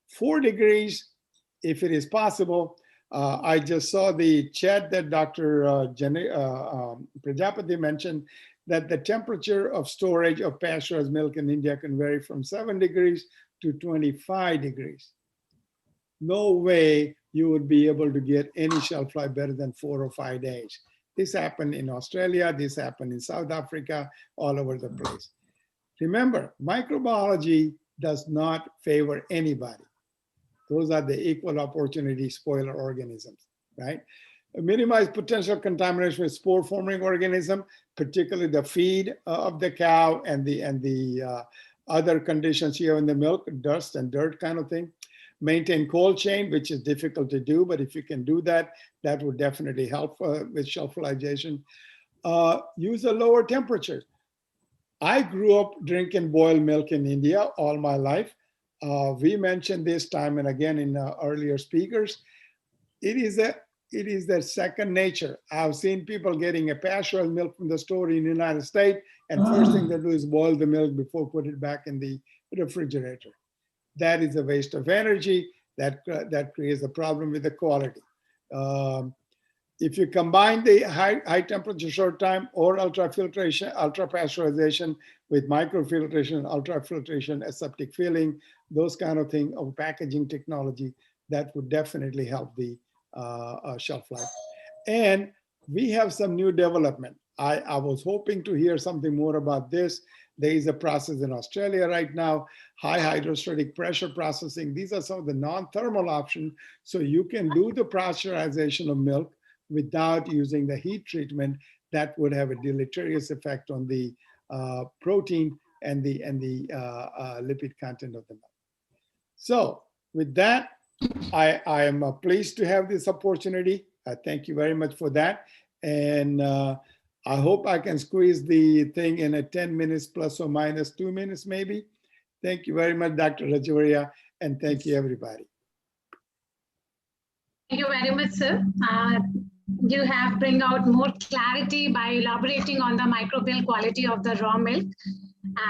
4 degrees, if it is possible. I just saw the chat that Dr. Prajapati mentioned that the temperature of storage of pasteurized milk in India can vary from 7 degrees to 25 degrees. No way you would be able to get any shelf life better than 4 or 5 days. This happened in Australia, this happened in South Africa, all over the place. Remember, microbiology does not favor anybody. Those are the equal opportunity spoiler organisms, right? Minimize potential contamination with spore-forming organism, particularly the feed of the cow and the other conditions you have in the milk, dust and dirt kind of thing. maintain cold chain, which is difficult to do, but if you can do that, that would definitely help with shelfization. Use a lower temperature. I grew up drinking boiled milk in India all my life. We mentioned this time and again in earlier speakers. It is their second nature. I've seen people getting a pasteurized milk from the store in the United States, and first thing they do is boil the milk before put it back in the refrigerator. That is a waste of energy. That creates a problem with the quality. If you combine the high temperature short time or ultrafiltration, ultrapasteurization with microfiltration, ultrafiltration, aseptic filling, those kind of things of packaging technology, that would definitely help the shelf life. And we have some new development. I was hoping to hear something more about this. There is a process in Australia right now, high hydrostatic pressure processing. These are some of the non-thermal options. So you can do the pasteurization of milk without using the heat treatment. That would have a deleterious effect on the protein and the lipid content of the milk. So with that, I am pleased to have this opportunity. Thank you very much for that. And I hope I can squeeze the thing in a 10 minutes plus or minus 2 minutes maybe. Thank you very much, Dr. Rajorhia, and thank you, everybody. Thank you very much, sir. You have bring out more clarity by elaborating on the microbial quality of the raw milk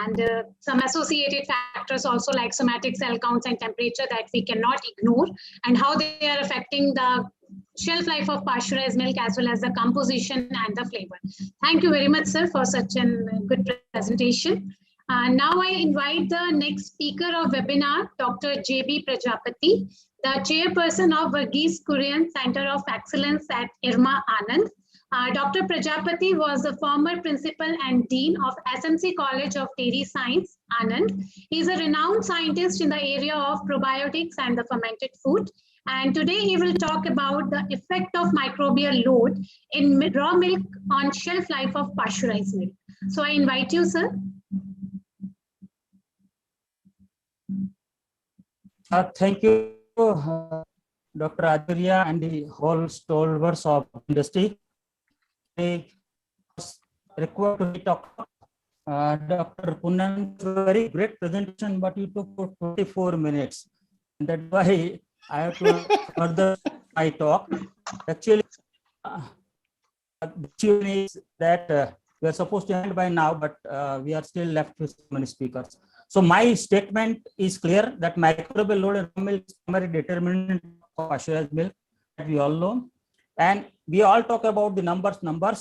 and some associated factors also like somatic cell counts and temperature that we cannot ignore, and how they are affecting the shelf life of pasteurized milk as well as the composition and the flavor. Thank you very much, sir, for such a good presentation. Now I invite the next speaker of webinar, Dr. J.B. Prajapati, the chairperson of Varghese Kurian Center of Excellence at IRMA Anand. Dr. Prajapati was the former principal and dean of SMC College of Dairy Science, Anand. He is a renowned scientist in the area of probiotics and the fermented food. And today he will talk about the effect of microbial load in raw milk on shelf life of pasteurized milk. So I invite you, sir. Thank you, Dr. Rajorhia and the whole stalwarts of industry. I required to talk. Dr. Purnendu, very great presentation, but you took 24 minutes. And that's why I have to further my talk. Actually, the issue is that we are supposed to end by now, but we are still left with so many speakers. So my statement is clear that microbial load in raw milk is primary determinant of pasteurized milk, that we all know. And we all talk about the numbers,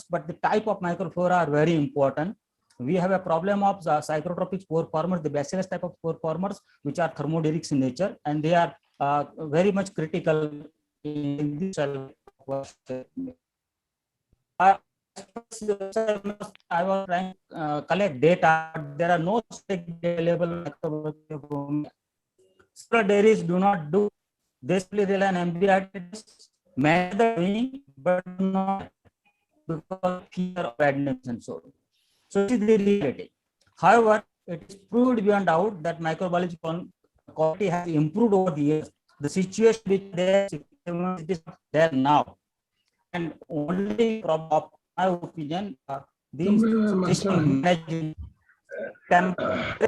but the type of microflora are very important. We have a problem of the psychotropic spore formers, the bacillus type of spore formers, which are thermoderics in nature, and they are very much critical in this cell. I was trying to collect data. There are no available. Several dairies do not do. They simply rely on embryonitis, doing, but not because of fear of bad names and so on. So this is the reality. However, it is proved beyond doubt that microbiology quality has improved over the years. The situation which there is there now, and only from my opinion, these system managing temperature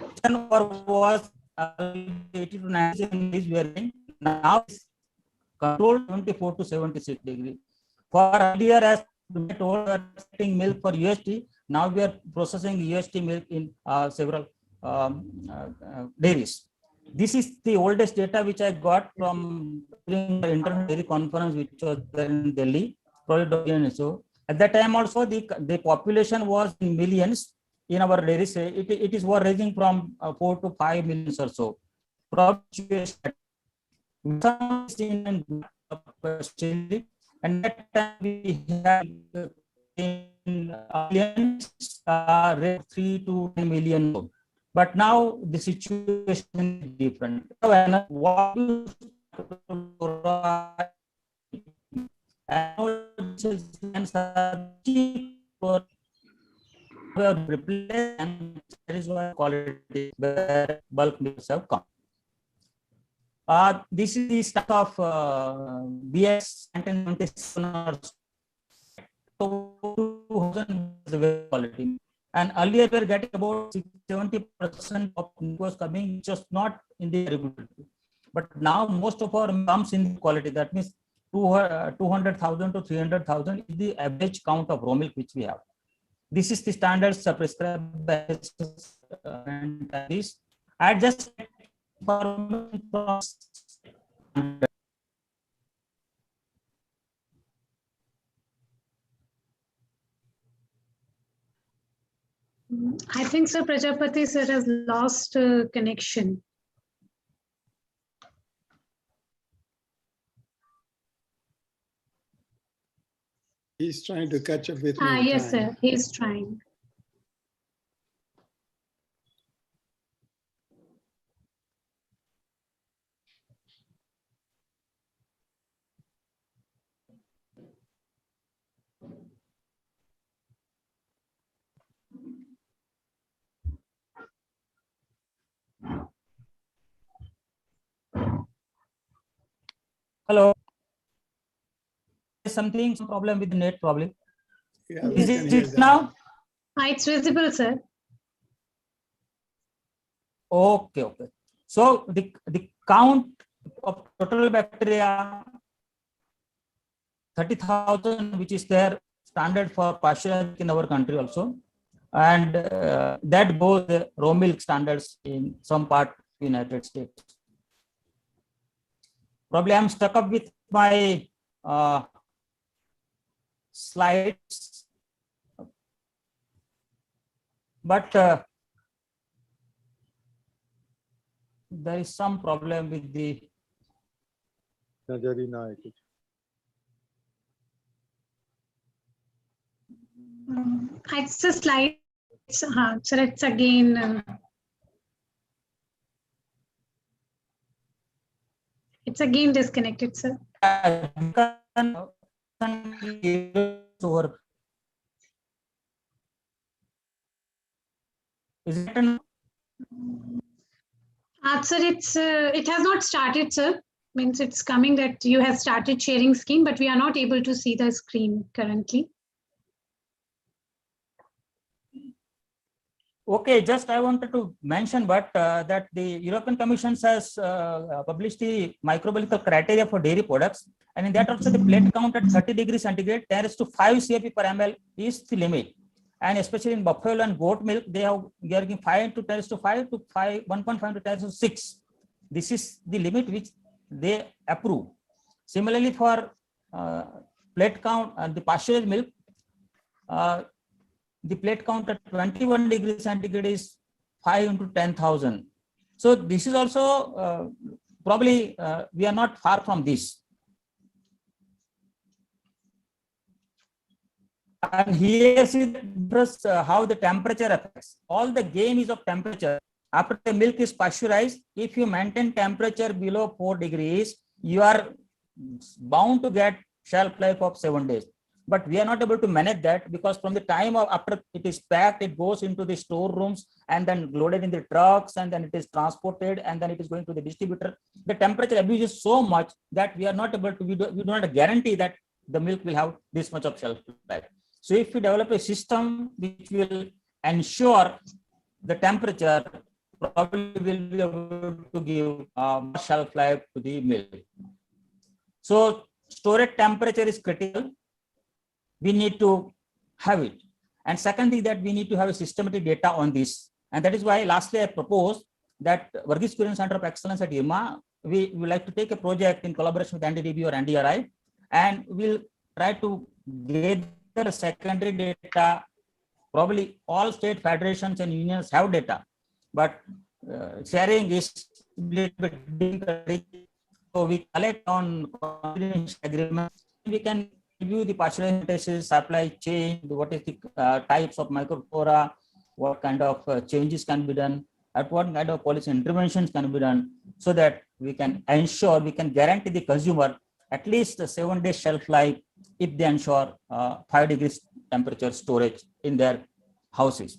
was 80 to 90 degrees we are in. Now it's controlled 24 to 76 degrees. For earlier, as we told, setting milk for UST, now we are processing UST milk in several dairies. This is the oldest data which I got from during the International Dairy Conference, which was there in Delhi. So at that time also the population was in millions in our dairies. It is ranging from 4 to 5 million or so. And that time we have in millions, 3 to 10 million. But now the situation is different. Replace, and that is why quality bulk milks have come. This is the stuff of BS 1997 or quality. And earlier we were getting about 70% of was coming just not in the regularity. But now most of our comes in quality. That means 200,000 to 300,000 is the average count of raw milk which we have. This is the standards prescribed by and this. I just I think Sir Prajapati sir has lost connection. He's trying to catch up with me. Yes, sir. He's trying. Hello. Some problem with the net problem. Yeah, is it now? It's visible, sir. Okay. So the count of total bacteria 30,000, which is their standard for pasteurized in our country also, and that goes the raw milk standards in some part of the United States. Probably I'm stuck up with my slides, but there is some problem with the It's the slide. So it's again. It's again disconnected, sir. Is it? Sir, it has not started, sir. Means it's coming that you have started sharing screen, but we are not able to see the screen currently. Okay, just I wanted to mention, but that the European Commission has published the microbial criteria for dairy products, and in that also the plate count at 30 degrees centigrade 10⁵ CFP per ml is the limit. And especially in buffalo and goat milk, they are giving 5 to 10⁵ to 1.5 to 10⁶. This is the limit which they approve. Similarly, for plate count and the pasteurized milk, the plate count at 21 degrees centigrade is 5 into 10,000. So this is also probably we are not far from this. And here see how the temperature affects. All the game is of temperature. After the milk is pasteurized, if you maintain temperature below 4 degrees, you are bound to get shelf life of 7 days. But we are not able to manage that, because from the time of after it is packed, it goes into the storerooms and then loaded in the trucks, and then it is transported, and then it is going to the distributor. The temperature abuse is so much that we are not able to, we do not guarantee that the milk will have this much of shelf life. So if we develop a system which will ensure the temperature, probably will be able to give shelf life to the milk. So storage temperature is critical. We need to have it. And second thing, that we need to have a systematic data on this. And that is why lastly I proposed that Varghese Kurian Center of Excellence at IRMA, we would like to take a project in collaboration with NDDB or NDRI, and we'll try to gather secondary data. Probably all state federations and unions have data, but sharing is a little bit difficult. So we collect on confidential agreements. We can review the pasteurization supply chain, what is the types of microflora, what kind of changes can be done, at what kind of policy interventions can be done, so that we can ensure, we can guarantee the consumer at least a 7-day shelf life if they ensure 5 degrees temperature storage in their houses.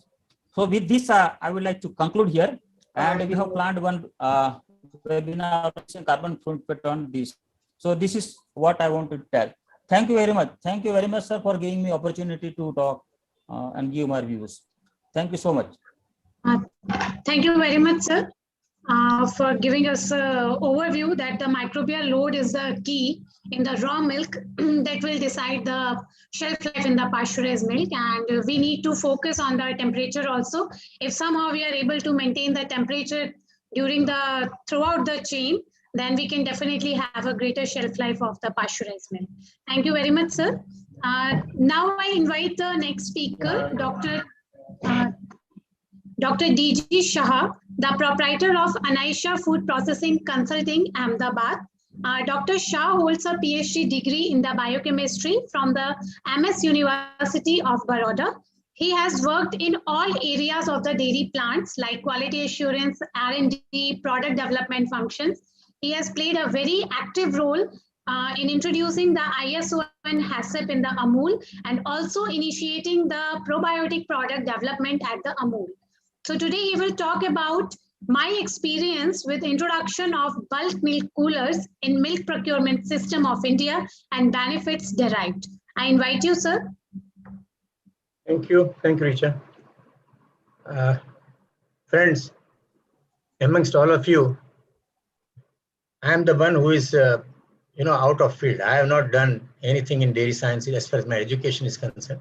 So with this, I would like to conclude here. And we have planned one webinar carbon footprint on this. So this is what I want to tell. Thank you very much. Thank you very much, sir, for giving me opportunity to talk and give my views. Thank you so much. Thank you very much, sir, for giving us an overview that the microbial load is the key in the raw milk that will decide the shelf life in the pasteurized milk. And we need to focus on the temperature also. If somehow we are able to maintain the temperature throughout the chain, then we can definitely have a greater shelf life of the pasteurized milk. Thank you very much, sir. Now I invite the next speaker, Dr. D.G. Shah, the proprietor of Aneja Food Processing Consulting, Ahmedabad. Dr. Shah holds a PhD degree in the biochemistry from the MS University of Baroda. He has worked in all areas of the dairy plants like quality assurance, R&D, product development functions. He has played a very active role in introducing the ISO and HACCP in the Amul and also initiating the probiotic product development at the Amul. So today he will talk about my experience with introduction of bulk milk coolers in milk procurement system of India and benefits derived. I invite you, sir. Thank you, Richa. Friends, amongst all of you, I am the one who is, out of field. I have not done anything in dairy sciences as far as my education is concerned.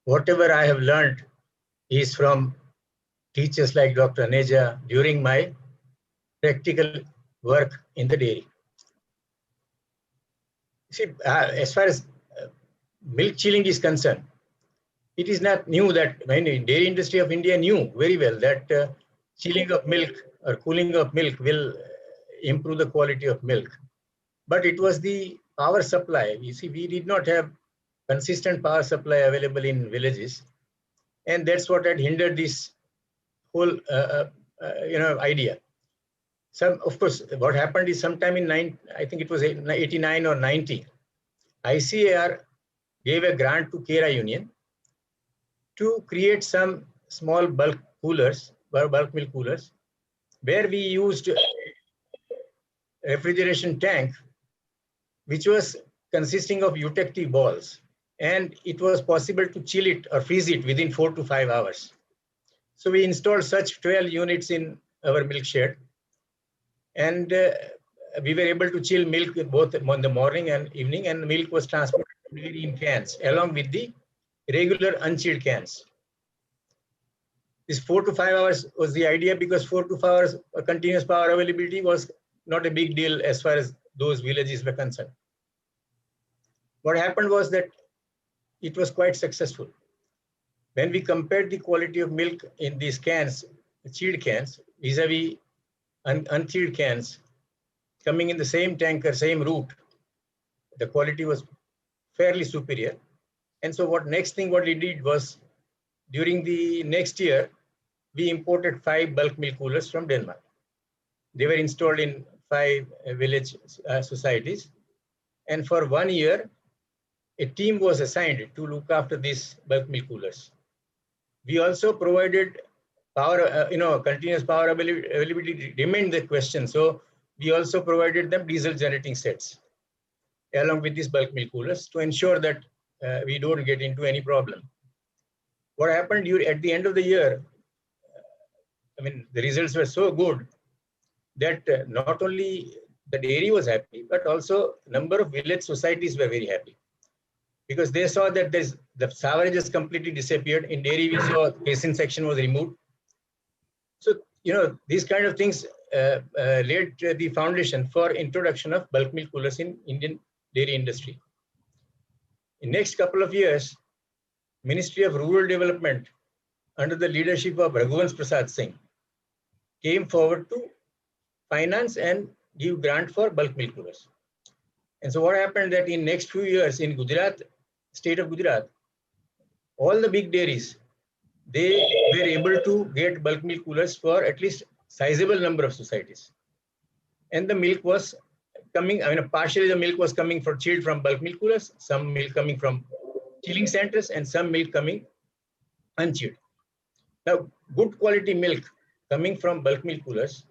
Whatever I have learned is from teachers like Dr. Aneja during my practical work in the dairy. See, as far as milk chilling is concerned, it is not new that when the dairy industry of India knew very well that chilling of milk or cooling of milk will improve the quality of milk. But it was the power supply. You see, we did not have consistent power supply available in villages. And that's what had hindered this whole idea. Of course, what happened is sometime in I think it was 89 or 90, ICAR gave a grant to Kera Union to create some small bulk coolers, bulk milk coolers, where we used refrigeration tank, which was consisting of eutectic balls, and it was possible to chill it or freeze it within 4 to 5 hours. So we installed such 12 units in our milk shed, and we were able to chill milk both in the morning and evening, and milk was transported to dairy in cans along with the regular unchilled cans. This 4 to 5 hours was the idea because 4 to 5 hours continuous power availability was not a big deal as far as those villages were concerned. What happened was that it was quite successful. When we compared the quality of milk in these cans, chilled cans, vis-a-vis unchilled cans, coming in the same tanker, same route, the quality was fairly superior. And so what we did was, during the next year, we imported 5 bulk milk coolers from Denmark. They were installed in 5 village societies. And for 1 year, a team was assigned to look after these bulk milk coolers. We also provided power, continuous power availability remained the question. So we also provided them diesel generating sets along with these bulk milk coolers to ensure that we don't get into any problem. What happened at the end of the year, the results were so good that not only the dairy was happy, but also number of village societies were very happy, because they saw that the savarage has completely disappeared. In dairy, we saw casein section was removed. So, these kind of things laid the foundation for introduction of bulk milk coolers in Indian dairy industry. In next couple of years, Ministry of Rural Development, under the leadership of Raghuvansh Prasad Singh, came forward to finance and give grant for bulk milk coolers. And so what happened that in next few years in Gujarat, state of Gujarat, all the big dairies, they were able to get bulk milk coolers for at least sizable number of societies. And the milk was coming, partially the milk was coming for chilled from bulk milk coolers, some milk coming from chilling centers, and some milk coming unchilled. Now, good quality milk coming from bulk milk coolers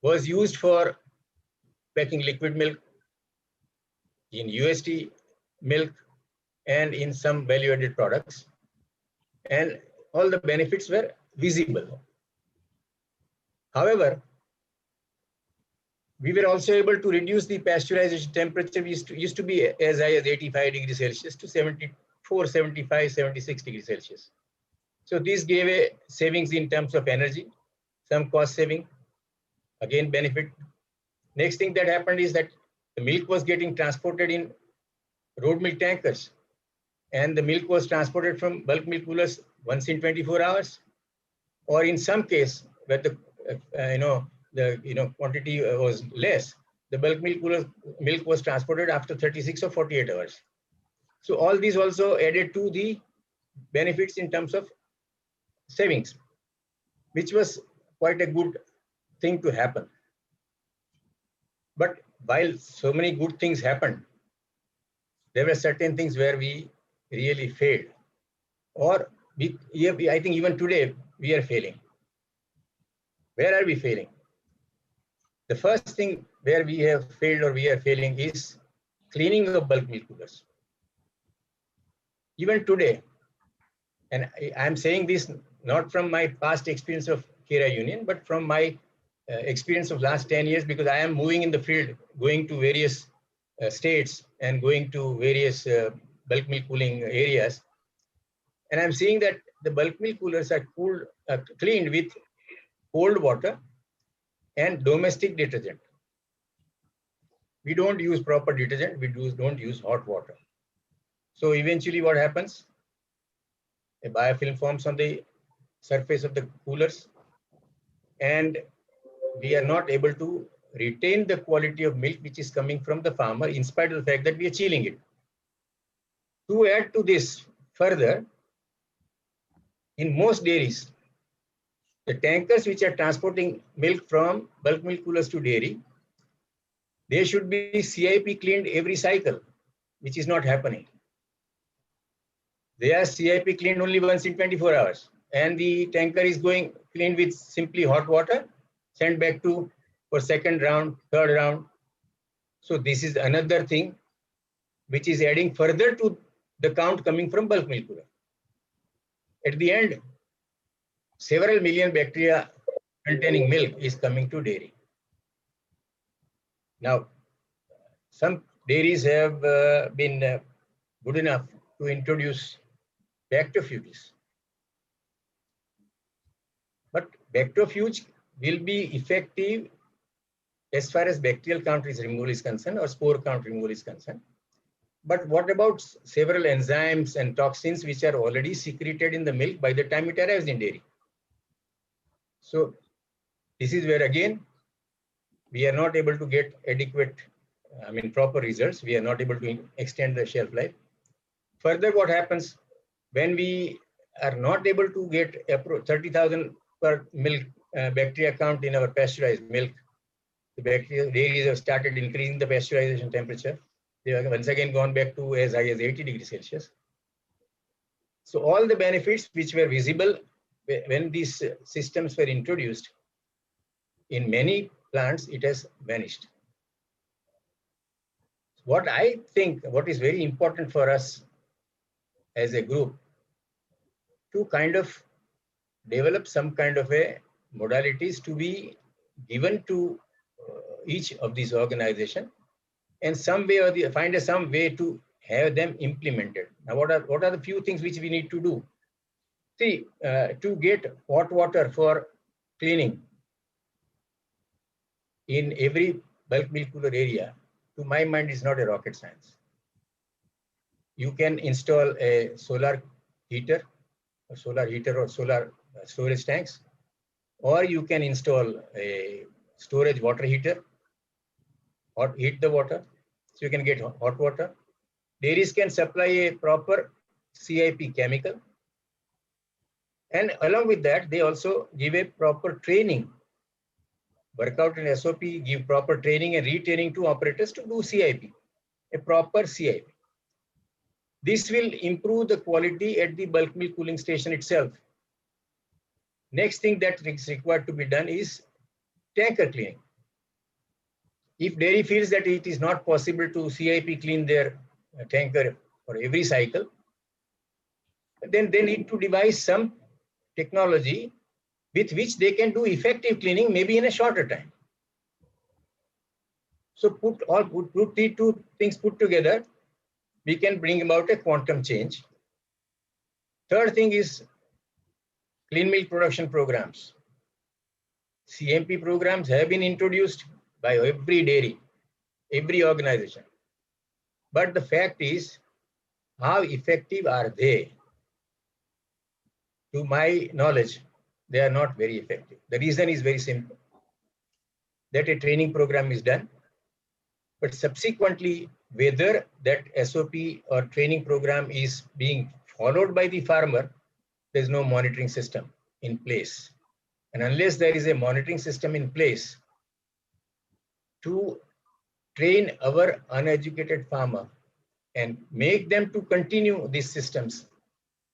was used for packing liquid milk, in UST milk, and in some value-added products. And all the benefits were visible. However, we were also able to reduce the pasteurization temperature. We used to be as high as 85 degrees Celsius to 74, 75, 76 degrees Celsius. So this gave a savings in terms of energy, some cost saving, again benefit. Next thing that happened is that the milk was getting transported in road milk tankers, and the milk was transported from bulk milk coolers once in 24 hours, or in some case where the quantity was less, the bulk milk was transported after 36 or 48 hours. So all these also added to the benefits in terms of savings, which was quite a good thing to happen. But while so many good things happened, there were certain things where we really failed, or I think even today we are failing. Where are we failing? The first thing where we have failed or we are failing is cleaning of bulk milk coolers. Even today, and I'm saying this not from my past experience of Kira Union, but from my experience of last 10 years, because I am moving in the field, going to various states and going to various bulk milk cooling areas. And I'm seeing that the bulk milk coolers are cleaned with cold water and domestic detergent. We don't use proper detergent, we don't use hot water. So eventually what happens? A biofilm forms on the surface of the coolers, and we are not able to retain the quality of milk which is coming from the farmer, in spite of the fact that we are chilling it. To add to this further, in most dairies, the tankers which are transporting milk from bulk milk coolers to dairy, they should be CIP cleaned every cycle, which is not happening. They are CIP cleaned only once in 24 hours. And the tanker is going cleaned with simply hot water, sent back for second round, third round. So this is another thing which is adding further to the count coming from bulk milk cooler. At the end, several million bacteria containing milk is coming to dairy. Now, some dairies have been good enough to introduce bacteriophage. But bacteriophage will be effective as far as bacterial count removal is concerned or spore count removal is concerned. But what about several enzymes and toxins which are already secreted in the milk by the time it arrives in dairy? So this is where again, we are not able to get adequate, proper results. We are not able to extend the shelf life. Further, what happens when we are not able to get 30,000 per milk bacteria count in our pasteurized milk? The bacteria dairies have started increasing the pasteurization temperature. They have once again gone back to as high as 80 degrees Celsius. So all the benefits which were visible when these systems were introduced, in many plants, it has vanished. What I think, what is very important for us as a group, to kind of develop some kind of a modalities to be given to each of these organizations, and some way or the find some way to have them implemented. Now, what are the few things which we need to do? See, to get hot water for cleaning in every bulk milk cooler area, to my mind, is not a rocket science. You can install a solar heater or solar storage tanks, or you can install a storage water heater, or heat the water, so you can get hot water. Dairies can supply a proper CIP chemical, and along with that, they also give a proper training. Workout and SOP give proper training and retraining to operators to do CIP, a proper CIP. This will improve the quality at the bulk milk cooling station itself. Next thing that is required to be done is tanker cleaning. If dairy feels that it is not possible to CIP clean their tanker for every cycle, then they need to devise some technology with which they can do effective cleaning, maybe in a shorter time. So put these two things put together, we can bring about a quantum change. Third thing is clean milk production programs. CMP programs have been introduced by every dairy, every organization. But the fact is, how effective are they? To my knowledge, they are not very effective. The reason is very simple. That a training program is done, but subsequently, whether that SOP or training program is being followed by the farmer, there's no monitoring system in place. And unless there is a monitoring system in place to train our uneducated farmer and make them to continue these systems,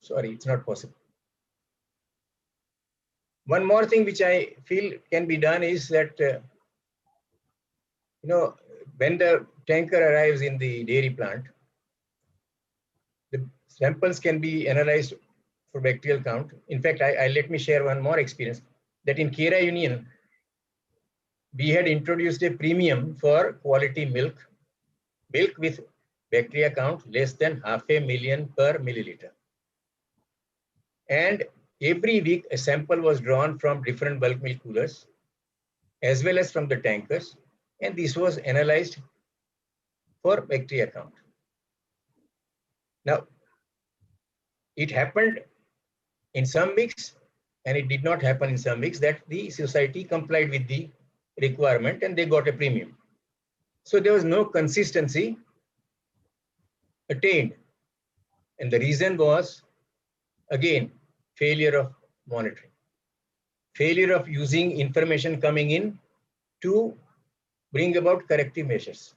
sorry, it's not possible. One more thing which I feel can be done is that, when the tanker arrives in the dairy plant, the samples can be analyzed for bacterial count. In fact, let me share one more experience that in Kera Union, we had introduced a premium for quality milk with bacteria count less than 500,000 per milliliter. And every week, a sample was drawn from different bulk milk coolers, as well as from the tankers, and this was analyzed for bacteria count. Now, it happened in some weeks, and it did not happen in some weeks, that the society complied with the requirement and they got a premium. So there was no consistency attained. And the reason was, again, failure of monitoring, failure of using information coming in to bring about corrective measures.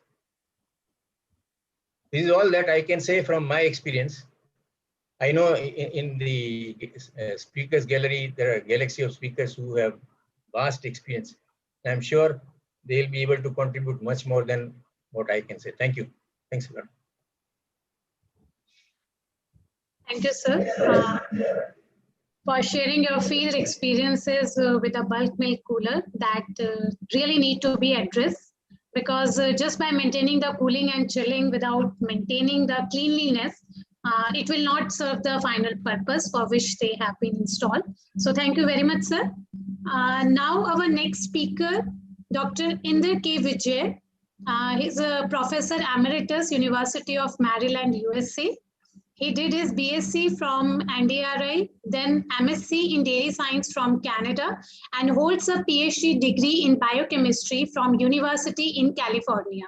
This is all that I can say from my experience. I know in the speakers gallery, there are a galaxy of speakers who have vast experience. I'm sure they'll be able to contribute much more than what I can say. Thank you. Thanks a lot. Thank you, sir, for sharing your field experiences with a bulk milk cooler that really need to be addressed, because just by maintaining the cooling and chilling without maintaining the cleanliness, it will not serve the final purpose for which they have been installed. So thank you very much, sir. Now our next speaker, Dr. Inder K. Vijay. He's a professor emeritus, University of Maryland, USA. He did his BSc from NDRI, then MSc in Dairy Science from Canada, and holds a PhD degree in biochemistry from University in California.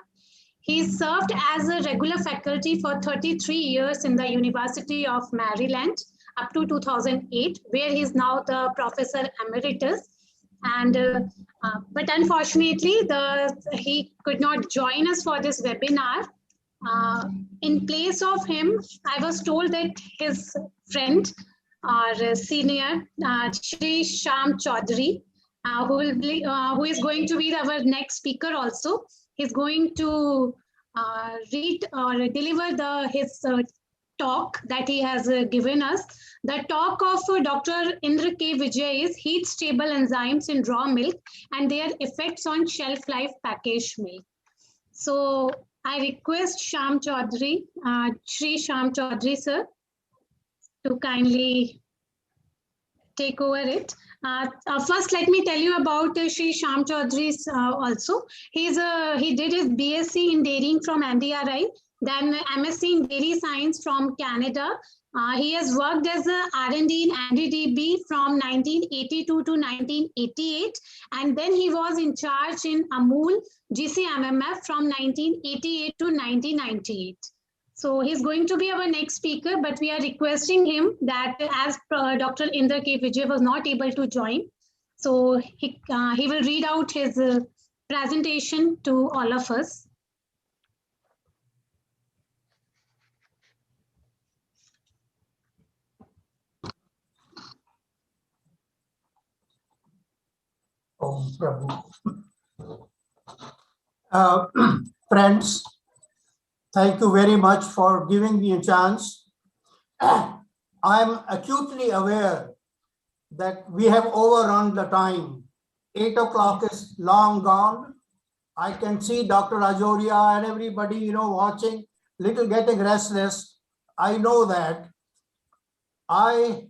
He served as a regular faculty for 33 years in the University of Maryland up to 2008, where he is now the professor emeritus. And but unfortunately, he could not join us for this webinar. In place of him, I was told that his friend or senior, Shri Shyam Chaudhary, who is going to be our next speaker also, is going to read or deliver his talk that he has given us. The talk of Dr. Inder K. Vijay is heat stable enzymes in raw milk and their effects on shelf life packaged milk. So I request Shyam Chaudhary, Shri Shyam Chaudhary sir, to kindly take over it. First, let me tell you about Shri Shyam Chaudhary also. He did his BSc in dairying from NDRI, then MSc in Dairy Science from Canada. He has worked as a R&D in NDDB from 1982 to 1988, and then he was in charge in Amul GCMMF from 1988 to 1998. So he's going to be our next speaker, but we are requesting him that as Dr. Inder K. Vijay was not able to join, so he will read out his presentation to all of us. Om Prabhu. Uh, Friends, thank you very much for giving me a chance. I'm acutely aware that we have overrun the time. 8 o'clock is long gone. I can see Dr. Rajorhia and everybody, watching, little getting restless. I know that. I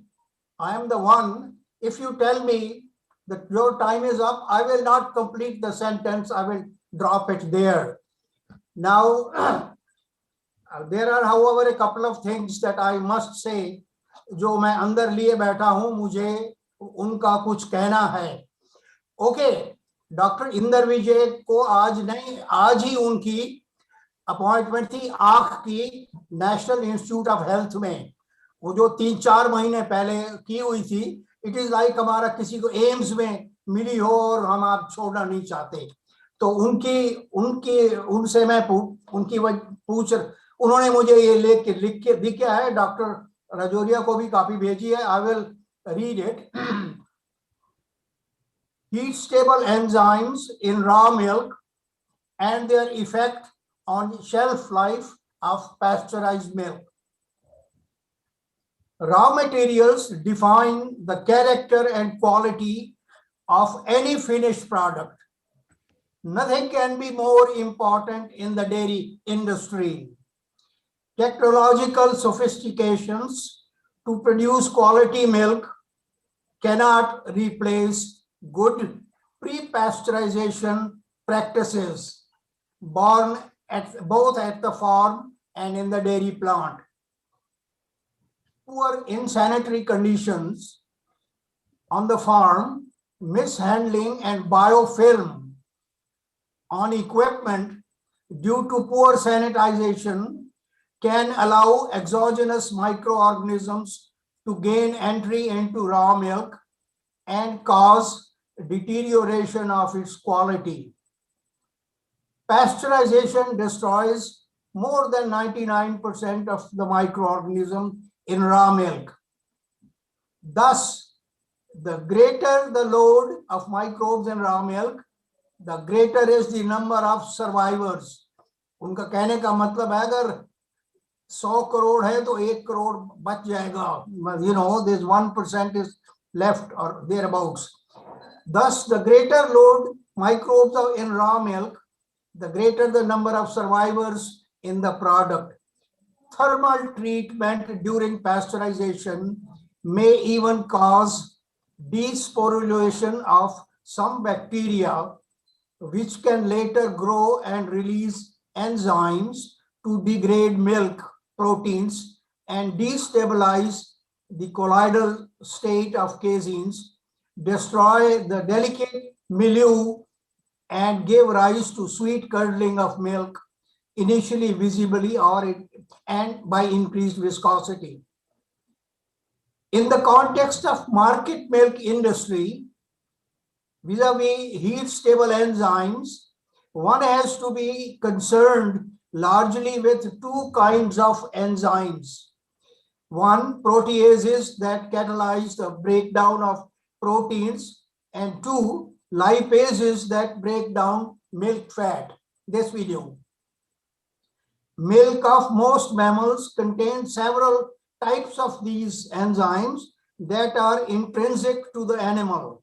am the one. If you tell me that your time is up, I will not complete the sentence. I will drop it there. Now, there are, however, a couple of things that I must say. जो मैं अंदर लिए बैठा हूं, मुझे उनका कुछ कहना है. ओके, डॉक्टर इंदर विजय को आज नहीं, आज ही उनकी अपॉइंटमेंट थी आंख की नेशनल इंस्टीट्यूट ऑफ हेल्थ में. वो जो 3-4 महीने पहले की हुई थी. इट इज लाइक हमारा किसी को एम्स में मिली हो और हम आप छोड़ना नहीं चाहते. तो उनसे मैं उनकी पूछ, उन्होंने मुझे ये लिख के दिया है. डॉक्टर राजौरिया को भी कॉपी भेजी है. I will read it. Heat stable enzymes in raw milk and their effect on shelf life of pasteurized milk. Raw materials define the character and quality of any finished product. Nothing can be more important in the dairy industry. Technological sophistications to produce quality milk cannot replace good pre-pasteurization practices born both at the farm and in the dairy plant. Poor insanitary conditions on the farm, mishandling and biofilm on equipment due to poor sanitization can allow exogenous microorganisms to gain entry into raw milk and cause deterioration of its quality. Pasteurization destroys more than 99% of the microorganisms in raw milk. Thus, the greater the load of microbes in raw milk, the greater is the number of survivors. उनका कहने का मतलब है अगर 100 करोड़ है तो 1 करोड़ बच जाएगा. This 1% is left or thereabouts. Thus, the greater load microbes are in raw milk, the greater the number of survivors in the product. Thermal treatment during pasteurization may even cause desporulation of some bacteria, which can later grow and release enzymes to degrade milk proteins and destabilize the colloidal state of caseins, destroy the delicate milieu, and give rise to sweet curdling of milk, initially visibly and by increased viscosity. In the context of market milk industry, vis-a-vis heat stable enzymes, one has to be concerned largely with two kinds of enzymes. One, proteases that catalyze the breakdown of proteins, and two, lipases that break down milk fat. This we do. Milk of most mammals contains several types of these enzymes that are intrinsic to the animal.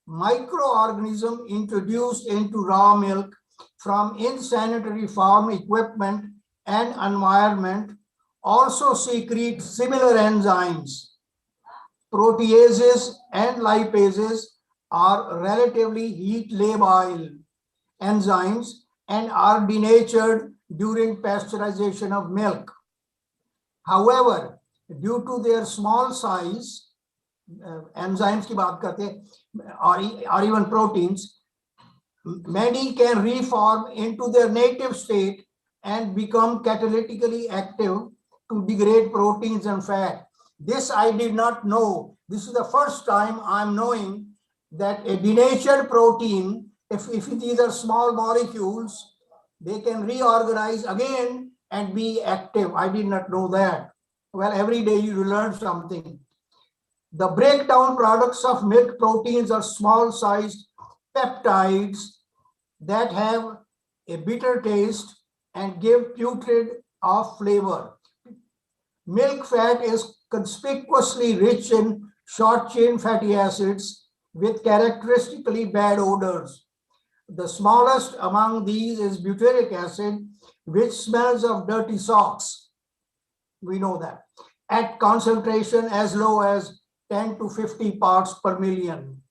Microorganisms introduced into raw milk from insanitary farm equipment and environment also secrete similar enzymes. Proteases and lipases are relatively heat labile enzymes and are denatured during pasteurization of milk. However, due to their small size, enzymes की बात करते or even proteins, many can reform into their native state and become catalytically active to degrade proteins and fat. This I did not know. This is the first time I'm knowing that a denatured protein, if these are small molecules, they can reorganize again and be active. I did not know that. Well, every day you learn something. The breakdown products of milk proteins are small-sized peptides that have a bitter taste, and give putrid of flavor. Milk fat is conspicuously rich in short-chain fatty acids with characteristically bad odors. The smallest among these is butyric acid, which smells of dirty socks. We know that. At concentration as low as 10 to 50 parts per million.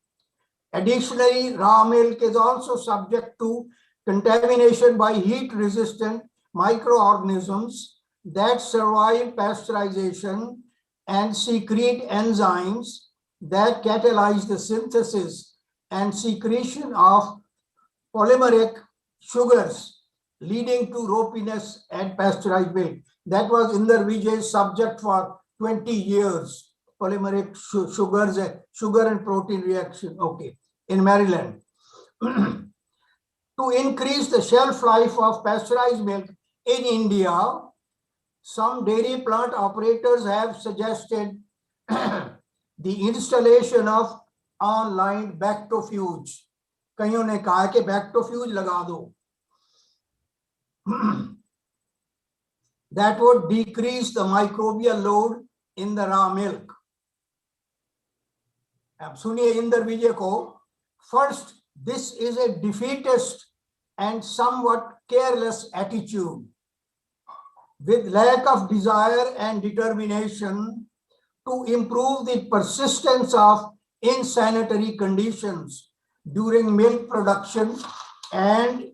Additionally, raw milk is also subject to contamination by heat-resistant microorganisms that survive pasteurization and secrete enzymes that catalyze the synthesis and secretion of polymeric sugars, leading to ropiness and pasteurized milk. That was Inder Vijay's subject for 20 years. Polymeric sugars, sugar and protein reaction, okay, in Maryland. To increase the shelf life of pasteurized milk in India, some dairy plant operators have suggested the installation of online bactofuge. कईयों ने कहा कि bactofuge लगा दो. That would decrease the microbial load in the raw milk. अब सुनिए इंदर विजय को. First, this is a defeatist and somewhat careless attitude with lack of desire and determination to improve the persistence of insanitary conditions during milk production and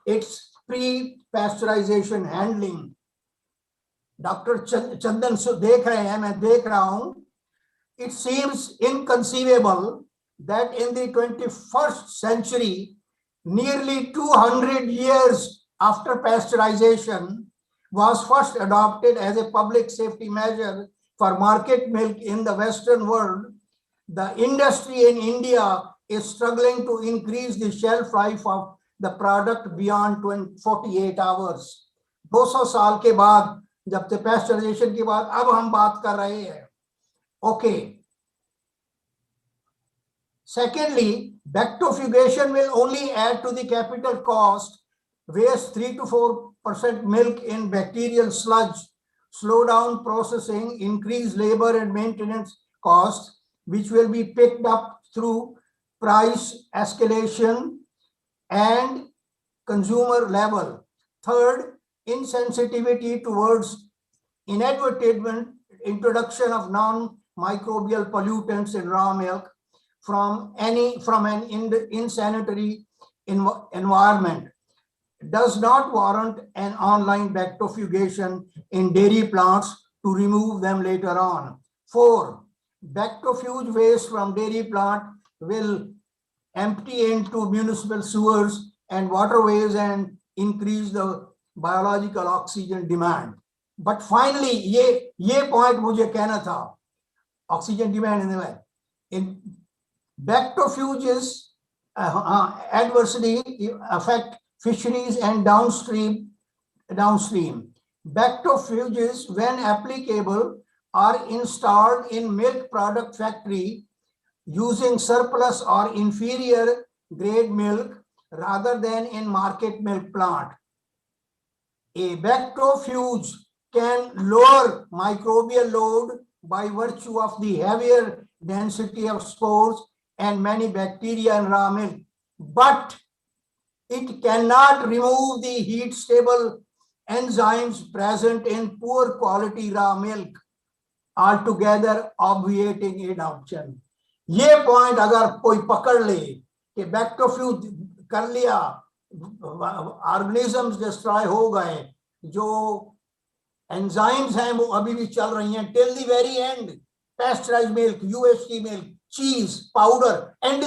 its pre-pasteurization handling. Dr. Chandan देख रहे हैं, मैं देख रहा हूं. It seems inconceivable that in the 21st century, nearly 200 years after pasteurization was first adopted as a public safety measure for market milk in the Western world, the industry in India is struggling to increase the shelf life of the product beyond 48 hours. 200 साल के बाद, जब से pasteurization के बाद, अब हम बात कर रहे हैं. Okay. Secondly, bactofugation will only add to the capital cost, waste 3 to 4% milk in bacterial sludge, slow down processing, increase labor and maintenance costs, which will be picked up through price escalation and consumer level. Third, insensitivity towards inadvertent introduction of non-microbial pollutants in raw milk from an insanitary environment does not warrant an online bactofugation in dairy plants to remove them later on. 4, bactofuge waste from dairy plant will empty into municipal sewers and waterways and increase the biological oxygen demand. But finally, ये point मुझे कहना था, oxygen demand in the way. In bactofuges adversely affect fisheries and downstream. Bactofuges, when applicable, are installed in milk product factory using surplus or inferior grade milk rather than in market milk plant. A bactofuge can lower microbial load by virtue of the heavier density of spores and many bacteria in raw milk, but it cannot remove the heat stable enzymes present in poor quality raw milk, altogether obviating adoption. ये point अगर कोई पकड़ ले कि बैक्टोफ्यूज कर लिया, organisms destroy हो गए, जो एंजाइम्स हैं वो अभी भी चल रही हैं till the very end. Pasteurised milk, UST milk, cheese, powder, and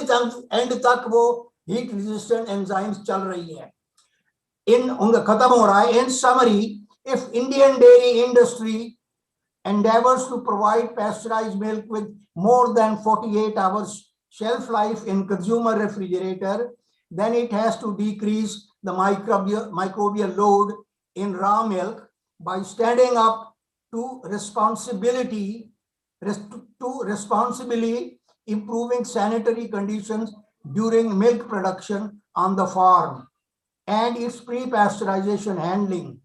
तक वो हीट रेजिस्टेंट एंजाइम्स चल रही है. उनका खत्म हो रहा है. इन summary, if Indian dairy industry endeavors to provide pasteurized milk with more than 48 hours shelf life in consumer refrigerator, then it has to decrease the microbial load in raw milk by standing up to responsibly improving sanitary conditions during milk production on the farm and its pre-pasteurization handling.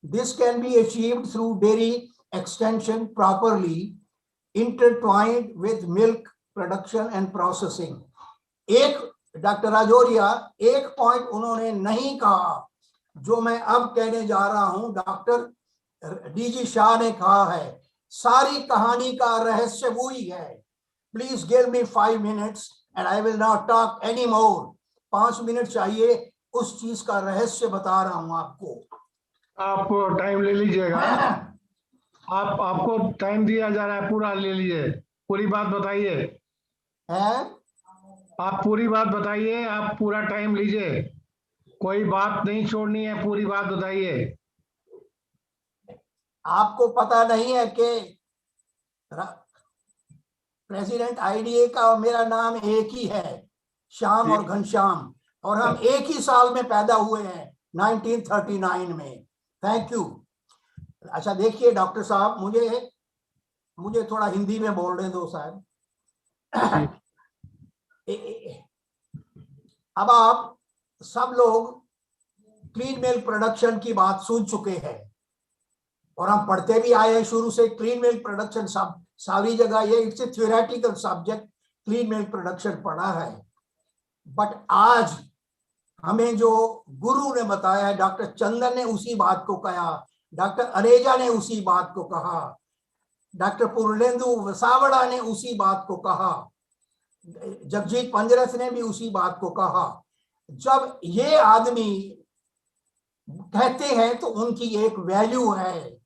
This can be achieved through dairy extension properly intertwined with milk production and processing. एक doctor Rajauria एक point उन्होंने नहीं कहा जो मैं अब कहने जा रहा हूं, डॉक्टर डीजी शाह ने कहा है। सारी कहानी का रहस्य वही है। Please give me 5 minutes and I will not talk any more. 5 minute चाहिए, उस चीज का रहस्य बता रहा हूं आपको। आप टाइम ले लीजिएगा, आपको टाइम दिया जा रहा है, पूरा ले लीजिए, पूरी बात बताइए। आप पूरी बात बताइए, आप पूरा टाइम लीजिए, कोई बात नहीं छोड़नी है, पूरी बात बताइए। आपको पता नहीं है कि प्रेसिडेंट आईडीए का और मेरा नाम एक ही है, श्याम और घनश्याम, और हम एक ही साल में पैदा हुए हैं 1939 में। Thank you. अच्छा देखिए डॉक्टर साहब, मुझे थोड़ा हिंदी में बोलने दो साहब। अब आप सब लोग क्लीन मिल्क प्रोडक्शन की बात सुन चुके हैं और हम पढ़ते भी आए हैं शुरू से। क्लीन मिल्क प्रोडक्शन सब सारी जगह ये it's a theoretical subject, clean milk production पढ़ा है। बट आज हमें जो गुरु ने बताया है, डॉक्टर चंदन ने उसी बात को कहा, डॉक्टर अनेजा ने उसी बात को कहा, डॉक्टर पुरनेंदु वसावड़ा ने उसी बात को कहा, जगजीत पंजरथ ने भी उसी बात को कहा। जब ये आदमी कहते हैं तो उनकी एक वैल्यू है।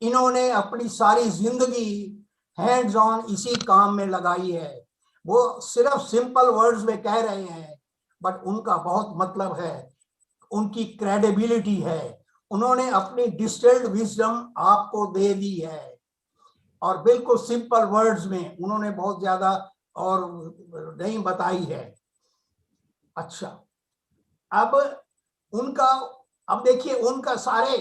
इन्होंने अपनी सारी जिंदगी हैंड्स ऑन इसी काम में लगाई है। वो सिर्फ सिंपल वर्ड्स में कह रहे हैं, बट उनका बहुत मतलब है, उनकी क्रेडिबिलिटी है। उन्होंने अपनी डिस्टिल्ड विजडम आपको दे दी है और बिल्कुल सिंपल वर्ड्स में, उन्होंने बहुत ज्यादा और नहीं बताई है। अच्छा, अब देखिए उनका सारे,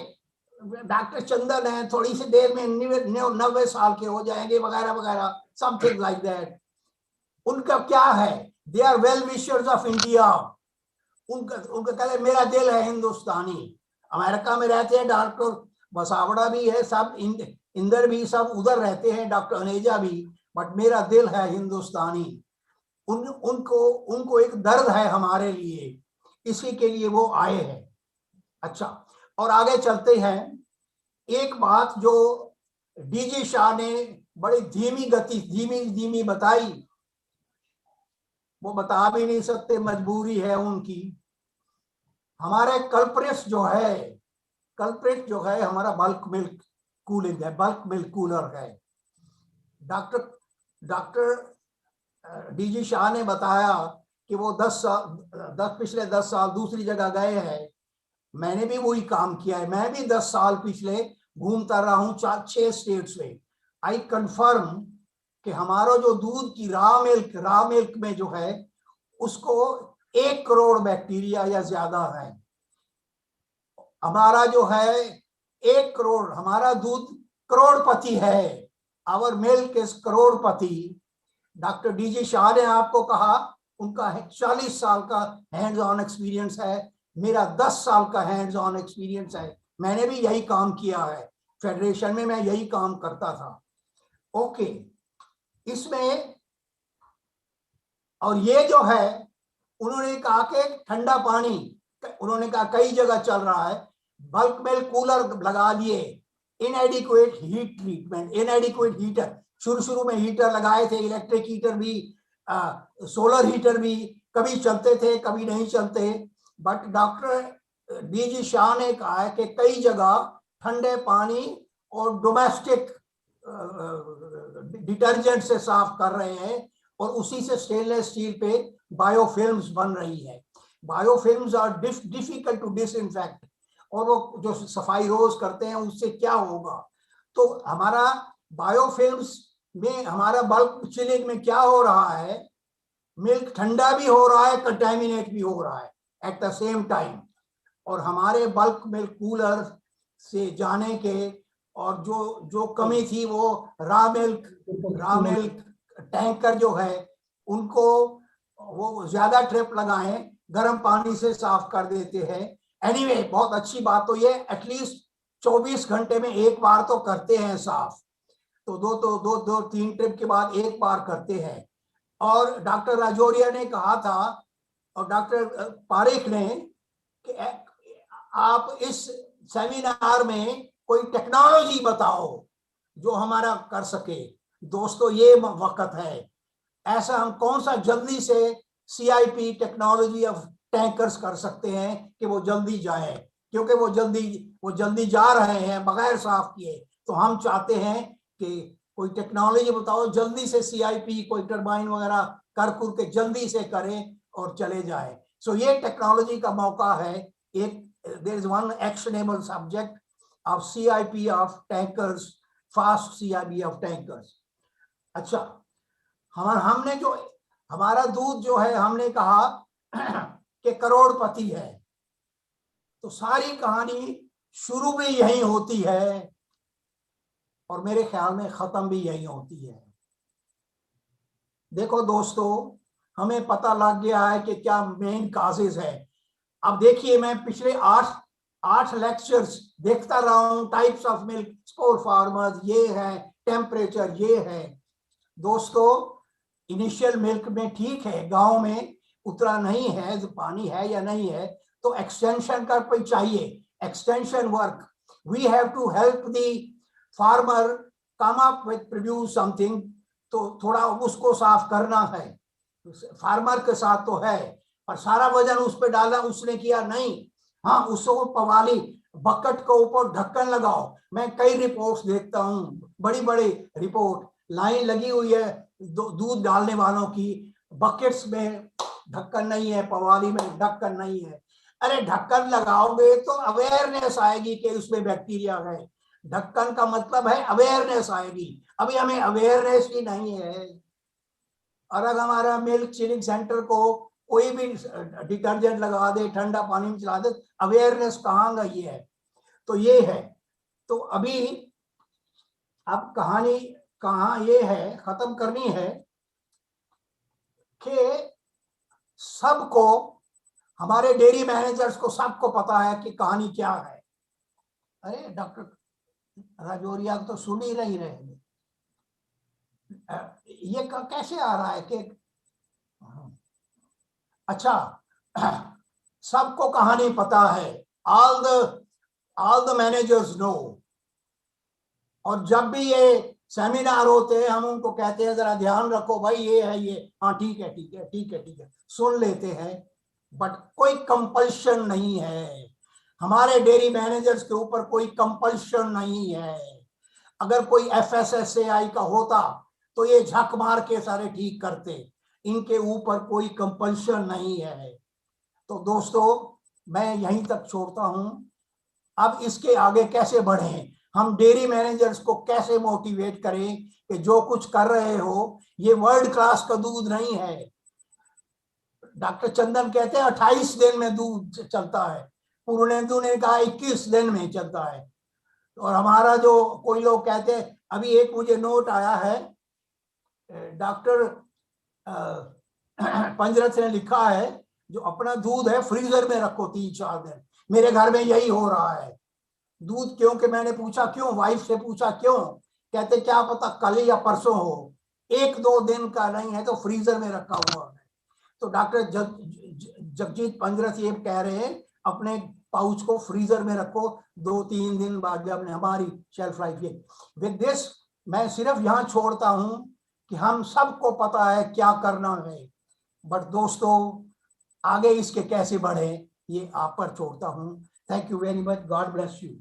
डॉक्टर चंदन है, थोड़ी सी देर में 90 साल के हो जाएंगे वगैरह वगैरह, समथिंग लाइक दैट। उनका क्या है, they are well wishers of India. उनका कहते मेरा दिल है हिंदुस्तानी। अमेरिका में रहते हैं डॉक्टर वसावड़ा भी है, सब इंदर भी सब उधर रहते हैं, डॉक्टर अनेजा भी, बट मेरा दिल है हिंदुस्तानी। उनको एक दर्द है हमारे लिए, इसी के लिए वो आए हैं। अच्छा, और आगे चलते हैं। एक बात जो डीजी शाह ने बड़ी धीमी बताई, वो बता भी नहीं सकते, मजबूरी है उनकी। हमारे कल्प्रेट जो है हमारा बल्क मिल्क कूलिंग है, बल्क मिल्क कूलर है। डॉक्टर डीजी शाह ने बताया कि वो पिछले 10 साल दूसरी जगह गए हैं। मैंने भी वही काम किया है, मैं भी 10 साल पिछले घूमता रहा हूँ 6 स्टेट्स में। आई कंफर्म कि हमारा जो दूध की रॉ मिल्क में जो है उसको 1 करोड़ बैक्टीरिया या ज्यादा है। हमारा जो है 1 करोड़, हमारा दूध करोड़पति है। आवर मिल्क इज करोड़पति। डॉक्टर डीजी शाह ने आपको कहा उनका 40 साल का हैंड्स ऑन एक्सपीरियंस है, मेरा 10 साल का हैंड्स ऑन एक्सपीरियंस है। मैंने भी यही काम किया है, फेडरेशन में मैं यही काम करता था। ओके, इसमें और ये जो है उन्होंने कहा कि ठंडा पानी, उन्होंने कहा कई जगह चल रहा है, बल्क मिल्क कूलर लगा दिए, इनएडिक्वेट हीट ट्रीटमेंट, इनएडिक्वेट हीटर, शुरू में हीटर लगाए थे, इलेक्ट्रिक हीटर भी, सोलर हीटर भी, कभी चलते थे कभी नहीं चलते। बट डॉक्टर डीजी शाह ने कहा है कि कई जगह ठंडे पानी और डोमेस्टिक डिटर्जेंट से साफ कर रहे हैं और उसी से स्टेनलेस स्टील पे बायोफिल्म्स बन रही है। Biofilms are difficult to disinfect, और वो जो सफाई रोज करते हैं उससे क्या होगा। तो हमारा बायोफिल्म्स में, हमारा बल्क चिलिंग में क्या हो रहा है, मिल्क ठंडा भी हो रहा है, कंटेमिनेट भी हो रहा है एट द सेम टाइम। और हमारे बल्क मिल्क कूलर से जाने के और जो कमी थी वो रॉ मिल्क टैंकर जो है उनको वो ज्यादा ट्रिप लगाएं गर्म पानी से साफ कर देते हैं। एनीवे बहुत अच्छी बात तो ये एटलीस्ट 24 घंटे में एक बार तो करते हैं साफ, तो दो तीन ट्रिप के बाद एक बार करते हैं। और डॉक्टर राजौरिया ने कहा था और डॉक्टर पारेख ने कि आप इस सेमिनार में कोई टेक्नोलॉजी बताओ जो हमारा कर सके। दोस्तों ये वक्त है, ऐसा हम कौन सा जल्दी से CIP टेक्नोलॉजी ऑफ टैंकर्स कर सकते हैं कि वो जल्दी जाए, क्योंकि वो जल्दी जा रहे हैं बगैर साफ किए। तो हम चाहते हैं कि कोई टेक्नोलॉजी बताओ जल्दी से CIP कोई टरबाइन वगैरह कर के जल्दी से करें और चले जाए। सो ये टेक्नोलॉजी का मौका है। एक there is one actionable subject of CIP of tankers, fast CIP of tankers। अच्छा, हमने जो हमारा दूध जो है हमने कहा कि करोड़पति है, तो सारी कहानी शुरू भी यही होती है और मेरे ख्याल में खत्म भी यही होती है। देखो दोस्तों, हमें पता लग गया है कि क्या मेन काजेज है। अब देखिए, मैं पिछले 8 लेक्चर्स देखता रहा हूं, types of milk, spore farmers, ये है, टेम्परेचर ये है। दोस्तों, इनिशियल मिल्क में ठीक है, गांव में उतना नहीं है, जो पानी है या नहीं है, तो एक्सटेंशन का कोई चाहिए, extension work. We have to help the farmer come up with produce something, तो थोड़ा उसको साफ करना है, फार्मर के साथ तो है, पर सारा वजन उस पर डाला उसने किया नहीं। हाँ, उसको पवाली बकेट के ऊपर ढक्कन लगाओ। मैं कई रिपोर्ट्स देखता हूँ, बड़ी बड़ी रिपोर्ट, लाइन लगी हुई है दूध डालने वालों की, बकेट्स में ढक्कन नहीं है, पवाली में ढक्कन नहीं है। अरे ढक्कन लगाओगे तो अवेयरनेस आएगी कि उसमें बैक्टीरिया है। ढक्कन का मतलब है अवेयरनेस आएगी। अभी हमें अवेयरनेस ही नहीं है। और अगर हमारा मिल्क चिलिंग सेंटर को कोई भी डिटर्जेंट लगा दे, ठंडा पानी में चला दे, अवेयरनेस कहाँ गई है? तो ये है। तो अभी अब कहानी कहाँ ये है, खत्म करनी है कि सबको, हमारे डेयरी मैनेजर्स को सबको पता है कि कहानी क्या है। अरे डॉक्टर राजौरिया तो सुन ही नहीं रहे, ये कैसे आ रहा है कि अच्छा सबको कहानी पता है, all the managers know। और जब भी ये सेमिनार होते हैं हम उनको कहते हैं जरा ध्यान रखो भाई, ये है ये, हाँ ठीक है ठीक है ठीक है ठीक है, सुन लेते हैं, बट कोई कंपल्शन नहीं है। हमारे डेयरी मैनेजर्स के ऊपर कोई कंपल्शन नहीं है। अगर कोई FSSAI का होता तो ये झक मार के सारे ठीक करते, इनके ऊपर कोई कंपल्शन नहीं है। तो दोस्तों, मैं यहीं तक छोड़ता हूं। अब इसके आगे कैसे बढ़ें, हम डेयरी मैनेजर्स को कैसे मोटिवेट करें कि जो कुछ कर रहे हो ये वर्ल्ड क्लास का दूध नहीं है। डॉक्टर चंदन कहते हैं 28 दिन में दूध चलता है, पुरनेंदु ने कहा 21 दिन में चलता है। और हमारा जो कोई लोग कहते हैं, अभी एक मुझे नोट आया है, डॉक्टर पंजरथ ने लिखा है, जो अपना दूध है फ्रीजर में रखो 3-4 दिन। मेरे घर में यही हो रहा है दूध, क्योंकि मैंने पूछा क्यों, वाइफ से पूछा क्यों, कहते क्या पता कल या परसों हो, 1-2 दिन का नहीं है तो फ्रीजर में रखा हुआ है। तो डॉक्टर जगजीत पंजरथ ये कह रहे हैं अपने पाउच को फ्रीजर में रखो, 2-3 दिन बाद जब हमारी शेल्फ लाइफ ये। विद दिस मैं सिर्फ यहाँ छोड़ता हूँ कि हम सबको पता है क्या करना है, बट दोस्तों आगे इसके कैसे बढ़े ये आप पर छोड़ता हूँ। Thank you very much, God bless you.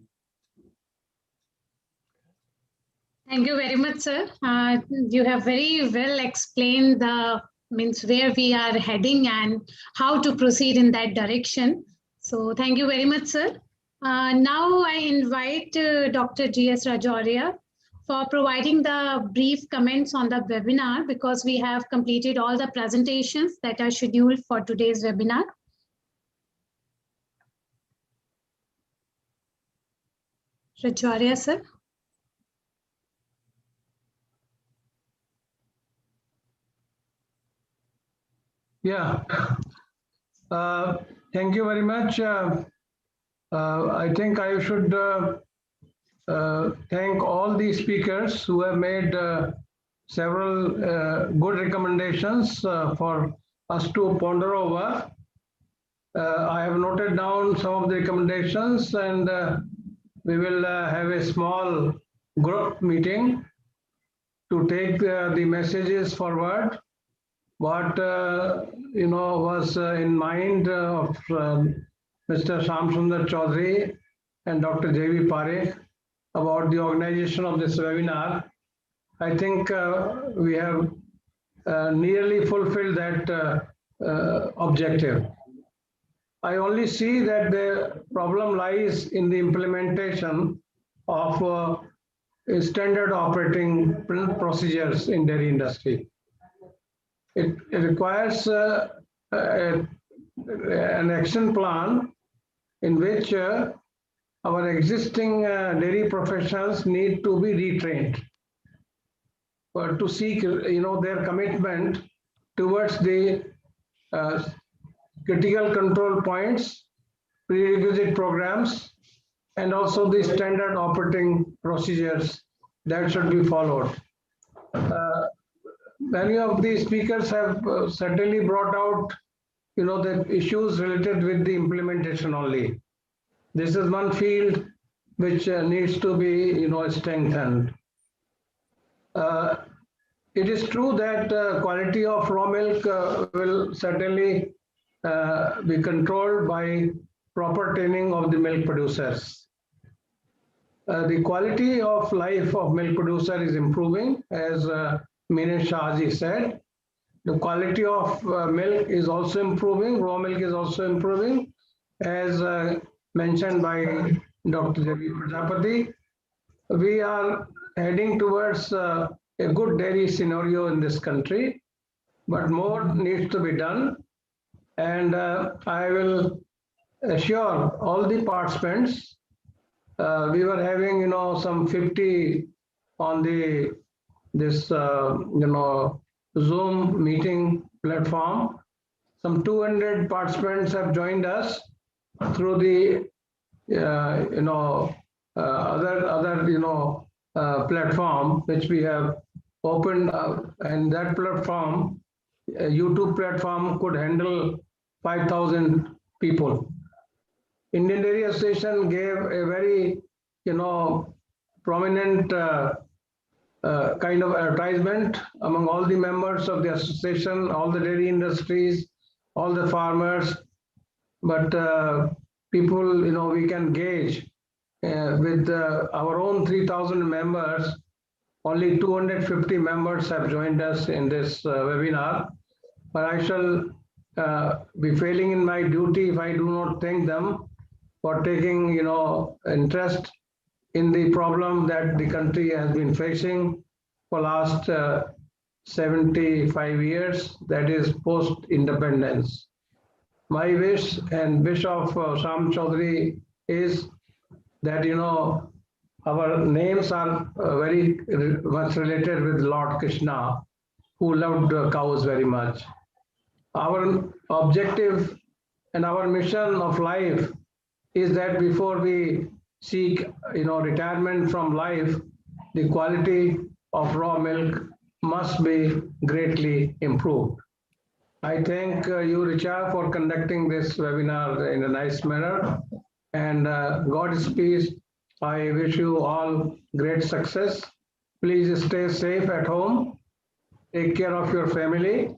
Thank you very much, sir. You have very well explained the means where we are heading and how to proceed in that direction. So thank you very much, sir. Now I invite Dr. G.S. Rajorhia for providing the brief comments on the webinar, because we have completed all the presentations that are scheduled for today's webinar. Rajorhia, sir. Yeah. Thank you very much. I think I should thank all the speakers who have made several good recommendations for us to ponder over. I have noted down some of the recommendations, and we will have a small group meeting to take the messages forward. What was in mind of Mr. Shamsundar Chaudhary and Dr. J.V. Parekh about the organization of this webinar. I think we have nearly fulfilled that objective. I only see that the problem lies in the implementation of standard operating procedures in dairy industry. It requires an action plan in which our existing dairy professionals need to be retrained to seek, their commitment towards the critical control points, prerequisite programs, and also the standard operating procedures that should be followed. Many of the speakers have certainly brought out, the issues related with the implementation only. This is one field which needs to be, strengthened. It is true that quality of raw milk will certainly be controlled by proper training of the milk producers. The quality of life of milk producer is improving, as Meenesh Shah said. The quality of milk is also improving, raw milk is also improving, as mentioned by Dr. J.V. Prajapati. We are heading towards a good dairy scenario in this country, but more needs to be done. And I will assure all the participants, we were having, some 50 on this Zoom meeting platform. Some 200 participants have joined us through the other platform which we have opened, and that platform, YouTube platform, could handle 5,000 people. Indian Dairy Association gave a very, prominent kind of advertisement among all the members of the association, all the dairy industries, all the farmers. But people, we can gauge with our own 3,000 members, only 250 members have joined us in this webinar. But I shall be failing in my duty if I do not thank them for taking, interest in the problem that the country has been facing for last 75 years, that is post-independence. My wish and wish of Sham Chaudhary is that, our names are very much related with Lord Krishna, who loved cows very much. Our objective and our mission of life is that before we seek, retirement from life, the quality of raw milk must be greatly improved. I thank you, Richa, for conducting this webinar in a nice manner. And Godspeed. I wish you all great success. Please stay safe at home. Take care of your family.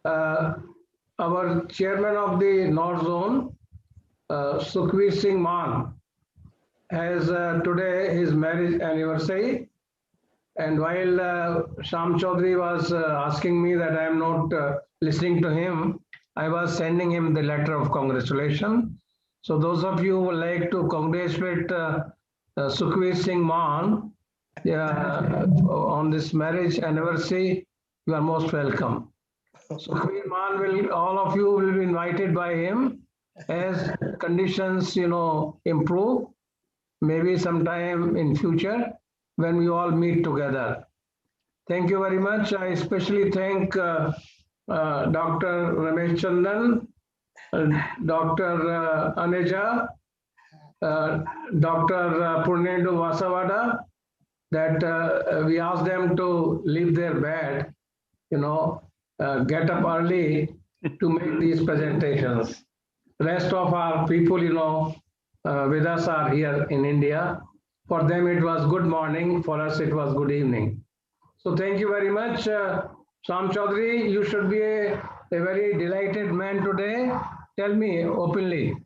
Our chairman of the North Zone, Sukhveer Singh Man, has today his marriage anniversary. And while Sham Chaudhary was asking me that I am not listening to him, I was sending him the letter of congratulations. So those of you who would like to congratulate Sukhveer Singh Man on this marriage anniversary, you are most welcome. Sukhveer Man all of you will be invited by him as conditions, improve, maybe sometime in future when we all meet together. Thank you very much. I especially thank Dr. Ramesh Chandan Dr. Aneja, Dr. Purnendu Vasavada, that we asked them to leave their bed, get up early to make these presentations. Rest of our people, with us are here in India. For them, it was good morning. For us, it was good evening. So thank you very much. Sham Chaudhary, you should be a very delighted man today. Tell me openly.